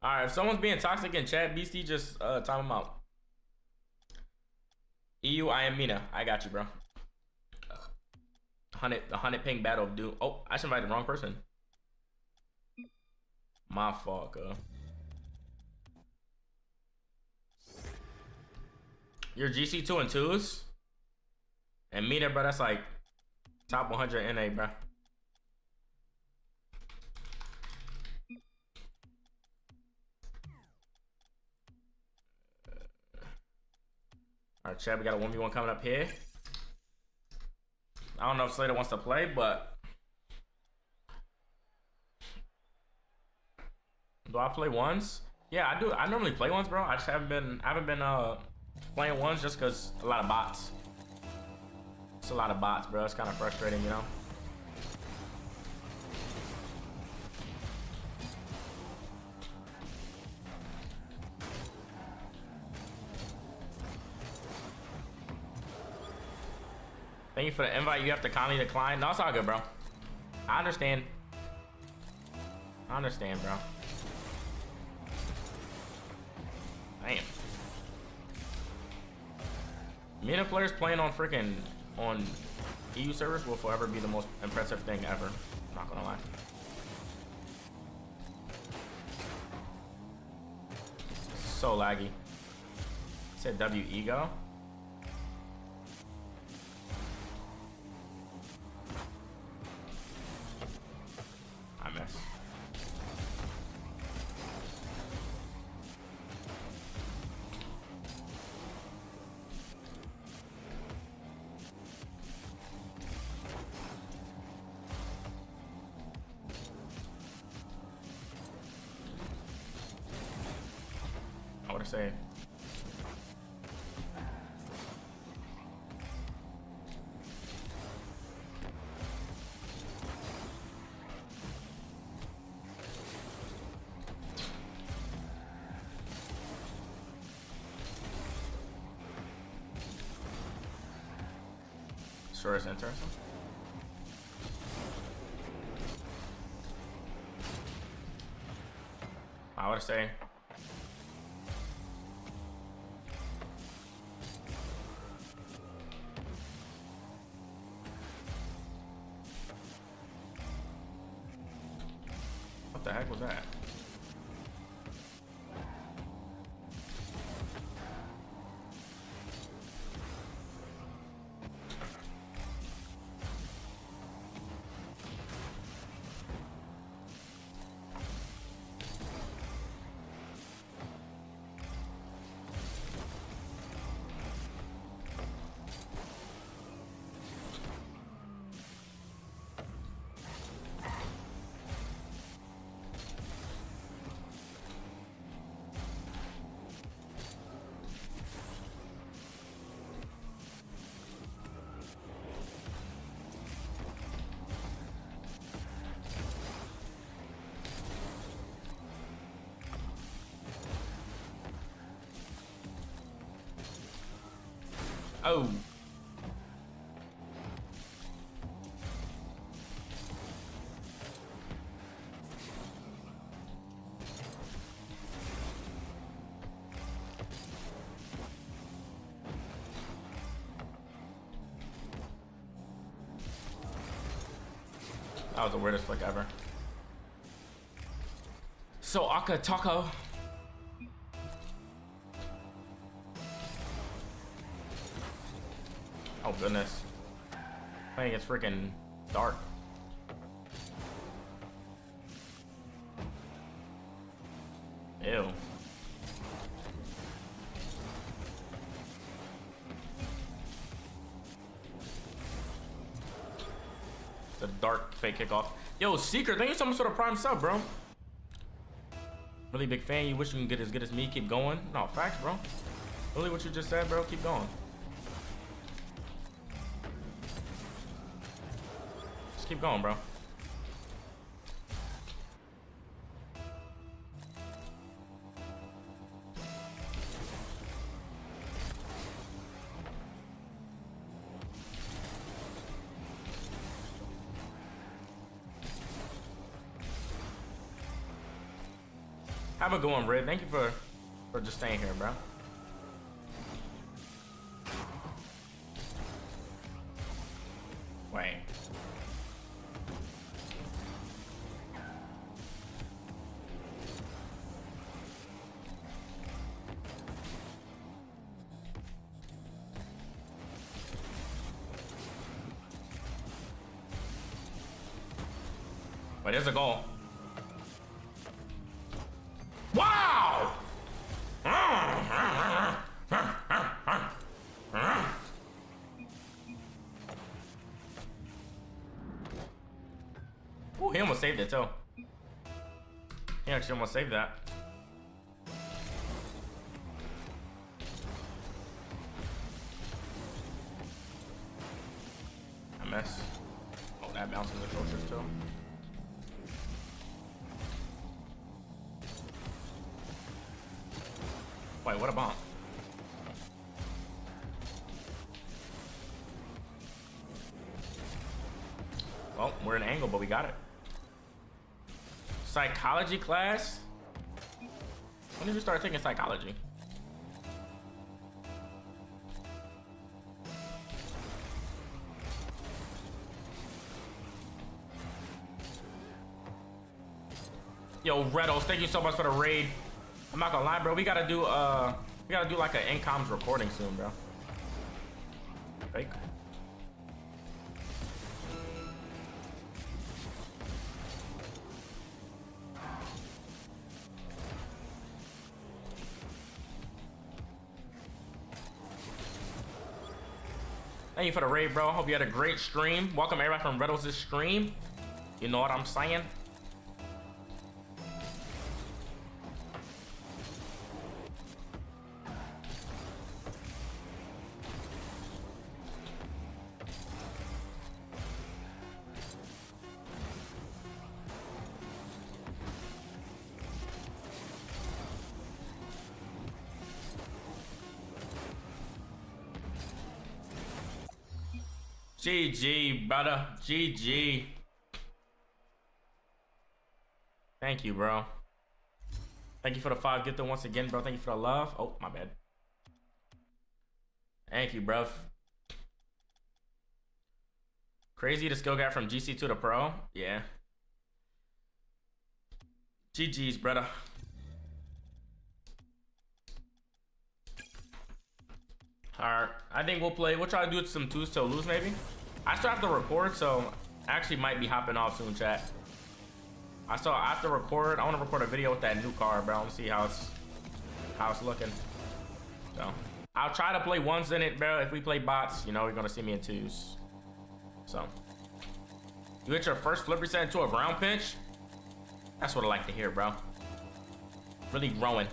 All right, if someone's being toxic in chat, BC, just time them out. EU, I am Mina. I got you, bro. 100 ping battle of Doom. Oh, I just invited the wrong person. My fault, Your GC 2 and 2s? And Mina, bro, that's like top 100 NA, bro. Alright, chat, we got a 1v1 coming up here. I don't know if Slater wants to play, but do I play ones? Yeah, I do. I normally play ones, bro. I just haven't been playing ones just because a lot of bots. It's a lot of bots, bro. It's kind of frustrating, you know. Thank you for the invite. You have to kindly decline. No, it's all good, bro. I understand. I understand, bro. Damn. Mina players playing on freaking on EU servers will forever be the most impressive thing ever. I'm not gonna lie. so laggy. Said W ego. I miss. I would have saved. Sure is interesting. I would say. What the heck was that? Oh. That was the weirdest flick ever. So Aka Taco. Oh goodness. Playing it's freaking dark. Ew. It's a dark fake kickoff. Yo, Seeker, thank you so much for the prime sub, bro. Really big fan. You wish you can get as good as me. Keep going. No, facts, bro. Really what you just said, bro. Keep going. Just keep going, bro. Have a good one, Red. Thank you for just staying here, bro. Wait. Wait, there's a goal. Wow! Ooh, he almost saved it too. He actually almost saved that. I miss. Oh, that bounce is atrocious too. Wait, what a bomb. Well, we're in an angle, but we got it. Psychology class? When did you start taking psychology? Yo, Redos, thank you so much for the raid. I'm not gonna lie, bro. We gotta do like an in-comms recording soon, bro. Fake. Thank you for the raid, bro. Hope you had a great stream. Welcome everybody from Riddles' stream. You know what I'm saying? GG, brother. GG. Thank you, bro. Thank you for the 5 gifted once again, bro. Thank you for the love. Oh, my bad. Thank you, bro. Crazy to skill gap from GC to the pro. Yeah. GG's, brother. Alright, I think we'll try to do some twos till lose maybe. I still have to record, so I actually might be hopping off soon, chat. I have to record. I want to record a video with that new car, bro. I want to see how it's looking. So I'll try to play ones in it, bro. If we play bots, you know, you're gonna see me in twos. So you hit your first flip reset into a ground pinch. That's what I like to hear, bro. Really growing.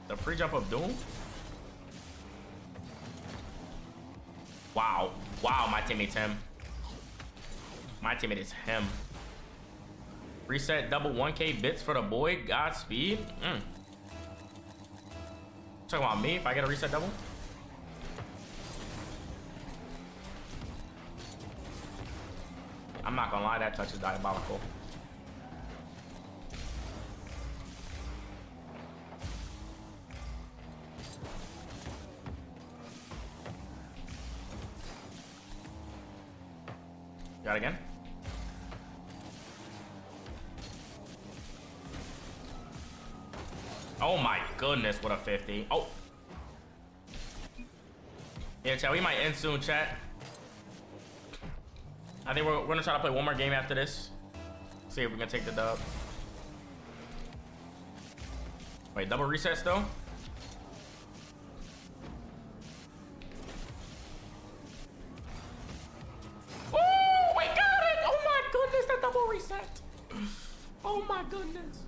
The free jump of Doom? Wow. Wow, my teammate's him. My teammate is him. Reset double 1K bits for the boy. Godspeed. Talking about me if I get a reset double? I'm not gonna lie, that touch is diabolical. Got it again. Oh my goodness, what a 50. Oh. Yeah, chat, we might end soon, chat. I think we're gonna try to play one more game after this. See if we can take the dub. Wait, double resets though? Reset. Oh my goodness.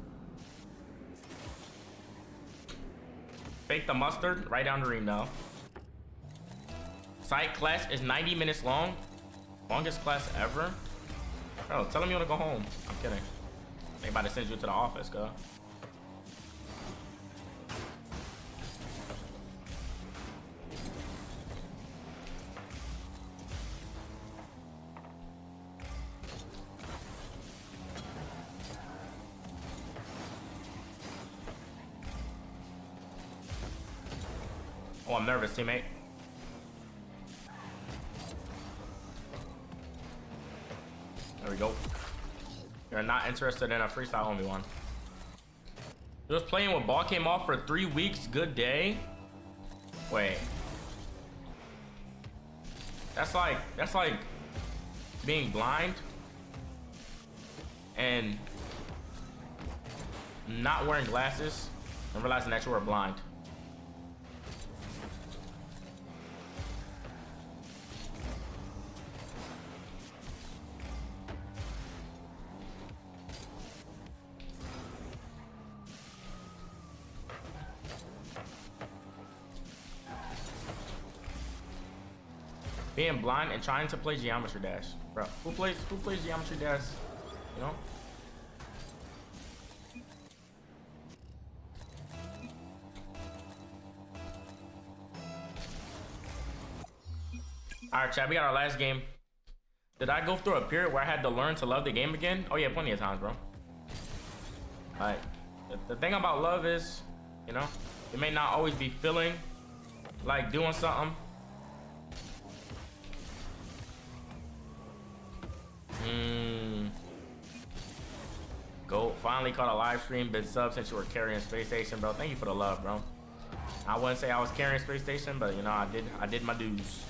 Fake the mustard. Right down the ream now. Site class is 90 minutes long. Longest class ever. Bro, tell him you want to go home. I'm kidding. They about to send you to the office, girl. Oh, I'm nervous, teammate. There we go. You're not interested in a freestyle only one. He was playing when ball came off for 3 weeks. Good day. Wait. That's like being blind and not wearing glasses and realizing that you were blind. Being blind and trying to play Geometry Dash. Bro, who plays Geometry Dash? You know? Alright, chat, we got our last game. Did I go through a period where I had to learn to love the game again? Oh yeah, plenty of times, bro. Like, the thing about love is, you know, it may not always be feeling like doing something. Go finally caught a live stream, been sub since you were carrying Space Station, bro. Thank you for the love, bro. I wouldn't say I was carrying Space Station, but you know, I did my dues.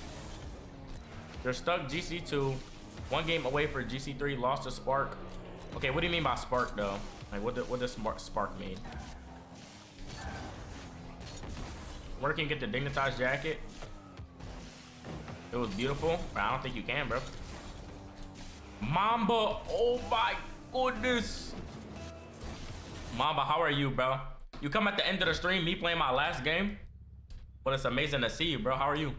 You're stuck GC2, 1 game away for GC3, lost to Spark. Okay, what do you mean by Spark though? Like what does Spark mean? Where can you get the Dignitized jacket? It was beautiful, but I don't think you can, bro. Mamba, oh my goodness. Mamba, how are you, bro? You come at the end of the stream, me playing my last game, but it's amazing to see you, bro. How are you?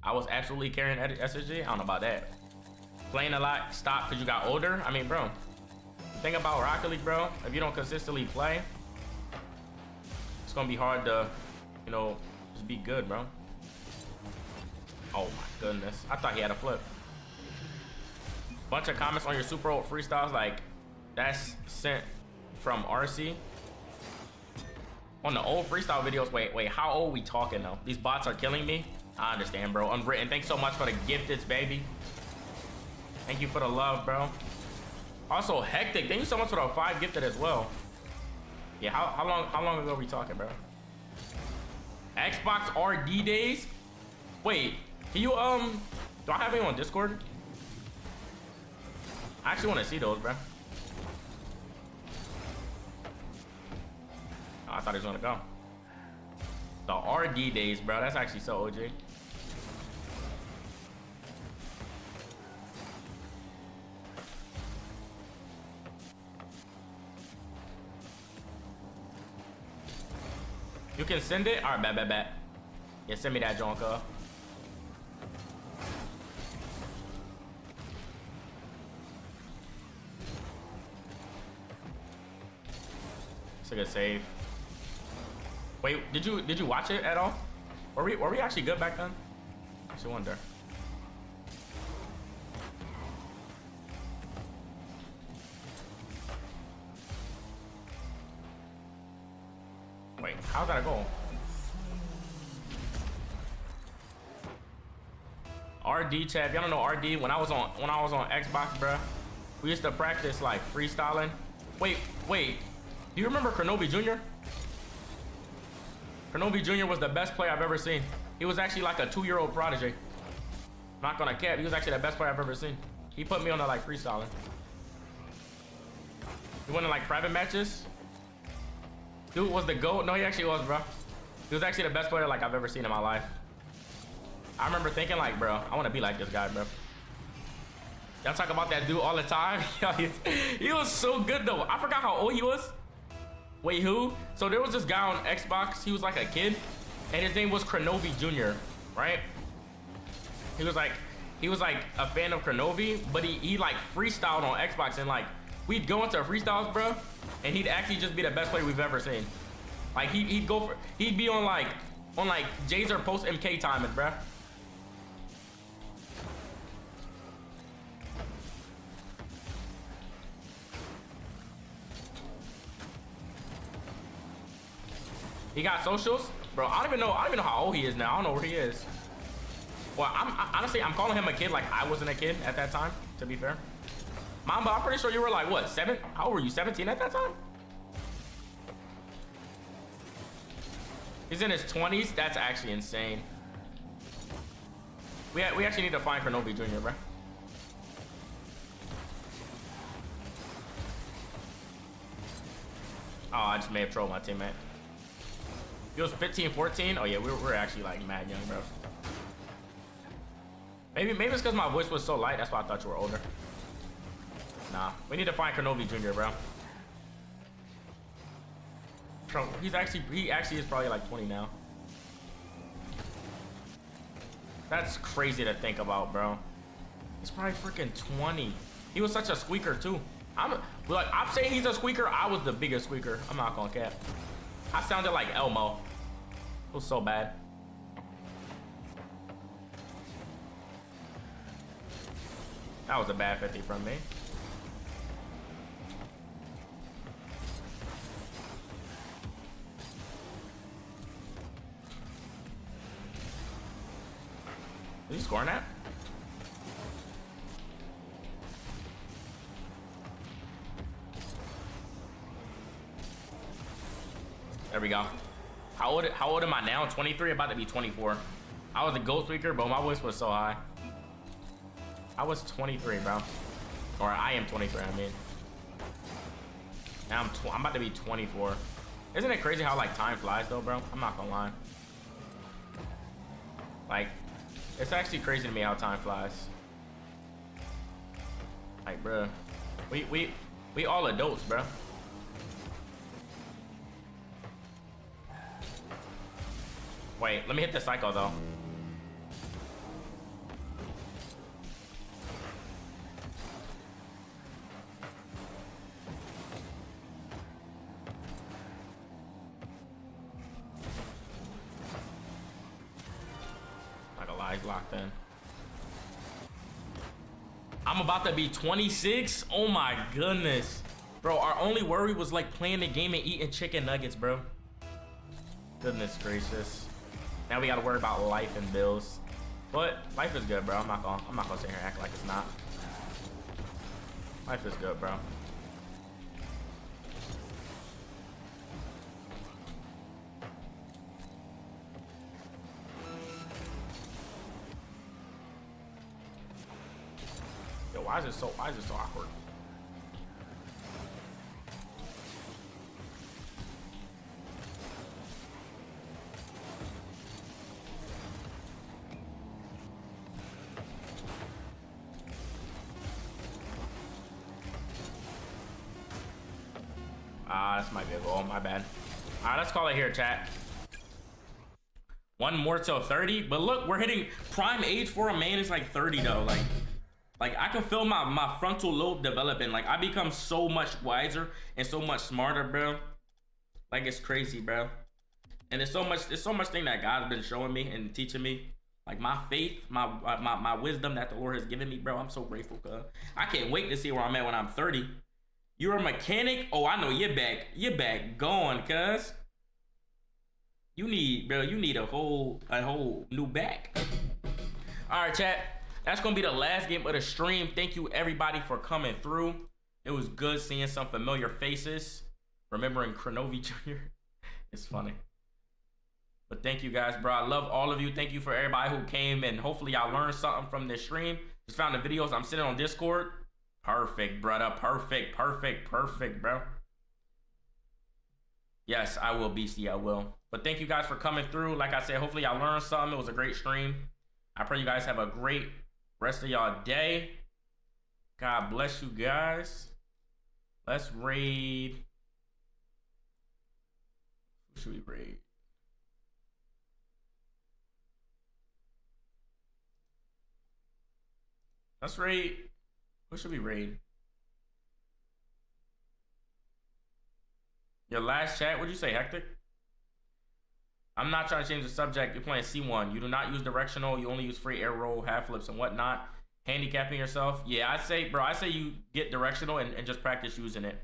I was absolutely carrying SSG. I don't know about that. Playing a lot, stop because you got older. I mean, bro, the thing about Rocket League, bro, if you don't consistently play, it's gonna be hard to, you know, just be good, bro. Oh my goodness, I thought he had a flip. Bunch of comments on your super old freestyles, like that's sent from RC. On the old freestyle videos, wait, how old we talking though? These bots are killing me. I understand, bro. Unwritten, thanks so much for the gifteds, baby. Thank you for the love, bro. Also, Hectic, thank you so much for the 5 gifted as well. Yeah, how long ago are we talking, bro? Xbox RD days? Wait, can you, do I have anyone on Discord? I actually want to see those, bro. Oh, I thought he was gonna go. The RD days, bro. That's actually so OG. You can send it? All right, bet. Yeah, send me that, Jonka. It's a good save. Wait, did you watch it at all? Were we actually good back then? I actually wonder. Wait, how's that a goal? RD chat, y'all don't know RD. When I was on Xbox, bruh, we used to practice like freestyling. Wait, do you remember Kronobi Jr.? Kronobi Jr. was the best player I've ever seen. He was actually like a 2-year-old prodigy. Not gonna cap, he was actually the best player I've ever seen. He put me on the like freestyling. He went in like private matches. Dude was the GOAT. No, he actually was, bro. He was actually the best player like I've ever seen in my life. I remember thinking like, bro, I want to be like this guy, bro. Y'all talk about that dude all the time. He was so good though. I forgot how old he was. Wait, who? So there was this guy on Xbox. He was like a kid, and his name was Kronobi Jr. Right? He was like a fan of Kronobi, but he like freestyled on Xbox, and like we'd go into freestyles, bro, and he'd actually just be the best player we've ever seen. Like he'd be on like Jazer post MK timing, bro. He got socials, bro. I don't even know how old he is now. I don't know where he is. Well, honestly, I'm calling him a kid like I wasn't a kid at that time, to be fair. Mamba, I'm pretty sure you were like, what, 7? How old were you, 17 at that time? He's in his 20s? That's actually insane. We actually need to find Kronobi Jr., bro. Oh, I just may have trolled my teammate. He was 15, 14. Oh yeah, we're actually like mad young, bro. Maybe it's because my voice was so light. That's why I thought you were older. Nah, we need to find Kronobi Jr., bro. He actually is probably like 20 now. That's crazy to think about, bro. He's probably freaking 20. He was such a squeaker too. I'm saying he's a squeaker. I was the biggest squeaker. I'm not gonna cap. I sounded like Elmo. It was so bad. That was a bad 50 from me. Is he scoring that? There we go. How old am I now? 23, about to be 24. I was a goat tweaker, but my voice was so high. I was 23, bro. Or I am 23, I mean. Now I'm about to be 24. Isn't it crazy how like time flies though, bro? I'm not gonna lie. Like, it's actually crazy to me how time flies. Like, bro, we all adults, bro. Wait, let me hit the cycle though. Like a lie, locked in. I'm about to be 26. Oh my goodness, bro. Our only worry was like playing the game and eating chicken nuggets, bro. Goodness gracious. Now we gotta worry about life and bills. But life is good, bro. I'm not gonna sit here and act like it's not. Life is good, bro. Yo, why is it so awkward? This might be a goal. My bad. All right, let's call it here, chat. One more till 30. But look, we're hitting prime age for a man is like 30 though. Like I can feel my frontal lobe developing. Like I become so much wiser and so much smarter, bro. Like it's crazy, bro. And there's so much thing that God has been showing me and teaching me. Like my faith, my wisdom that the Lord has given me, bro. I'm so grateful, cuz. I can't wait to see where I'm at when I'm 30. You're a mechanic? Oh, I know you're back going, cuz. You need a whole new back. All right, chat. That's gonna be the last game of the stream. Thank you everybody for coming through. It was good seeing some familiar faces. Remembering Kronovi Jr. It's funny. But thank you guys, bro. I love all of you. Thank you for everybody who came, and hopefully y'all learned something from this stream. Just found the videos. I'm sitting on Discord. Perfect, brother. Perfect, bro. Yes, I will, BC. I will. But thank you guys for coming through. Like I said, hopefully y'all learned something. It was a great stream. I pray you guys have a great rest of y'all day. God bless you guys. Let's raid. Who should we raid? Let's raid. Who should we raid? Your last chat, what'd you say, Hectic? I'm not trying to change the subject. You're playing C1. You do not use directional. You only use free air roll, half flips, and whatnot. Handicapping yourself. Yeah, I say you get directional and just practice using it.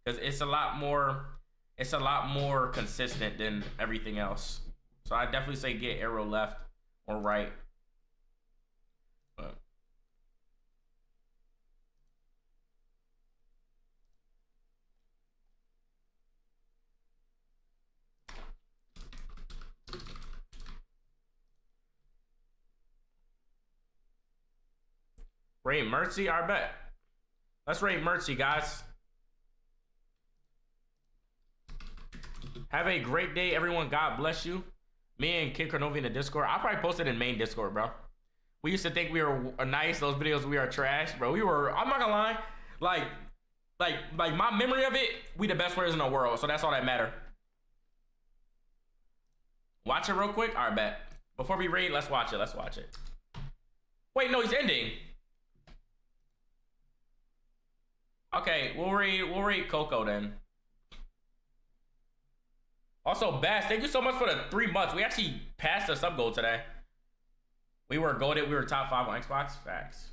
Because it's a lot more consistent than everything else. So I definitely say get arrow left or right. But raid Mercy, I bet. Let's raid Mercy, guys. Have a great day, everyone. God bless you. Me and Kid Kronovi in the Discord. I'll probably post it in main Discord, bro. We used to think we were nice. Those videos, we are trash, bro. We were, I'm not gonna lie. Like my memory of it, we the best players in the world. So that's all that matter. Watch it real quick. All right, bet. Before we raid, let's watch it. Wait, no, he's ending. Okay, we'll raid Coco then. Also, Bass, thank you so much for the 3 months. We actually passed the sub goal today. We were goated. We were top 5 on Xbox. Facts.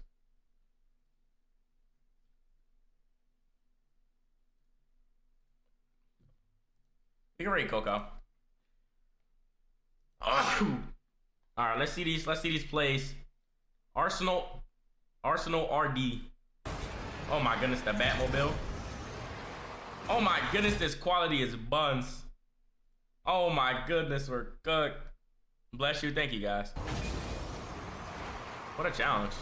Pick a rate, Coco. Oh. All right, let's see these plays. Arsenal RD. Oh my goodness, the Batmobile. Oh my goodness, this quality is buns. Oh my goodness, we're cooked. Bless you, thank you guys. What a challenge.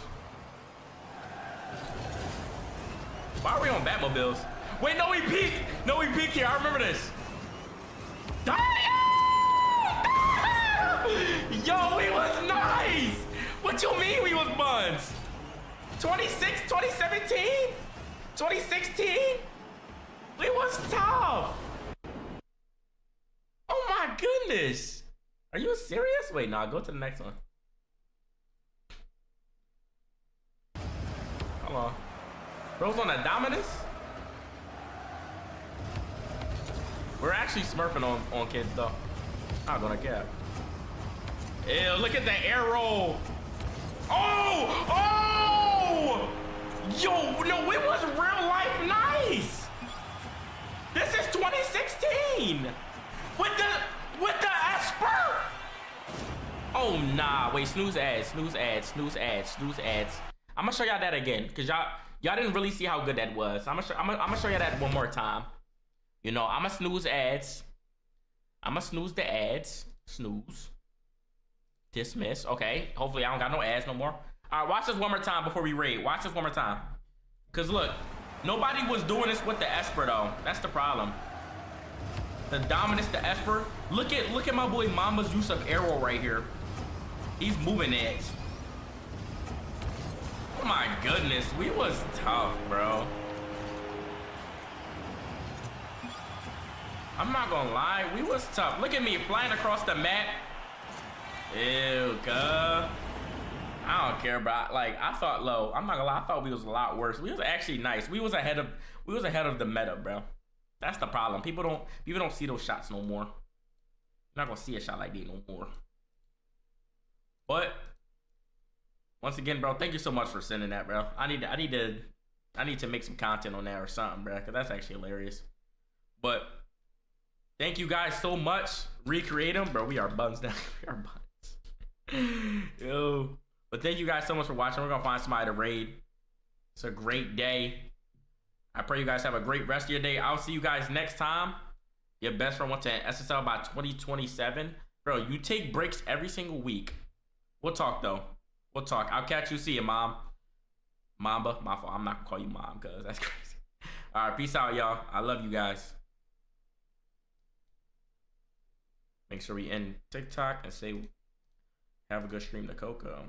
Why are we on Batmobiles? Wait, no, we peaked. No, we peaked here. I remember this. Yo, we was nice. What you mean we was buns? 2017? 2016? We was tough. Oh my goodness. Are you serious? Wait, nah, go to the next one. Hold on. Bro's on the Dominus? We're actually smurfing on kids though. Not gonna cap. Ew, look at the arrow. Oh! Oh! Yo, no, it was real life nice. This is 2016. With the Esper. Oh nah, wait, snooze ads. I'm gonna show y'all that again, cause y'all didn't really see how good that was. I'm gonna show y'all that one more time. You know, I'm gonna snooze ads. I'm gonna snooze the ads. Snooze. Dismiss. Okay. Hopefully I don't got no ads no more. All right, watch this one more time before we raid. Watch this one more time. Cause look, nobody was doing this with the Esper though. That's the problem. The Dominus, the Esper. Look at my boy Mama's use of arrow right here. He's moving it. Oh my goodness, we was tough, bro. I'm not gonna lie, we was tough. Look at me flying across the map. Ew, I don't care, bro. Like, I thought low. I'm not gonna lie, I thought we was a lot worse. We was actually nice. We was ahead of the meta, bro. That's the problem. People don't see those shots no more. You're not gonna see a shot like that no more. But once again, bro, thank you so much for sending that, bro. I need to make some content on that or something, bro, because that's actually hilarious. But thank you guys so much. Recreate them, bro. We are buns now. We are buns. Yo. But thank you guys so much for watching. We're gonna find somebody to raid. It's a great day. I pray you guys have a great rest of your day. I'll see you guys next time. Your best friend wants to SSL by 2027. Bro, you take breaks every single week. We'll talk though. We'll talk. I'll catch you. See you, Mom. Mamba. My fault. I'm not gonna call you Mom because that's crazy. All right, peace out, y'all. I love you guys. Make sure we end TikTok and say have a good stream to Coco.